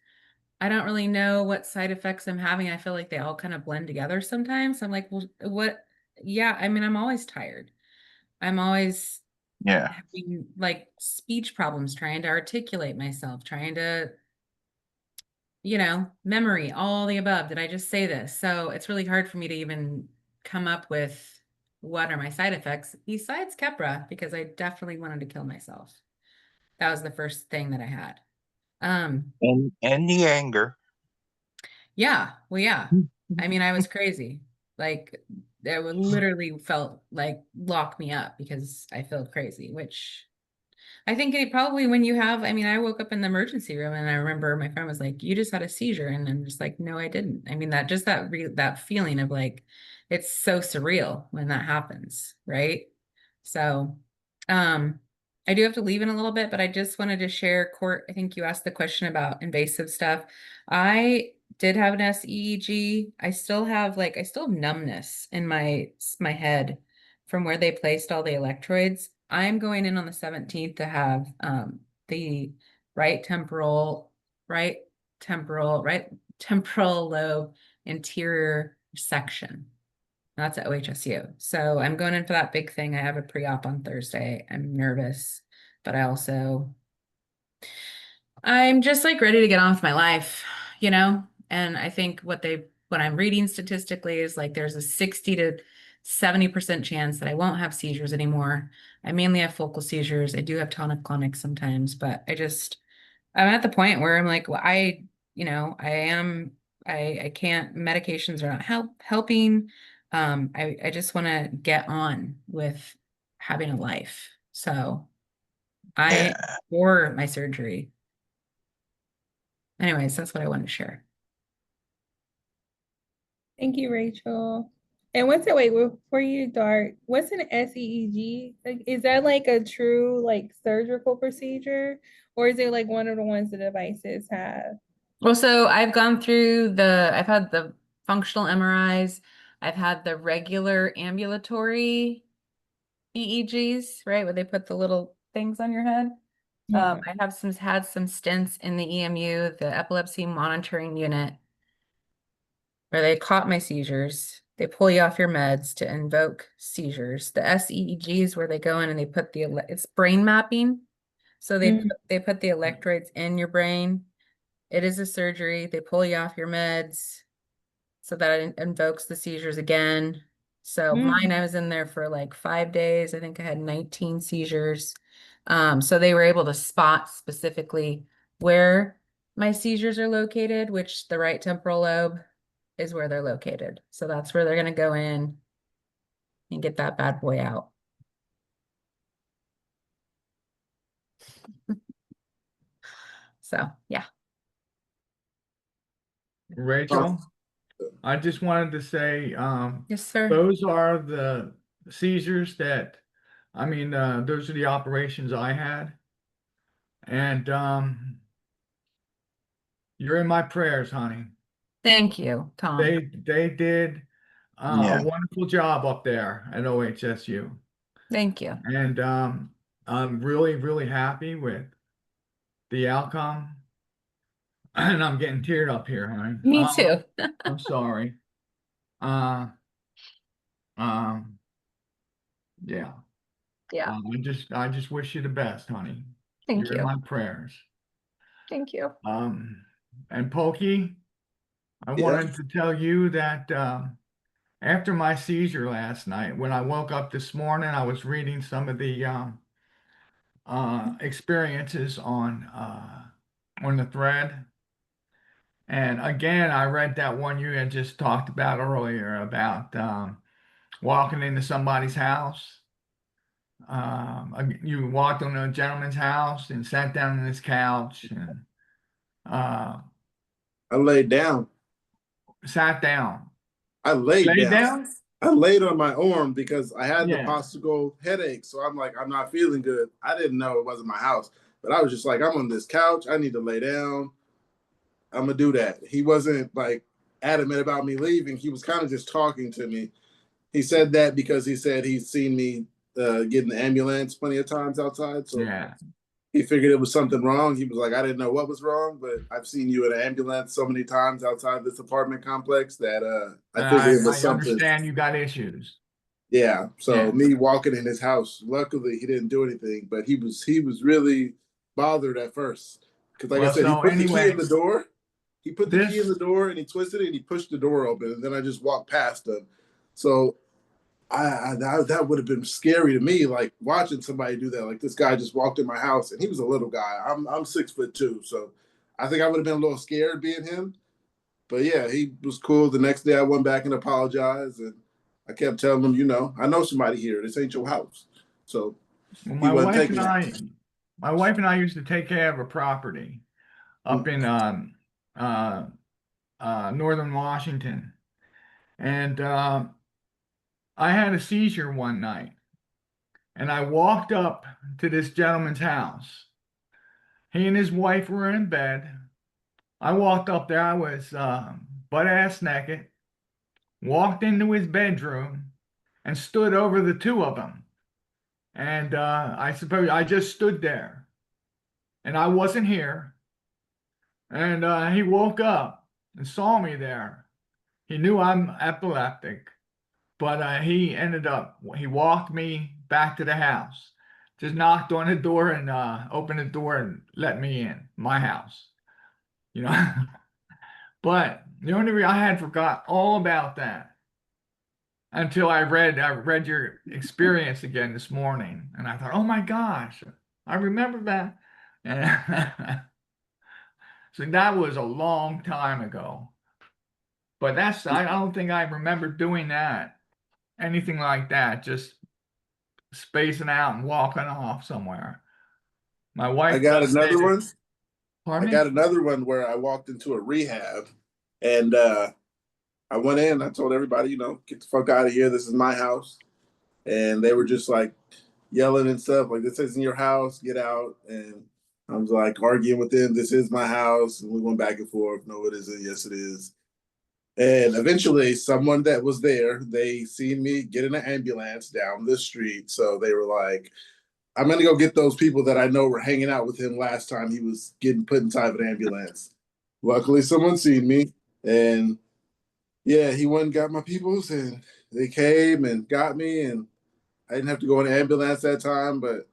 I don't really know what side effects I'm having. I feel like they all kind of blend together sometimes. I'm like, well, what? Yeah, I mean, I'm always tired. I'm always Yeah. having like speech problems, trying to articulate myself, trying to, memory, all the above. Did I just say this? So it's really hard for me to even come up with what are my side effects besides Keppra, because I definitely wanted to kill myself. That was the first thing that I had. And the anger. Yeah, well, yeah. I mean, I was crazy. Like, it would literally felt like lock me up because I felt crazy, which I think it probably when you have, I mean, I woke up in the emergency room and I remember my friend was like, "You just had a seizure." And I'm just like, "No, I didn't." I mean, that feeling of like, it's so surreal when that happens, right? So, um, I do have to leave in a little bit, but I just wanted to share, Court, I think you asked the question about invasive stuff. I did have an SEEG. I still have numbness in my head from where they placed all the electrodes. I'm going in on the 17th to have the right temporal, right right temporal lobe anterior section. That's at OHSU. So I'm going in for that big thing. I have a pre-op on Thursday. I'm nervous, but I'm just like ready to get on with my life, And I think what I'm reading statistically is like there's a 60 to 70% chance that I won't have seizures anymore. I mainly have focal seizures. I do have tonic-clonic sometimes, but I'm at the point where I'm like, well, I can't, medications are not helping. I just want to get on with having a life. So I, Yeah. for my surgery. Anyways, that's what I wanted to share. Thank you, Rachel. And before you start, what's an SEEG? Like, is that like a true like surgical procedure, or is it like one of the ones the devices have? Well, so I've had the functional MRIs, I've had the regular ambulatory EEGs, right? Where they put the little things on your head. Yeah. I have had some stints in the EMU, the epilepsy monitoring unit, where they caught my seizures. They pull you off your meds to invoke seizures. The SEEGs where they go in and they put it's brain mapping. So Mhm. they put the electrodes in your brain. It is a surgery. They pull you off your meds so that it invokes the seizures again. So Mhm. I was in there for like 5 days. I think I had 19 seizures. So they were able to spot specifically where my seizures are located, which the right temporal lobe is where they're located. So that's where they're going to go in and get that bad boy out. So yeah. Rachel, I just wanted to say, Yes, sir. those are the seizures those are the operations I had. And you're in my prayers, honey. Thank you, Tom. They did a Yeah. wonderful job up there at OHSU. Thank you. And I'm really, really happy with the outcome. And I'm getting teared up here, honey. Me too. I'm sorry. Uh, um, yeah. Yeah. I just wish you the best, honey. Thank You're in you. my prayers. Thank you. And Pokey, I Yeah. wanted to tell you that after my seizure last night, when I woke up this morning, I was reading some of the experiences on the thread. And again, I read that one you had just talked about earlier about walking into somebody's house. You walked on a gentleman's house and sat down on his couch, and uh, I laid down. sat down. I laid Laid down. down? I laid on my arm because I had the Yeah. possible headache. So I'm like, I'm not feeling good. I didn't know it wasn't my house, but I was just like, I'm on this couch. I need to lay down. I'm gonna do that. He wasn't like adamant about me leaving. He was kind of just talking to me. He said that because he said he's seen me get in the ambulance plenty of times outside. So Yeah. he figured it was something wrong. He was like, I didn't know what was wrong, but I've seen you in an ambulance so many times outside this apartment complex that I figured it was I something. understand you got issues. Yeah. So Yeah. me walking in his house, luckily he didn't do anything, but he was really bothered at first. Because like I Well, said, he so put the key anyway, in the door. He put the key in the this door and he twisted it and he pushed the door open and then I just walked past him. So that would have been scary to me, like watching somebody do that. Like this guy just walked in my house and he was a little guy. I'm 6'2", so I think I would have been a little scared being him. But yeah, he was cool. The next day I went back and apologized and I kept telling him, I know somebody here. This ain't your house. So well, he wasn't taking it. my wife and I used to take care of a property up in northern Washington. And I had a seizure one night. And I walked up to this gentleman's house. He and his wife were in bed. I walked up there. I was butt ass naked. Walked into his bedroom and stood over the two of them. And I suppose I just stood there. And I wasn't here. And he woke up and saw me there. He knew I'm epileptic. But he walked me back to the house. Just knocked on the door and opened the door and let me in my house. But the only reason I had forgot all about that until I read your experience again this morning, and I thought, oh my gosh, I remember that. And so that was a long time ago. But I don't think I remember doing that, anything like that, just spacing out and walking off somewhere. My wife I got another one. Pardon I me? got another one where I walked into a rehab and I went in, I told everybody, get the fuck out of here. This is my house. And they were just like yelling and stuff, like, this isn't your house, get out. And I was like arguing with them, this is my house. And we went back and forth. No, it isn't. Yes, it is. And eventually someone that was there, they seen me get in an ambulance down the street. So they were like, I'm going to go get those people that I know were hanging out with him last time he was getting put inside of an ambulance. Luckily, someone seen me. And yeah, he went and got my peoples and they came and got me. And I didn't have to go in an ambulance that time. But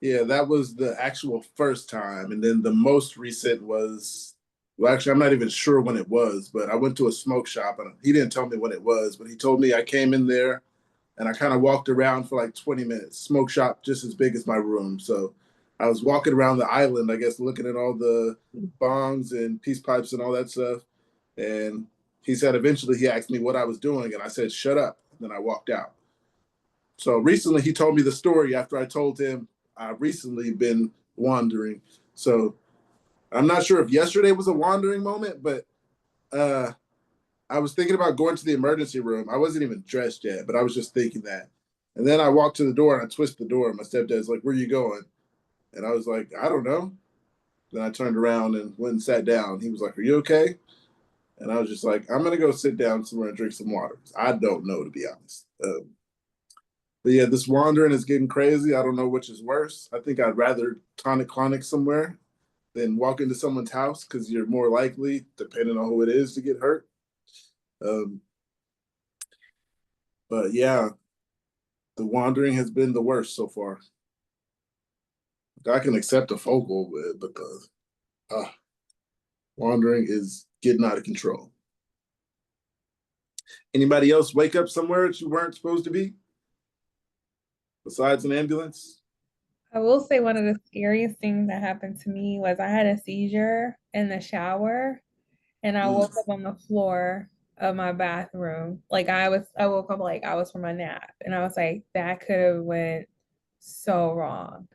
yeah, that was the actual first time. And then the most recent was, well, actually, I'm not even sure when it was, but I went to a smoke shop and he didn't tell me when it was, but he told me I came in there and I kind of walked around for like 20 minutes. Smoke shop just as big as my room. So I was walking around the island, I guess, looking at all the bongs and peace pipes and all that stuff. And he said eventually he asked me what I was doing, and I said, shut up. And then I walked out. So recently he told me the story after I told him I've recently been wandering. So I'm not sure if yesterday was a wandering moment, but I was thinking about going to the emergency room. I wasn't even dressed yet, but I was just thinking that. And then I walked to the door and I twist the door. And my stepdad's like, where are you going? And I was like, I don't know. Then I turned around and went and sat down. He was like, are you okay? And I was just like, I'm going to go sit down somewhere and drink some water. I don't know, to be honest. But yeah, this wandering is getting crazy. I don't know which is worse. I think I'd rather tonic clonic somewhere than walk into someone's house because you're more likely, depending on who it is, to get hurt. But yeah, the wandering has been the worst so far. I can accept a focal, but the wandering is getting out of control. Anybody else wake up somewhere that you weren't supposed to be? Besides an ambulance? I will say one of the scariest things that happened to me was I had a seizure in the shower and I woke up on the floor of my bathroom. Like I woke up like I was from a nap and I was like, that could have went so wrong.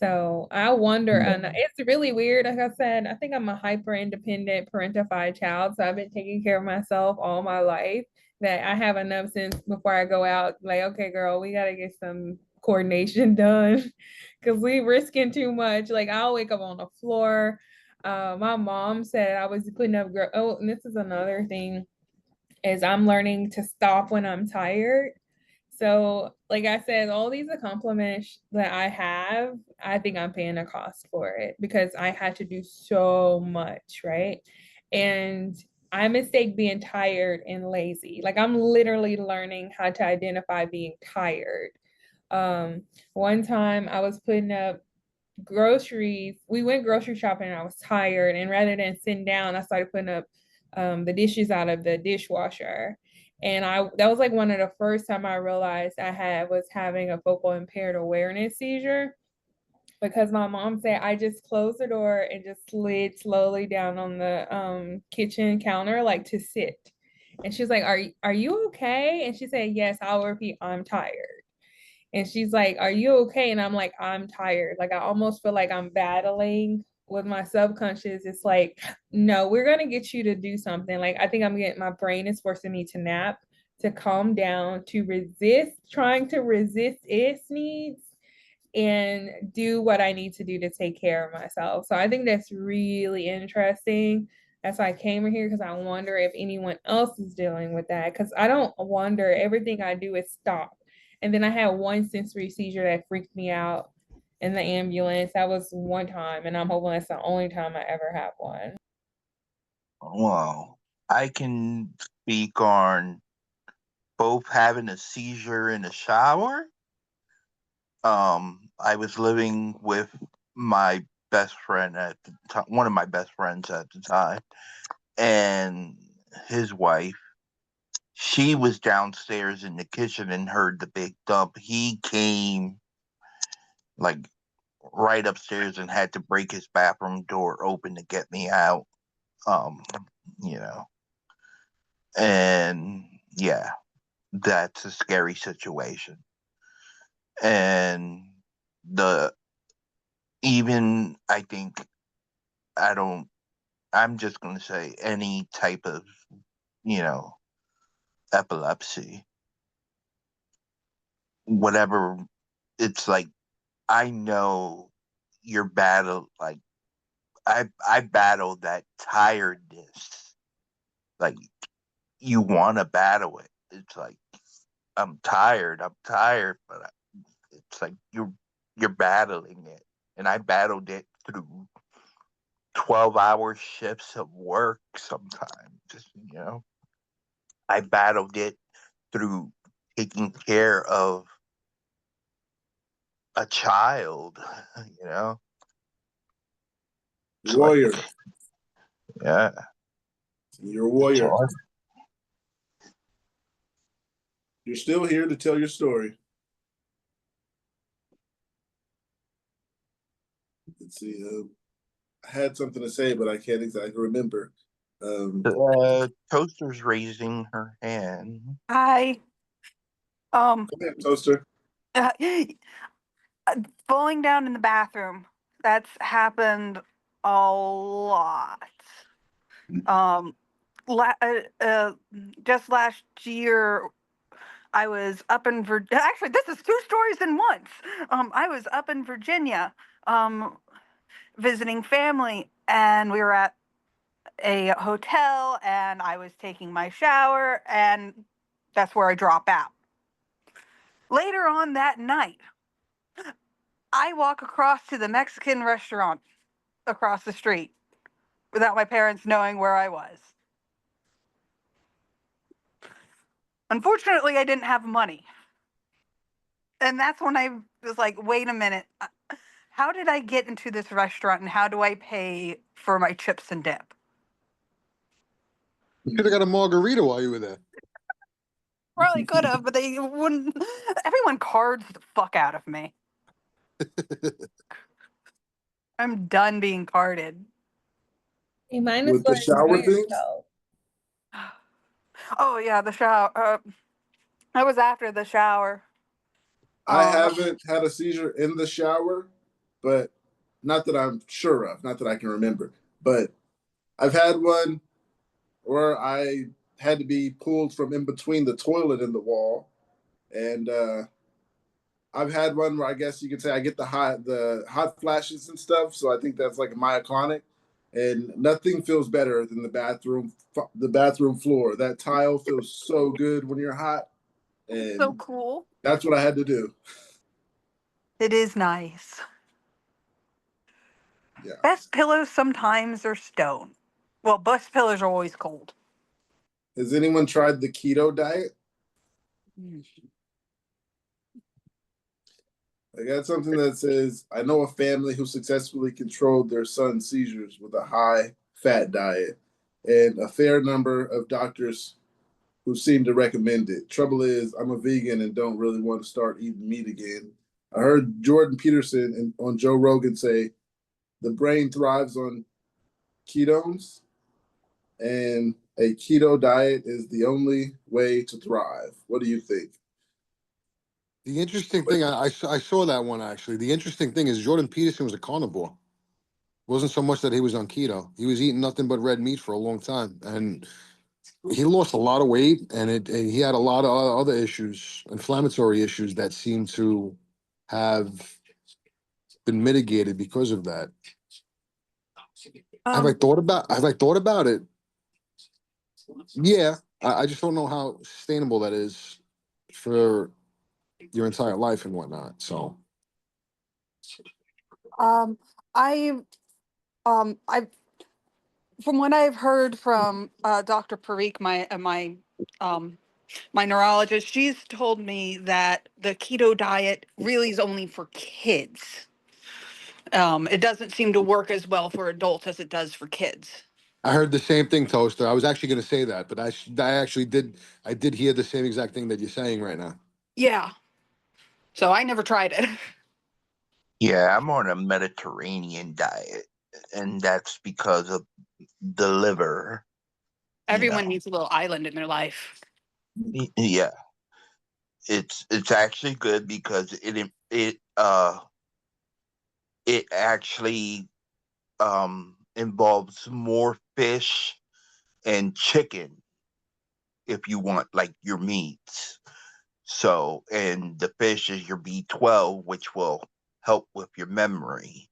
So I wonder, and it's really weird. Like I said, I think I'm a hyper independent parentified child. So I've been taking care of myself all my life, that I have enough sense before I go out, like, okay, girl, we got to get some coordination done because we risking too much. Like I'll wake up on the floor. My mom said I was putting up, oh, and this is another thing, is I'm learning to stop when I'm tired. So, like I said, all these accomplishments that I have, I think I'm paying a cost for it because I had to do so much, right? And I mistake being tired and lazy. Like I'm literally learning how to identify being tired. One time I was putting up groceries. We went grocery shopping and I was tired. And rather than sitting down, I started putting up the dishes out of the dishwasher. And that was like one of the first time I realized I was having a focal impaired awareness seizure, because my mom said I just closed the door and just slid slowly down on the kitchen counter, like to sit. And she's like, are you okay? And she said, yes. I'll repeat, I'm tired. And she's like, are you okay? And I'm like, I'm tired. Like, I almost feel like I'm battling with my subconscious. It's like, no, we're going to get you to do something. Like, I think my brain is forcing me to nap, to calm down, to resist, trying to resist its needs and do what I need to do to take care of myself. So I think that's really interesting. That's why I came here, because I wonder if anyone else is dealing with that. Because I don't wonder, everything I do is stop. And then I had one sensory seizure that freaked me out in the ambulance. That was one time, and I'm hoping that's the only time I ever have one. Well, I can speak on both having a seizure in the shower. I was living with my best friend at the time, one of my best friends at the time, and his wife. She was downstairs in the kitchen and heard the big thump. He came like right upstairs and had to break his bathroom door open to get me out. Um, you know, and yeah, that's a scary situation. And the even I think I don't I'm just gonna say any type of, you know, epilepsy, whatever, it's like I know your battle, like I battled that tiredness. Like you want to battle it. It's like I'm tired, but it's like you're battling it, and I battled it through 12-hour shifts of work sometimes. Just I battled it through taking care of a child. You know, it's like, Warrior. yeah, You're a warrior. hard. You're still here to tell your story. Let's see. I had something to say, but I can't exactly remember. Toaster's raising her hand. I Go ahead, Toaster. uh, falling down in the bathroom. That's happened a lot. La- uh, uh, just last year, I was up in Virginia. Actually, this is two stories in once. I was up in Virginia, visiting family, and we were at a hotel, and I was taking my shower, and that's where I drop out. Later on that night, I walk across to the Mexican restaurant across the street without my parents knowing where I was. Unfortunately, I didn't have money. And that's when I was like, wait a minute. How did I get into this restaurant and how do I pay for my chips and dip? You could have got a margarita while you were there. Probably could have, but they wouldn't. Everyone cards the fuck out of me. I'm done being carded. You might as With the well shower enjoy things? yourself. Oh, yeah, the shower. That was after the shower. I haven't had a seizure in the shower, but not that I'm sure of, not that I can remember. But I've had one where I had to be pulled from in between the toilet and the wall, and I've had one where I guess you could say I get the hot flashes and stuff. So I think that's like a myoclonic, and nothing feels better than the bathroom floor. That tile feels so good when you're hot, and So cool. that's what I had to do. It is nice. Yeah. Best pillows sometimes are stone. Well, best pillows are always cold. Has anyone tried the keto diet? I got something that says, I know a family who successfully controlled their son's seizures with a high fat diet, and a fair number of doctors who seem to recommend it. Trouble is, I'm a vegan and don't really want to start eating meat again. I heard Jordan Peterson on Joe Rogan say the brain thrives on ketones, and a keto diet is the only way to thrive. What do you think? The interesting thing, I saw that one actually. The interesting thing is Jordan Peterson was a carnivore. It wasn't so much that he was on keto. He was eating nothing but red meat for a long time. And he lost a lot of weight, and he had a lot of other issues, inflammatory issues that seem to have been mitigated because of that. Have I thought about it? Yeah, I just don't know how sustainable that is for your entire life and whatnot. So I I've from what I've heard from Dr. Parikh, my neurologist, she's told me that the keto diet really is only for kids. It doesn't seem to work as well for adults as it does for kids. I heard the same thing, Toaster. I was actually going to say that, but I actually did hear the same exact thing that you're saying right now. Yeah. So I never tried it. Yeah, I'm on a Mediterranean diet, and that's because of the liver. Everyone needs a little island in their life. Yeah, it's actually good because it actually involves more fish and chicken if you want like your meats. So, and the fish is your B12, which will help with your memory.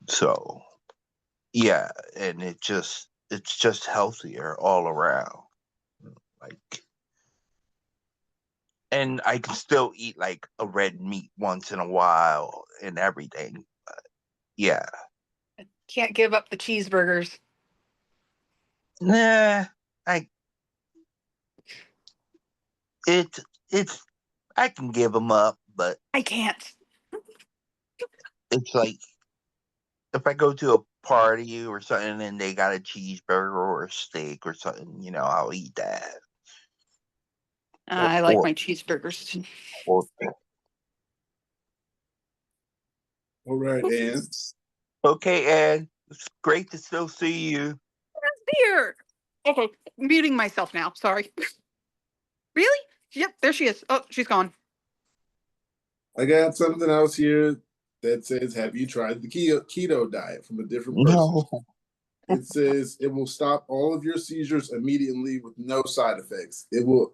So yeah, and it's just healthier all around. Like, and I can still eat like a red meat once in a while and everything. But yeah. Can't give up the cheeseburgers. Nah, I it's I can give them up, but I can't. it's like if I go to a party or something and they got a cheeseburger or a steak or something, I'll eat that. I like my cheeseburgers. Or All right, Ann. okay, Ed. It's great to still see you. Here. Okay, muting myself now. Sorry. Really? Yep, there she is. Oh, she's gone. I got something else here that says, have you tried the keto diet from a different person? No. It says it will stop all of your seizures immediately with no side effects. It will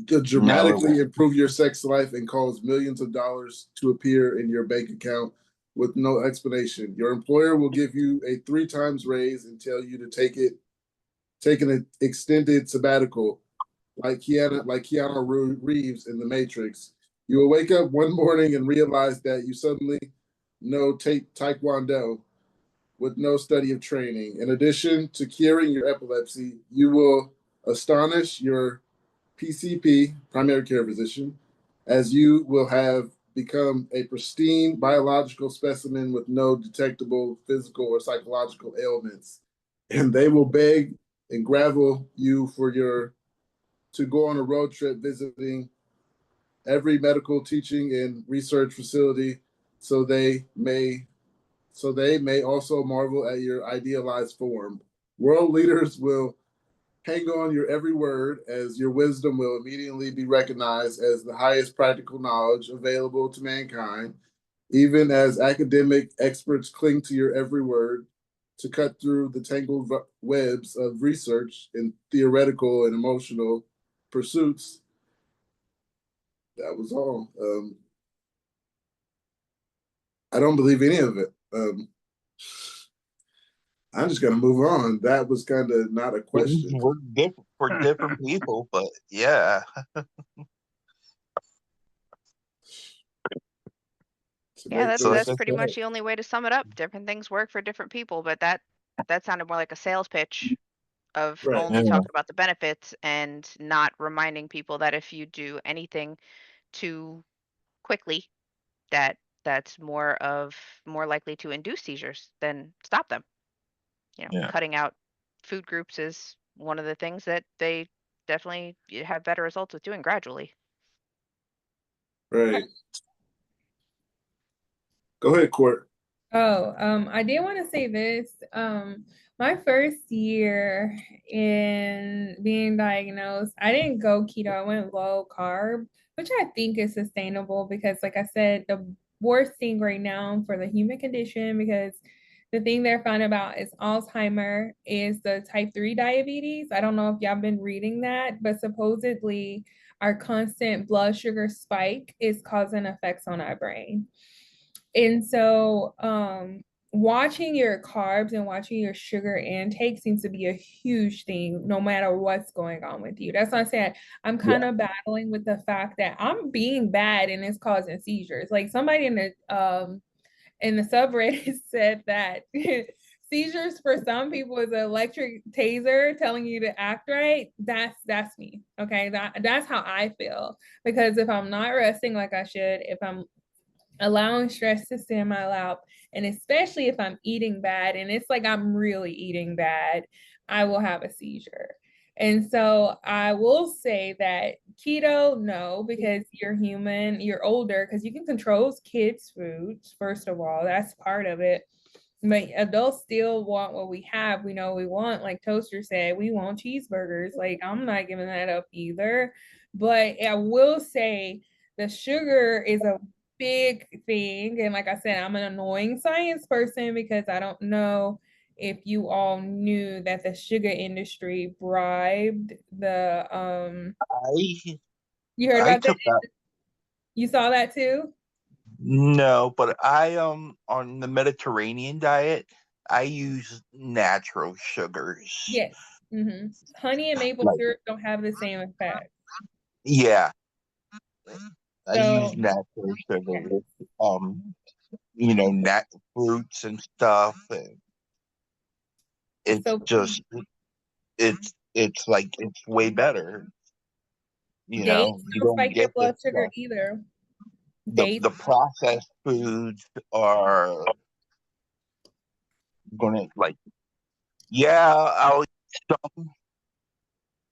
dramatically improve your sex life and cause millions of dollars to appear in your bank account with no explanation. Your employer will give you a 3 times raise and tell you to take an extended sabbatical like Keanu Reeves in The Matrix. You will wake up one morning and realize that you suddenly know Taekwondo with no study of training. In addition to curing your epilepsy, you will astonish your PCP, primary care physician, as you will have become a pristine biological specimen with no detectable physical or psychological ailments. And they will beg and gravel you to go on a road trip visiting every medical teaching and research facility so they may also marvel at your idealized form. World leaders will hang on your every word, as your wisdom will immediately be recognized as the highest practical knowledge available to mankind. Even as academic experts cling to your every word to cut through the tangled webs of research and theoretical and emotional pursuits, that was all. I don't believe any of it. I'm just gonna move on. That was kind of not a question. We're different for different people, but yeah. Yeah, Make that's So the- like that's I pretty much said, the only way to sum it up. Different things work for different people, but that sounded more like a sales pitch of right. only yeah, talking about the benefits and not reminding people that if you do anything too quickly, that that's more likely to induce seizures than stop them. yeah, Cutting out food groups is one of the things that they definitely have better results with doing gradually. Right. Go ahead, Court. Oh, I did want to say this. My first year in being diagnosed, I didn't go keto. I went low carb, which I think is sustainable because, like I said, the worst thing right now for the human condition, because the thing they're finding about is Alzheimer is the type 3 diabetes. I don't know if y'all been reading that, but supposedly our constant blood sugar spike is causing effects on our brain. And so, watching your carbs and watching your sugar intake seems to be a huge thing, no matter what's going on with you. That's why I said I'm yeah. kind of battling with the fact that I'm being bad and it's causing seizures. Like somebody in the subreddit said that seizures for some people is an electric taser telling you to act right. That's me. Okay, that's how I feel, because if I'm not resting like I should, if I'm allowing stress to sit in my lap, and especially if I'm eating bad and it's like I'm really eating bad, I will have a seizure. And so I will say that keto, no, because you're human, you're older, because you can control kids' foods, first of all, that's part of it. But adults still want what we have. We know we want, like Toaster said, we want cheeseburgers. Like, I'm not giving that up either. But I will say the sugar is a big thing. And like I said, I'm an annoying science person because I don't know if you all knew that the sugar industry bribed the I you heard I about that? took that. You saw that too? No, but I on the Mediterranean diet, I use natural sugars. Yes. Honey and maple Like syrup don't have the same effect. yeah, I use So natural sugar yeah. with nat fruits and stuff, and it's So just it's like it's way better. dates You don't don't spike your get this blood sugar stuff. either. The Dates. the processed foods are gonna like yeah, I'll eat some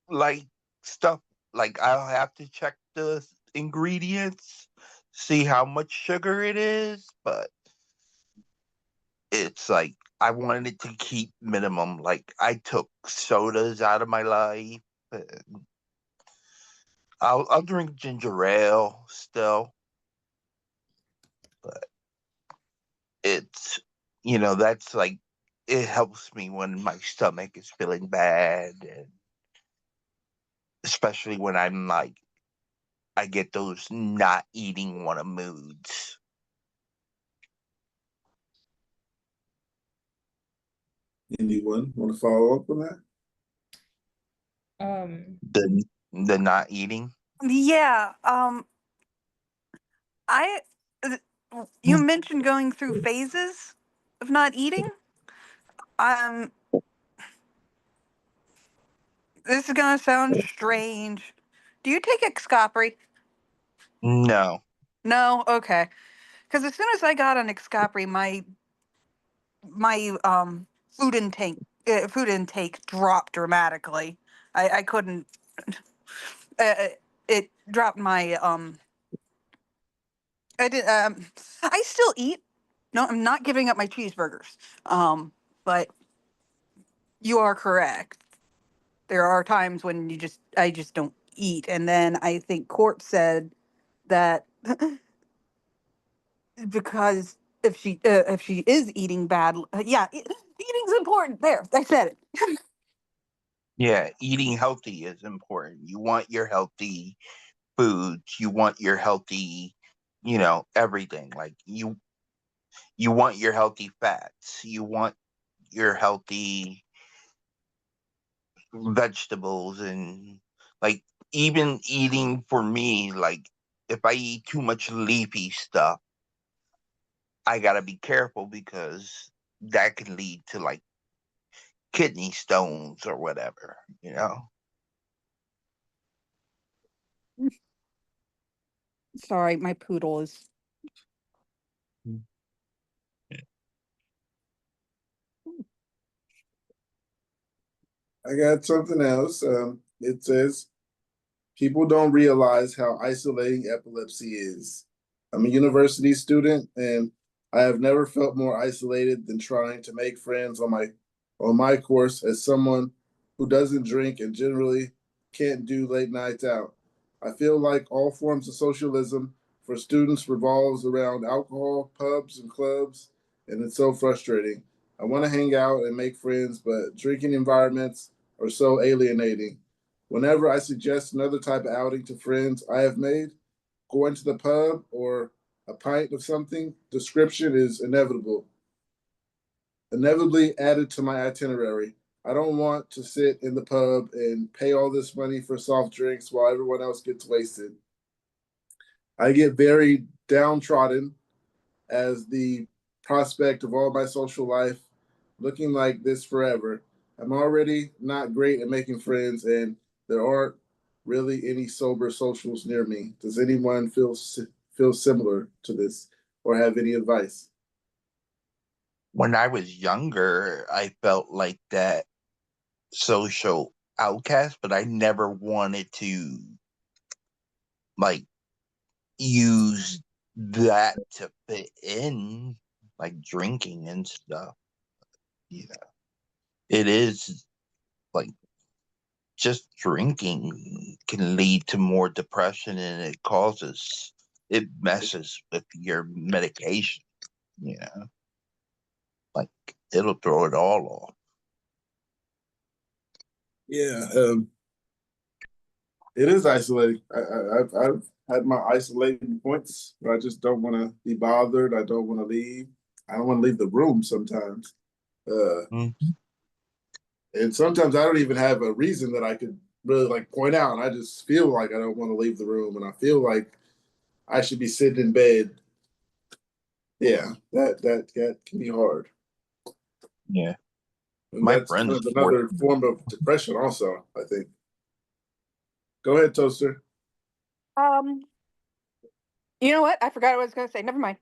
like stuff like I'll have to check the ingredients, see how much sugar it is, but it's like I wanted to keep minimum. Like I took sodas out of my life. And I'll drink ginger ale still, but it's that's like it helps me when my stomach is feeling bad, and especially when I'm like I get those not eating one of moods. Anyone want to follow up on that? The the not eating. Yeah. I you mentioned going through phases of not eating. Um, this is gonna sound strange. Do you take Excopri? No. No. Okay. Because as soon as I got on Excopri, my food intake dropped dramatically. I couldn't. It dropped my I did. I still eat. No, I'm not giving up my cheeseburgers. But you are correct. There are times when I just don't eat, and then I think Court said that because if she is eating bad, eating's important. There, I said it. Yeah, eating healthy is important. You want your healthy foods, you want your healthy, everything. Like you want your healthy fats, you want your healthy vegetables, and like even eating for me, like if I eat too much leafy stuff, I gotta be careful because that can lead to like kidney stones or whatever. Sorry, my poodle is. I got something else. It says people don't realize how isolating epilepsy is. I'm a university student and I have never felt more isolated than trying to make friends on my course as someone who doesn't drink and generally can't do late nights out. I feel like all forms of socialism for students revolves around alcohol, pubs, and clubs, and it's so frustrating. I want to hang out and make friends, but drinking environments are so alienating. Whenever I suggest another type of outing to friends I have made, going to the pub or a pint of something, description is inevitably added to my itinerary. I don't want to sit in the pub and pay all this money for soft drinks while everyone else gets wasted. I get very downtrodden as the prospect of all my social life looking like this forever. I'm already not great at making friends, and there aren't really any sober socials near me. Does anyone feel similar to this, or have any advice? When I was younger, I felt like that social outcast, but I never wanted to like use that to fit in, like drinking and stuff. Yeah, it is like just drinking can lead to more depression, and it messes with your medication. You know, like it'll throw it all off. Yeah, it is isolating. I've had my isolating points where I just don't want to be bothered. I don't want to leave. I don't want to leave the room sometimes. Mm. And sometimes I don't even have a reason that I could really like point out. And I just feel like I don't want to leave the room, and I feel like I should be sitting in bed. Yeah, that can be hard. Yeah, And my that's kind friends of forced another me. form of depression, also, I think. Go ahead, Toaster. Um, you know what? I forgot what I was going to say. Never mind.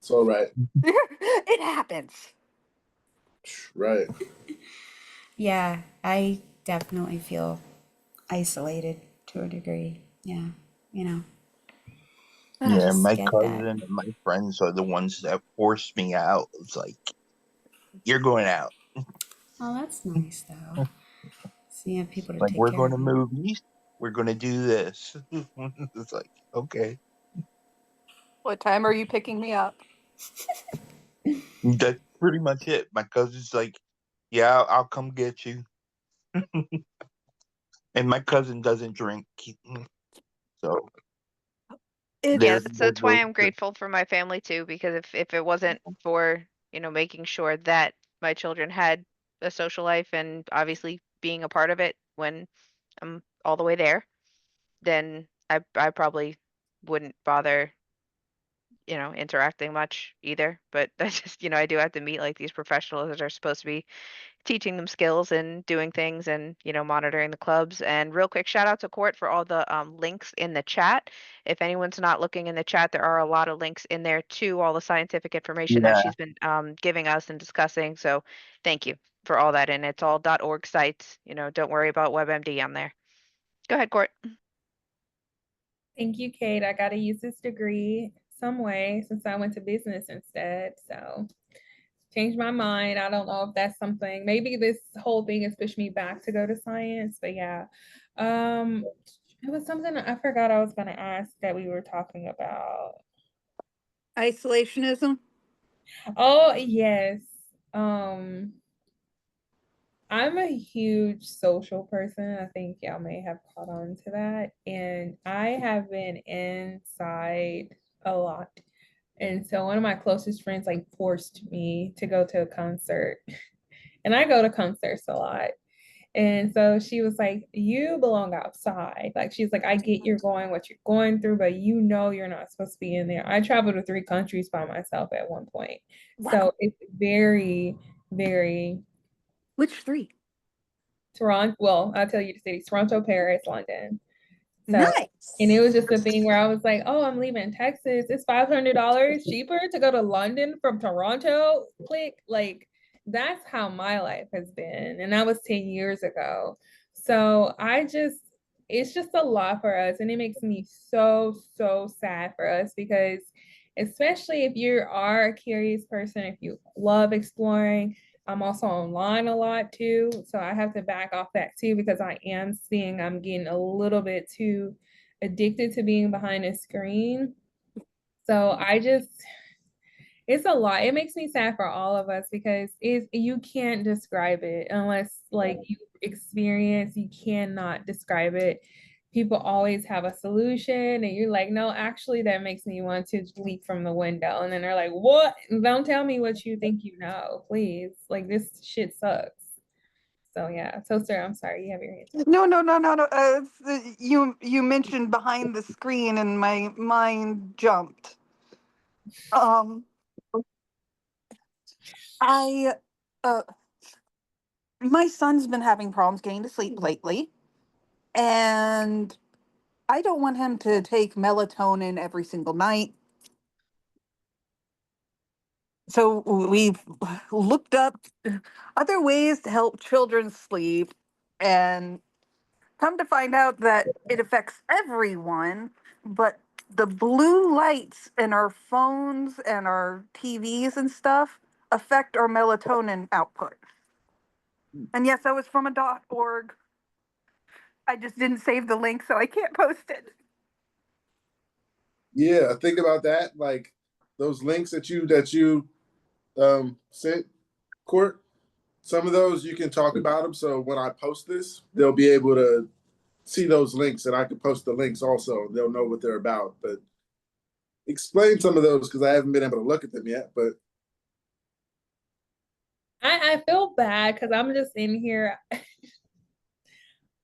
It's all right. It happens. Right. Yeah, I definitely feel isolated to a degree. Yeah, you know, I Yeah, just my get that. cousin and my friends are the ones that forced me out. It's like you're going out. Oh, that's nice though. So you have people to Like take we're care going of to you. movies. We're going to do this. It's like okay, What time are you picking me up? that's pretty much it. My cousin's like, yeah, I'll come get you. And my cousin doesn't drink, so It's there's That's why those. I'm grateful for my family too, because if it wasn't for, making sure that my children had a social life and obviously being a part of it when I'm all the way there, then I probably wouldn't bother, interacting much either. But I just, I do have to meet like these professionals that are supposed to be teaching them skills and doing things and monitoring the clubs. And real quick shout out to Court for all the links in the chat. If anyone's not looking in the chat, there are a lot of links in there to all the scientific information that Yeah, she's been giving us and discussing. So thank you for all that. And it's all .org sites. Don't worry about WebMD on there. Go ahead, Court. Thank you, Kate. I got to use this degree some way since I went to business instead. So changed my mind. I don't know if that's something, maybe this whole thing has pushed me back to go to science, but yeah. It was something I forgot I was going to ask that we were talking about. Isolationism? Oh, yes. Um, I'm a huge social person. I think y'all may have caught on to that. And I have been inside a lot. And so one of my closest friends like forced me to go to a concert. And I go to concerts a lot. And so she was like, "You belong outside." Like, she's like, "I get you're going what you're going through, but you know you're not supposed to be in there." I traveled to 3 countries by myself at one point. Wow. So it's very, very Which 3? Toronto. Well, I'll tell you the cities: Toronto, Paris, London. So, Nice. and it was just a thing where I was like, "Oh, I'm leaving Texas. It's $500 cheaper to go to London from Toronto." Click. Like, that's how my life has been. And that was 10 years ago. So it's just a lot for us. And it makes me so, so sad for us because, especially if you are a curious person, if you love exploring, I'm also online a lot too. So I have to back off that too because I am seeing I'm getting a little bit too addicted to being behind a screen. So it's a lot. It makes me sad for all of us because you can't describe it unless like you experience, you cannot describe it. People always have a solution and you're like, "No, actually that makes me want to leap from the window." And then they're like, "What? Don't tell me what you think you know, please. Like, this shit sucks." So yeah. So sir, I'm sorry, you have your hand. No, no, no, no, no. You mentioned behind the screen, and my mind jumped. Um, I, uh, my son's been having problems getting to sleep lately, and I don't want him to take melatonin every single night. So we've looked up other ways to help children sleep, and come to find out that it affects everyone, but the blue lights in our phones and our TVs and stuff affect our melatonin output. And yes, I was from a .org. I just didn't save the link, so I can't post it. Yeah, think about that. Like those links that you sent, Court. Some of those you can talk about them. So when I post this, they'll be able to see those links, and I can post the links also. They'll know what they're about. But explain some of those because I haven't been able to look at them yet. But I feel bad because I'm just in here.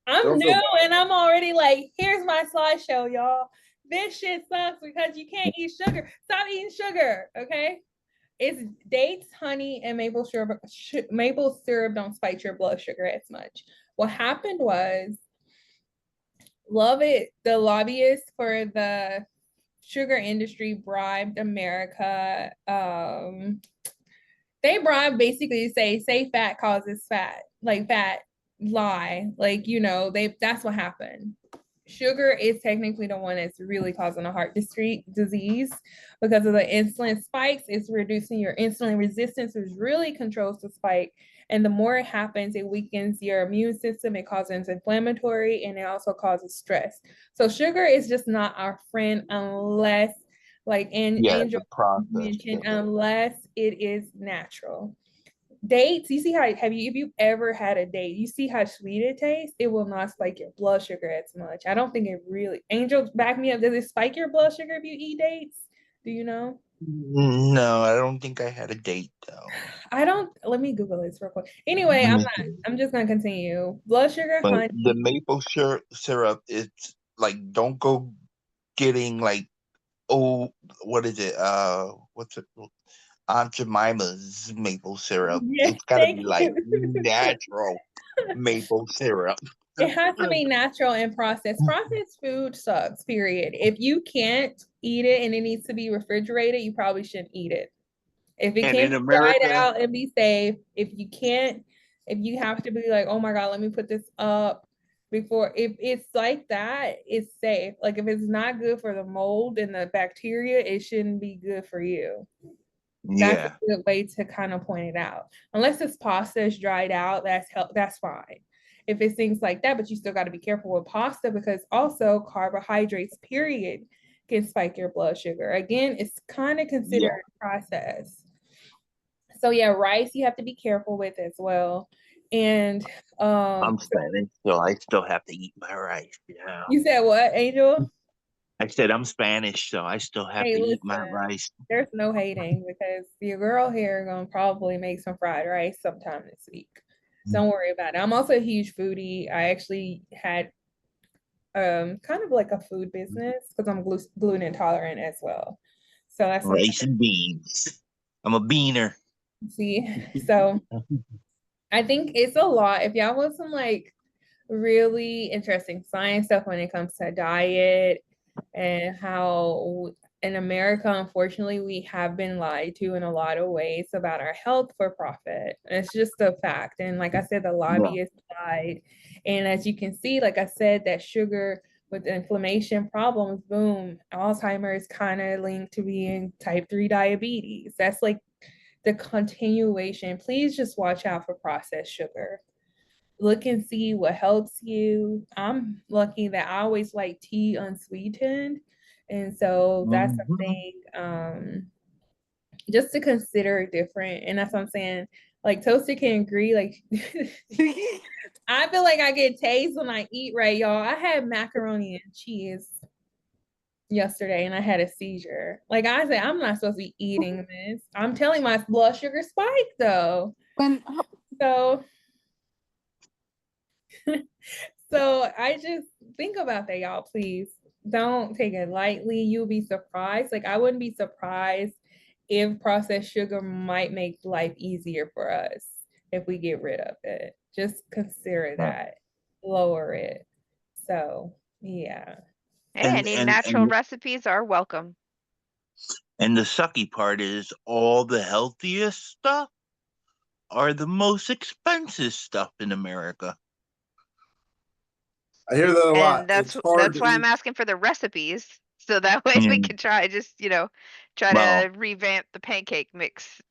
I'm Don't feel new and I'm already like, here's my slideshow, y'all. This shit sucks because you can't eat sugar. Stop eating sugar, okay? It's dates, honey, and maple syrup. Maple syrup don't spike your blood sugar as much. What happened was, love it. The lobbyists for the sugar industry bribed America. They bribed basically to say fat causes fat, like fat lie, like that's what happened. Sugar is technically the one that's really causing a heart disease because of the insulin spikes. It's reducing your insulin resistance, which really controls the spike. And the more it happens, it weakens your immune system. It causes inflammatory and it also causes stress. So sugar is just not our friend unless, like Angel mentioned, unless it is natural. Dates, you see how if you've ever had a date, you see how sweet it tastes. It will not spike your blood sugar as much. I don't think it really. Angel, back me up. Does it spike your blood sugar if you eat dates? Do you know? No, I don't think I had a date though. I don't. Let me Google this real quick. Anyway, I'm just gonna continue. Blood sugar, But honey. the maple syrup, it's like don't go getting like, oh, what is it? What's it? Aunt Jemima's maple syrup. Yeah, It's gotta thank be like you. natural maple syrup. It has to be natural and processed. Processed food sucks, period. If you can't eat it and it needs to be refrigerated, you probably shouldn't eat it. If it And can't in be dried America, out and be safe, if you have to be like, "Oh my God, let me put this up before," if it's like that, it's safe. Like, if it's not good for the mold and the bacteria, it shouldn't be good for you. That's a yeah, good way to kind of point it out. Unless this pasta is dried out, that's fine. If it's things like that, but you still got to be careful with pasta because also carbohydrates, period, can spike your blood sugar. Again, it's kind of considered a process. So yeah, rice you have to be careful with as well. And I'm Spanish, so I still have to eat my rice. Yeah. you said what, Angel? I said I'm Spanish, so I still have Hey, to eat my listen, rice. there's no hating because your girl here gonna probably make some fried rice sometime this week. Don't worry about it. I'm also a huge foodie. I actually had kind of like a food business because I'm gluten intolerant as well. So that's something. Rice and beans. I'm a beaner. See, so I think it's a lot. If y'all want some like really interesting science stuff when it comes to diet and how in America, unfortunately, we have been lied to in a lot of ways about our health for profit. It's just a fact. And like I said, the lobbyists lied. And as you can see, like I said, that sugar with inflammation problems, boom, Alzheimer's kind of linked to being type 3 diabetes. That's like the continuation. Please just watch out for processed sugar. Look and see what helps you. I'm lucky that I always like tea unsweetened. And so that's something just to consider different. And that's what I'm saying. Like Toaster can agree. Like I feel like I get taste when I eat right, y'all. I had macaroni and cheese yesterday and I had a seizure. Like I said, I'm not supposed to be eating this. I'm telling my blood sugar spiked though. So so I just think about that, y'all. Please don't take it lightly. You'll be surprised. Like I wouldn't be surprised if processed sugar might make life easier for us if we get rid of it. Just consider that. Lower it. So yeah. Hey, any natural recipes are welcome. And the sucky part is all the healthiest stuff are the most expensive stuff in America. I hear that a lot. And that's It's hard to why eat. I'm asking for the recipes. So that way we can try to revamp the pancake mix.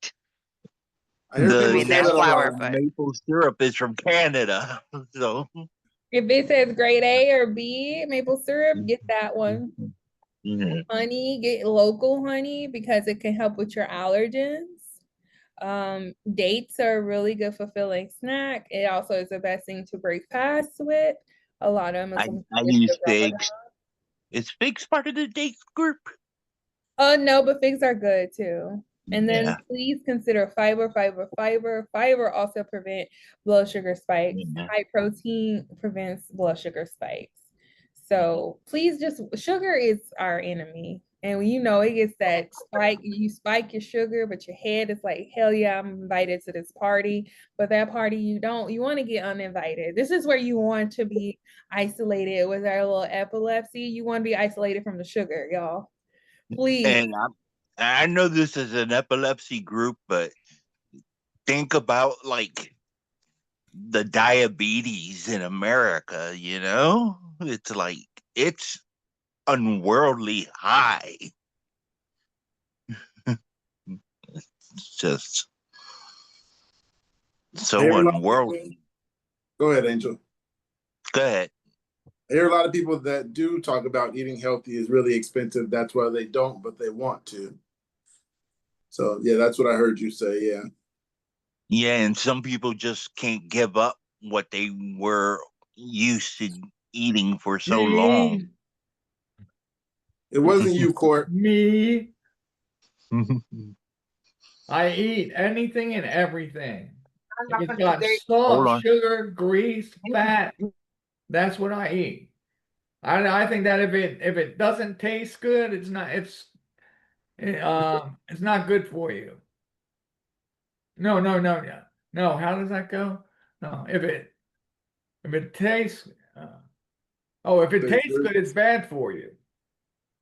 I hear people say there's that a flour, lot. but maple syrup is from Canada. So if it says grade A or B maple syrup, get that one. Honey, get local honey because it can help with your allergens. Dates are a really good fulfilling snack. It also is the best thing to break fast with. A lot of Muslims I use figs. Is figs part of the dates group? No, but figs are good too. And then please consider fiber. Fiber also prevent blood sugar spikes. High protein prevents blood sugar spikes. So please sugar is our enemy. And when you know it gets that spike, you spike your sugar, but your head is like, hell yeah, I'm invited to this party. But that party you want to get uninvited. This is where you want to be isolated with our little epilepsy. You want to be isolated from the sugar, y'all. Please. And I know this is an epilepsy group, but think about like the diabetes in America, you know? It's like, it's unworldly high. It's just so unworldly. Go ahead, Angel. Go ahead. I hear a lot of people that do talk about eating healthy is really expensive. That's why they don't, but they want to. So yeah, that's what I heard you say. Yeah. Yeah, and some people just can't give up what they were used to eating for so long. It wasn't you, Court. Me. I eat anything and everything. If it's got salt, sugar, grease, fat, that's what I eat. I think that if it doesn't taste good, it's not good for you. No. How does that go? No, if it tastes, if it tastes good, it's bad for you.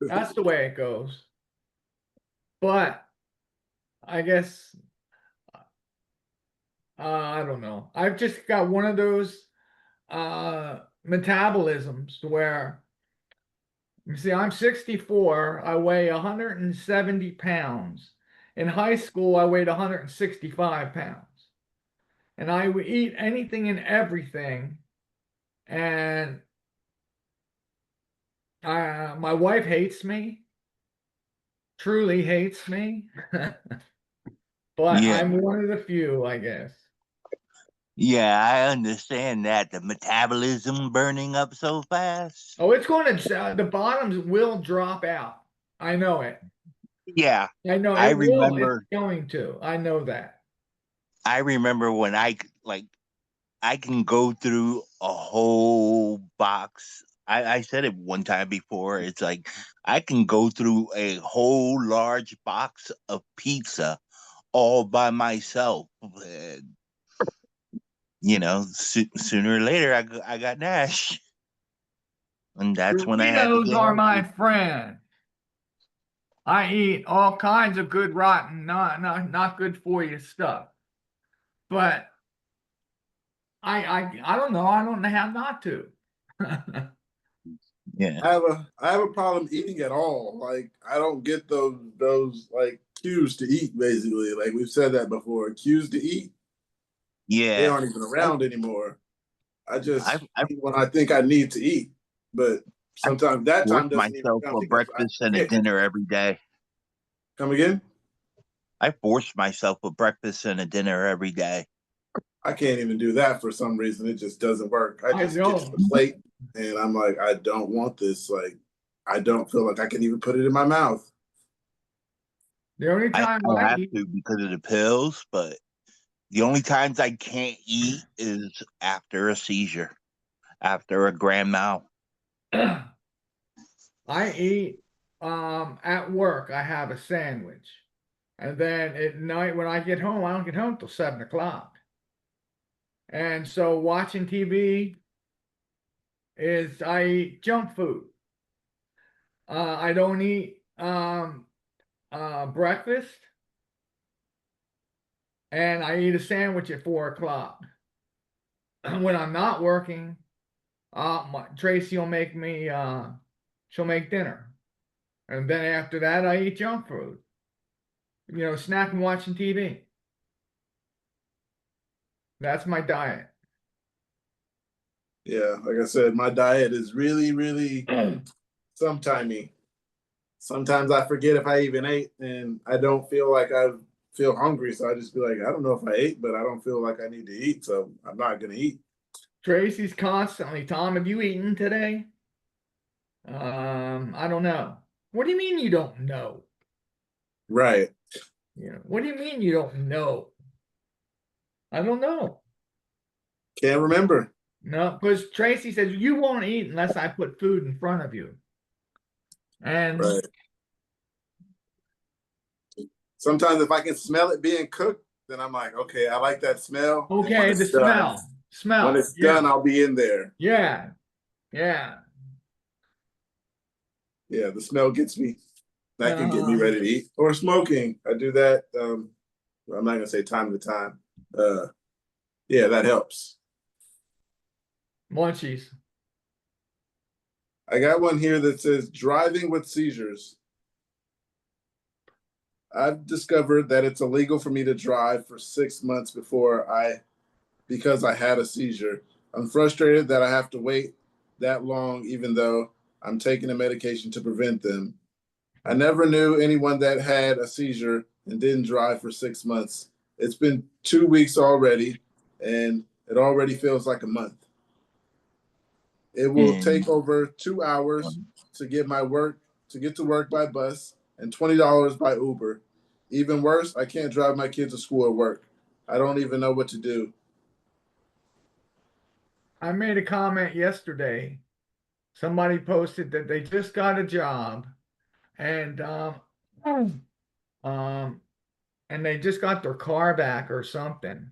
That's the way it goes. But I guess I don't know. I've just got one of those metabolisms where you see, I'm 64. I weigh 170 pounds. In high school, I weighed 165 pounds. And I would eat anything and everything. And my wife hates me truly hates me, but Yeah. I'm one of the few, I guess. Yeah, I understand that. The metabolism burning up so fast. Oh, it's going to, the bottoms will drop out. I know it. Yeah. I know I it will. It's remember going to. I know that. I remember when I can go through a whole box. I said it one time before. It's like I can go through a whole large box of pizza all by myself. And, sooner or later I got Nash, and that's when I had to Doritos get are my healthy. friend. I eat all kinds of good, rotten, not good for you stuff. But I don't know. I don't know how not to. Yeah. I have a problem eating at all. Like I don't get those like cues to eat. Basically, like we've said that before. Cues to eat, they Yeah. aren't even around anymore. I I just I eat when I think I need to eat, but I sometimes that force time doesn't even myself come a because breakfast I and a can't. dinner every day. Come again? I force myself a breakfast and a dinner every day. I can't even do that for some reason. It just doesn't work. I I just get to know. the plate and I'm like, I don't want this. Like, I don't feel like I can even put it in my mouth. The only I, time I I have eat, to because of the pills, but the only times I can't eat is after a seizure, after a grand mal. I eat at work. I have a sandwich, and then at night when I get home, I don't get home till 7 o'clock. And so watching TV is I eat junk food. I don't eat breakfast, and I eat a sandwich at 4 o'clock. When I'm not working, Tracy will make me she'll make dinner, and then after that I eat junk food. Snacking, watching TV. That's my diet. Yeah, like I said, my diet is really, really sometimey. Sometimes I forget if I even ate and I don't feel like I feel hungry. So I just be like, I don't know if I ate, but I don't feel like I need to eat. So I'm not going to eat. Tracy's constantly, Tom, have you eaten today? I don't know. What do you mean you don't know? Right. What do you mean you don't know? I don't know. Can't remember. No, because Tracy says you won't eat unless I put food in front of you. And Right. Sometimes if I can smell it being cooked, then I'm like, okay, I like that smell. And when okay, the it's done, when smell. it's Yeah, done, I'll be in there. yeah, yeah. Yeah, the smell gets me. That can get me Um, ready to eat. Or smoking. I do that. I'm not gonna say time to time. Yeah, that helps. Munchies. I got one here that says driving with seizures. I've discovered that it's illegal for me to drive for 6 months because I had a seizure. I'm frustrated that I have to wait that long, even though I'm taking a medication to prevent them. I never knew anyone that had a seizure and didn't drive for 6 months. It's been 2 weeks already, and it already feels like a month. It will And take over 2 hours to get to work by bus and $20 by Uber. Even worse, I can't drive my kids to school or work. I don't even know what to do. I made a comment yesterday. Somebody posted that they just got a job and um and they just got their car back or something.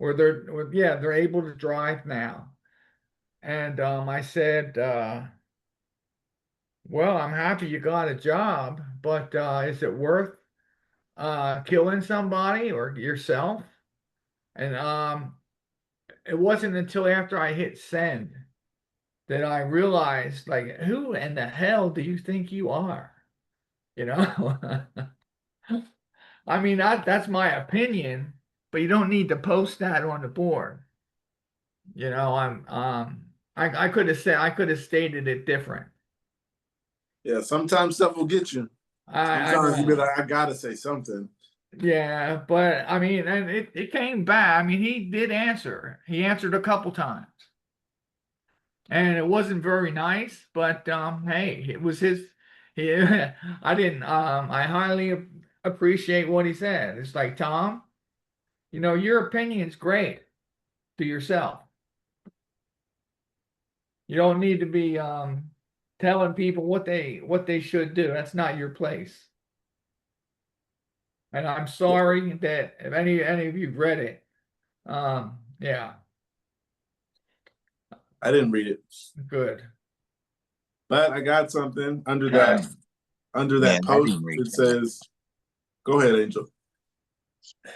They're able to drive now. And I said, well, I'm happy you got a job, but is it worth killing somebody or yourself? And it wasn't until after I hit send that I realized, like, who in the hell do you think you are? You know? I mean, that's my opinion, but you don't need to post that on the board. I could have stated it different. Yeah, sometimes stuff will get you. I Sometimes you be know. like, I gotta say something. Yeah, but I mean, and it came back. I mean, he did answer. He answered a couple times. And it wasn't very nice, but hey, it was his. He, I highly appreciate what he said. It's like, Tom, your opinion's great to yourself. You don't need to be telling people what they should do. That's not your place. And I'm sorry that if any of you read it, yeah, I didn't read it, good. but I got something under Okay. that I post. didn't read It that. says, "Go ahead, Angel."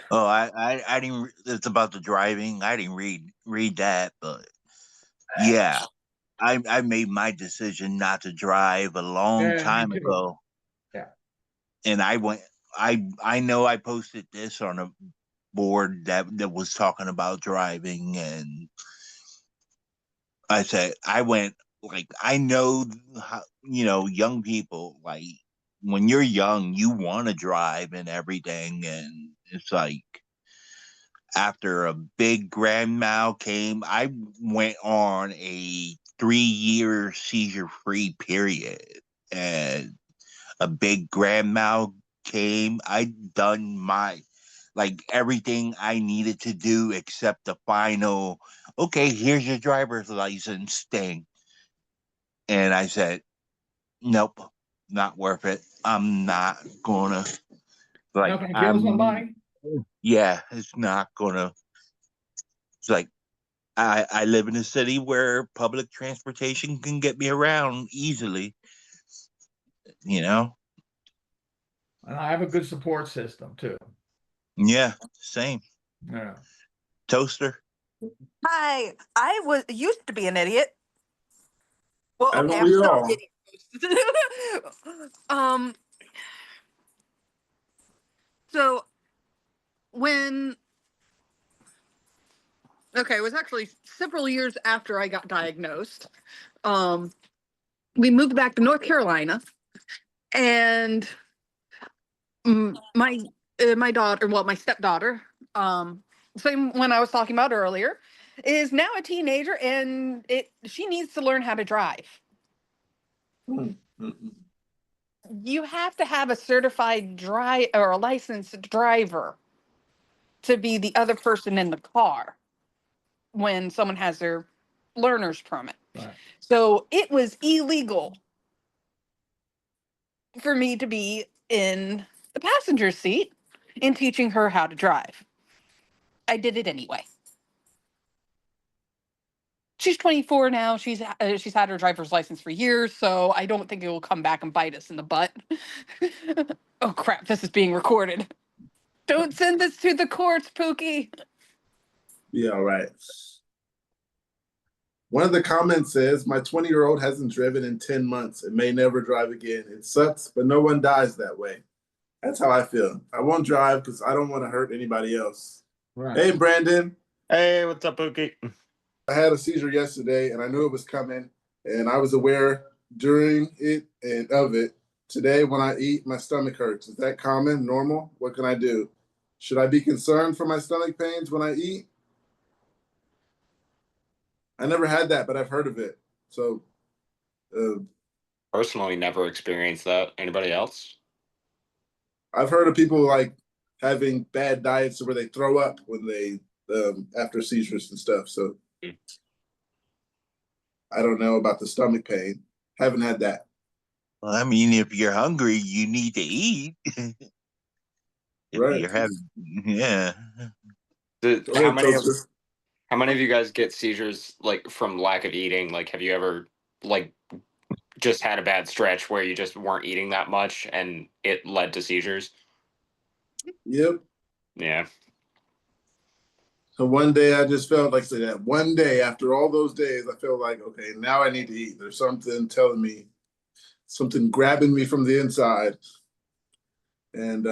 Oh, I didn't. It's about the driving. I didn't read that, but yeah, I made my decision not to drive a long Yeah, me time too. ago, Yeah. and I went. I know I posted this on a board that was talking about driving, and I said I went like I know how, young people, like when you're young, you want to drive and everything, and it's like after a big grand mal came, I went on a 3-year seizure free period, and a big grand mal came. I done my like everything I needed to do except the final, okay, here's your driver's license thing. And I said, nope, not worth it. I'm not gonna Not like gonna kill I'm somebody? yeah, it's not gonna. It's like I live in a city where public transportation can get me around easily, you know? And I have a good support system too. Yeah, same. Yeah. Toaster. Hi, I was used to be an idiot. Well, Haven't okay, I'm we still an all? idiot. um, so when okay, it was actually several years after I got diagnosed. Um, we moved back to North Carolina, and my daughter, well, my stepdaughter, same one I was talking about earlier, is now a teenager, and she needs to learn how to drive. Mm-mm. You have to have a certified drive or a licensed driver to be the other person in the car when someone has their learner's permit. Right. So it was illegal for me to be in the passenger seat and teaching her how to drive. I did it anyway. She's 24 now. She's had her driver's license for years, so I don't think it will come back and bite us in the butt. Oh crap, this is being recorded. Don't send this to the courts, Pookie. Be all right. One of the comments says, "My 20-year-old hasn't driven in 10 months and may never drive again. It sucks, but no one dies that way." That's how I feel. I won't drive because I don't want to hurt anybody else. Right. Hey, Brandon. Hey, what's up, Pookie? I had a seizure yesterday and I knew it was coming and I was aware during it and of it. Today, when I eat, my stomach hurts. Is that common, normal? What can I do? Should I be concerned for my stomach pains when I eat? I never had that, but I've heard of it. So, Personally, never experienced that. Anybody else? I've heard of people like having bad diets where they throw up when they after seizures and stuff. So I don't know about the stomach pain. Haven't had that. Well, I mean, if you're hungry, you need to eat. If Right. you're having, yeah. Did, Go ahead, Toaster. how many of you guys get seizures like from lack of eating? Like, have you ever like just had a bad stretch where you just weren't eating that much and it led to seizures? Yep. Yeah. So one day I just felt like that. One day after all those days, I felt like, okay, now I need to eat. There's something telling me, something grabbing me from the inside. And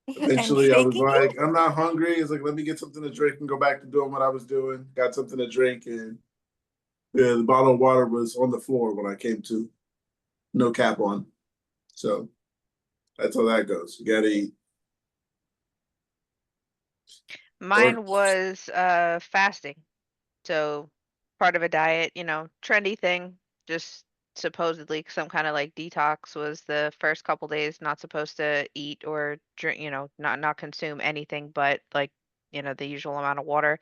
eventually I was like, I'm not hungry. It's like, let me get something to drink and go back to doing what I was doing. Got something to drink, and yeah, the bottle of water was on the floor when I came to, no cap on. So That's how that goes. You gotta eat. Mine was fasting. So part of a diet, trendy thing, just supposedly some kind of like detox was the first couple days not supposed to eat or drink, not consume anything but like, the usual amount of water.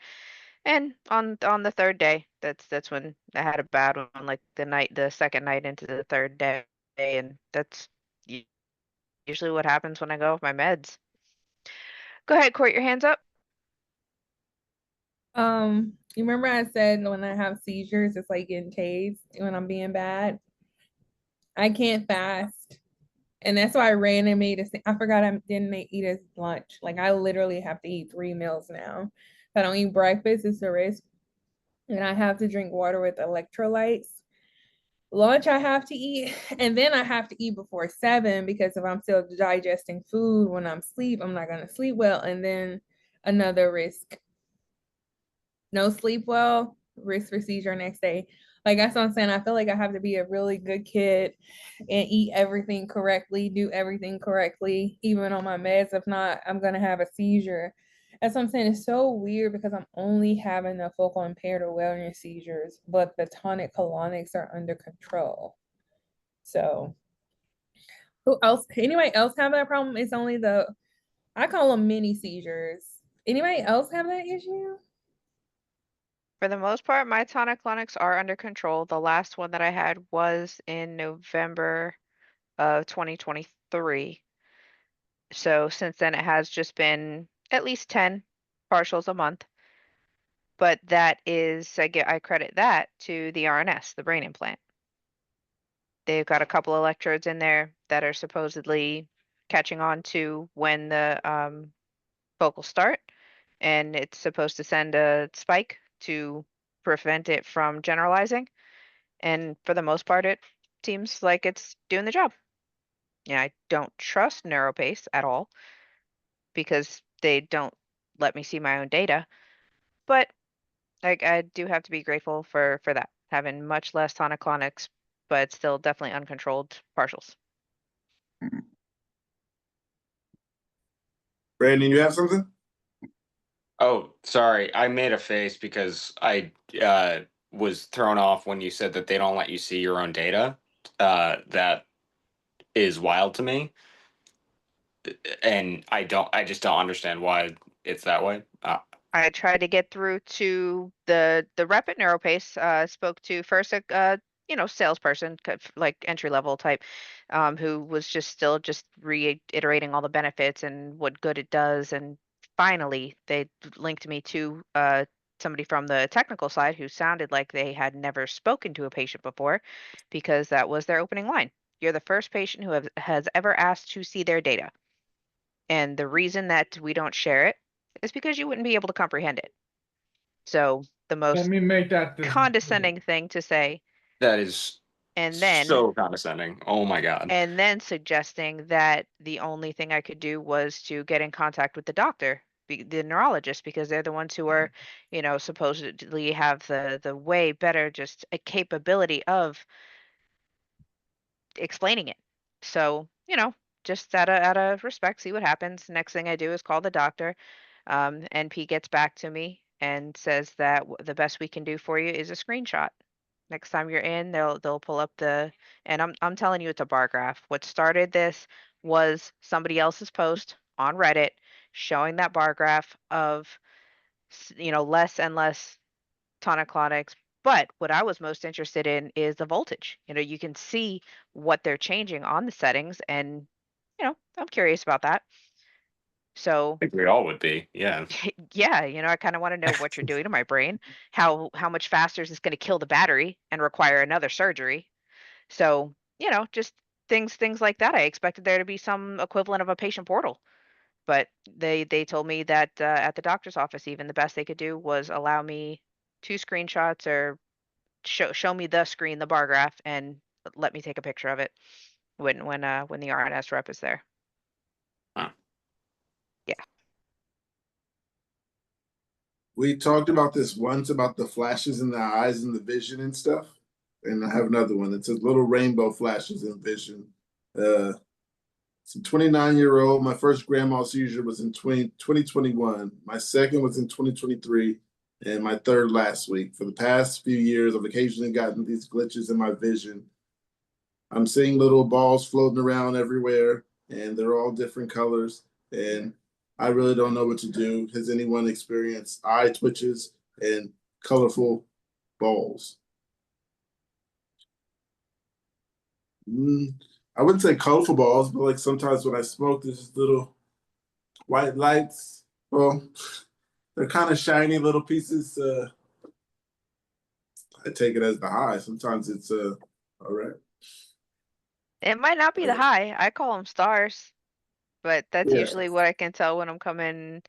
And on the third day, that's when I had a bad one, like the second night into the third day, and that's u- usually what happens when I go off my meds. Go ahead, Court, your hands up. You remember I said when I have seizures, it's like getting tased when I'm being bad. I can't fast. And that's why I ran and made I forgot I didn't eat as lunch. Like I literally have to eat 3 meals now. If I don't eat breakfast, it's a risk. And I have to drink water with electrolytes. Lunch I have to eat, and then I have to eat before 7 because if I'm still digesting food when I'm asleep, I'm not gonna sleep well. And then another risk. No sleep well, risk for seizure next day. Like that's what I'm saying. I feel like I have to be a really good kid and eat everything correctly, do everything correctly, even on my meds. If not, I'm gonna have a seizure. That's what I'm saying. It's so weird because I'm only having the focal impaired awareness seizures, but the tonic colonics are under control. So who else? Anybody else have that problem? It's only I call them mini seizures. Anybody else have that issue? For the most part, my tonic-clonics are under control. The last one that I had was in November of 2023. So since then, it has just been at least 10 partials a month. But that is, I credit that to the RNS, the brain implant. They've got a couple electrodes in there that are supposedly catching on to when the vocals start, and it's supposed to send a spike to prevent it from generalizing. And for the most part, it seems like it's doing the job. Yeah, I don't trust NeuroPace at all because they don't let me see my own data. But like I do have to be grateful for that, having much less tonic-clonics, but still definitely uncontrolled partials. Brandon, you have something? Oh, sorry. I made a face because I was thrown off when you said that they don't let you see your own data. That is wild to me, and I just don't understand why it's that way. I tried to get through to the rep at NeuroPace. Spoke to first a salesperson, like entry level type, who was just still just reiterating all the benefits and what good it does. And finally, they linked me to somebody from the technical side who sounded like they had never spoken to a patient before, because that was their opening line. You're the first patient who has ever asked to see their data. And the reason that we don't share it is because you wouldn't be able to comprehend it. So the Let most me make that condescending thing to say, That is and then so condescending. Oh my God. suggesting that the only thing I could do was to get in contact with the doctor, the neurologist, because they're the ones who are, supposedly have the way better just a capability of explaining it. So, just out of respect, see what happens. Next thing I do is call the doctor. NP gets back to me and says that the best we can do for you is a screenshot. Next time you're in, they'll pull up and I'm telling you, it's a bar graph. What started this was somebody else's post on Reddit showing that bar graph of less and less tonic-clonics. But what I was most interested in is the voltage. You can see what they're changing on the settings, and I'm curious about that. So I think we all would be. Yeah. yeah, I kind of want to know what you're doing to my brain. How much faster is this going to kill the battery and require another surgery? So, just things like that. I expected there to be some equivalent of a patient portal, but they told me that at the doctor's office, even the best they could do was allow me 2 screenshots or show me the screen, the bar graph, and let me take a picture of it when the RNS rep is there. Huh. Yeah. We talked about this once about the flashes in the eyes and the vision and stuff. And I have another one. It's a little rainbow flashes in vision. It's a 29-year-old. My first grand mal seizure was in 2021. My second was in 2023, and my third last week. For the past few years, I've occasionally gotten these glitches in my vision. I'm seeing little balls floating around everywhere, and they're all different colors, and I really don't know what to do. Has anyone experienced eye twitches and colorful balls? I wouldn't say colorful balls, but like sometimes when I smoke, there's just little white lights. Well, they're kind of shiny little pieces. I take it as the high. Sometimes it's all right. It might not be the high. I call them stars, but that's Yeah. usually what I can tell when I'm coming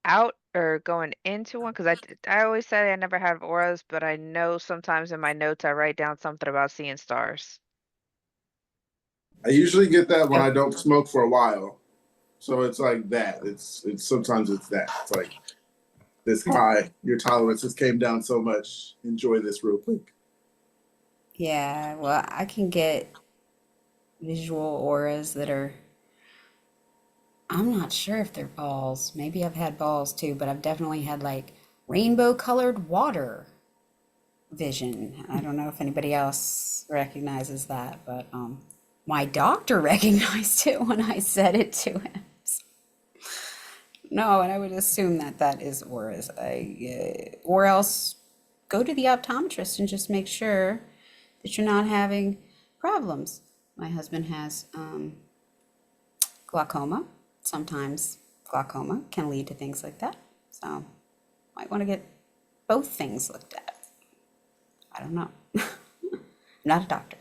out or going into one. Because I always say I never have auras, but I know sometimes in my notes I write down something about seeing stars. I usually get that when I don't smoke for a while. So it's like that. It's sometimes it's that. It's like this high, your tolerances came down so much. Enjoy this real quick. Yeah, well, I can get visual auras that are, I'm not sure if they're balls. Maybe I've had balls too, but I've definitely had like rainbow colored water vision. I don't know if anybody else recognizes that, but my doctor recognized it when I said it to him. No, and I would assume that that is auras. Or else go to the optometrist and just make sure that you're not having problems. My husband has glaucoma. Sometimes glaucoma can lead to things like that. So might want to get both things looked at. I don't know. Not a doctor.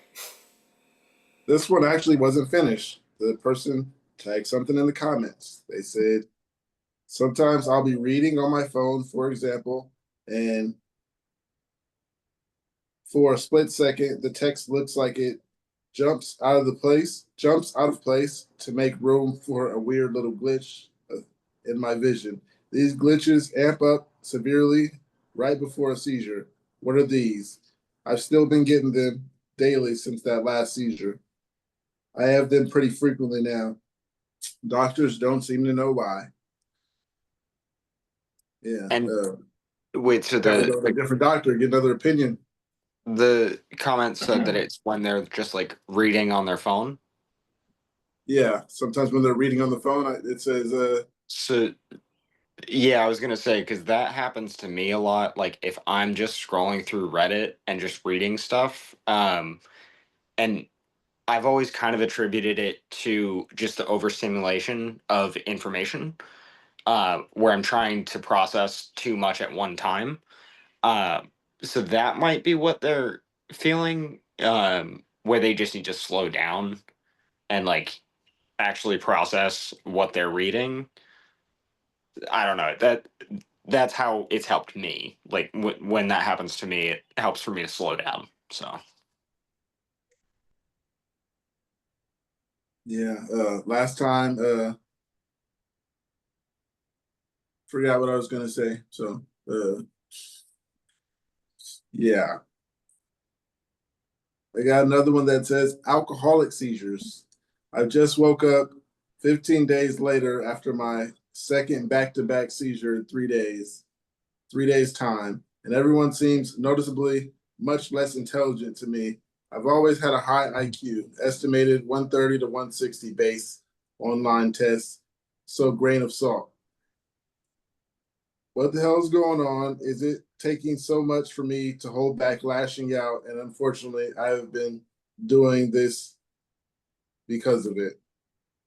This one actually wasn't finished. The person tagged something in the comments. They said, sometimes I'll be reading on my phone, for example, and for a split second, the text looks like it jumps out of place to make room for a weird little glitch in my vision. These glitches amp up severely right before a seizure. What are these? I've still been getting them daily since that last seizure. I have them pretty frequently now. Doctors don't seem to know why. Yeah. And wait, so Gotta go to a different doctor, get another opinion. the comment said that it's when they're just like reading on their phone. Yeah, sometimes when they're reading on the phone, it says, So yeah, I was gonna say, because that happens to me a lot. Like if I'm just scrolling through Reddit and just reading stuff, and I've always kind of attributed it to just the overstimulation of information, where I'm trying to process too much at one time. Uh, so that might be what they're feeling, where they just need to slow down and like actually process what they're reading. I don't know. That's how it's helped me. Like when that happens to me, it helps for me to slow down. So yeah, last time, forgot what I was gonna say. So, yeah. I got another one that says alcoholic seizures. I just woke up 15 days later after my second back-to-back seizure in 3 days time, and everyone seems noticeably much less intelligent to me. I've always had a high IQ, estimated 130 to 160 base online tests, so grain of salt. What the hell is going on? Is it taking so much for me to hold back lashing out? And unfortunately, I have been doing this because of it,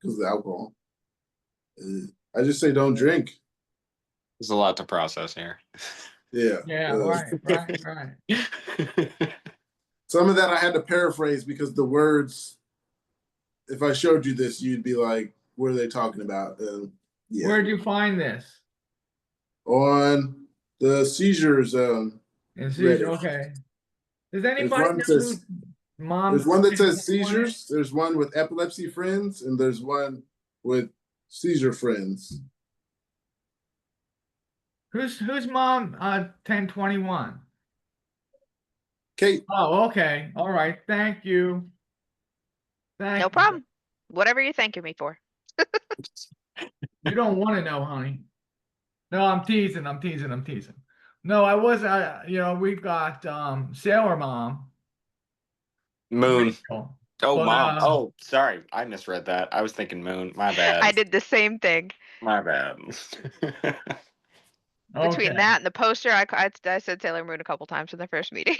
because of the alcohol. I just say don't drink. there's a lot to process here. Yeah. Yeah, right. Some of that I had to paraphrase because the words, if I showed you this, you'd be like, what are they talking about? Yeah. Where'd you find this? On the seizures. In Reddit. Okay. Does There's anybody one know that says, whose mom? there's one that says 1021 is? seizures. There's one with epilepsy friends, and there's one with seizure friends. Who's mom? 1021. Kate. Oh, okay. All right. Thank you. No problem. Whatever you're thanking me for. You don't want to know, honey. No, I'm teasing. I'm teasing. I'm teasing. No, I was. We've got Sailor Mom. Moon. Rachel. Oh, But, mom. Oh, sorry. I misread that. I was thinking moon. My bad. I did the same thing. My bad. Okay. Between that and the poster, I said Sailor Moon a couple times in the first meeting.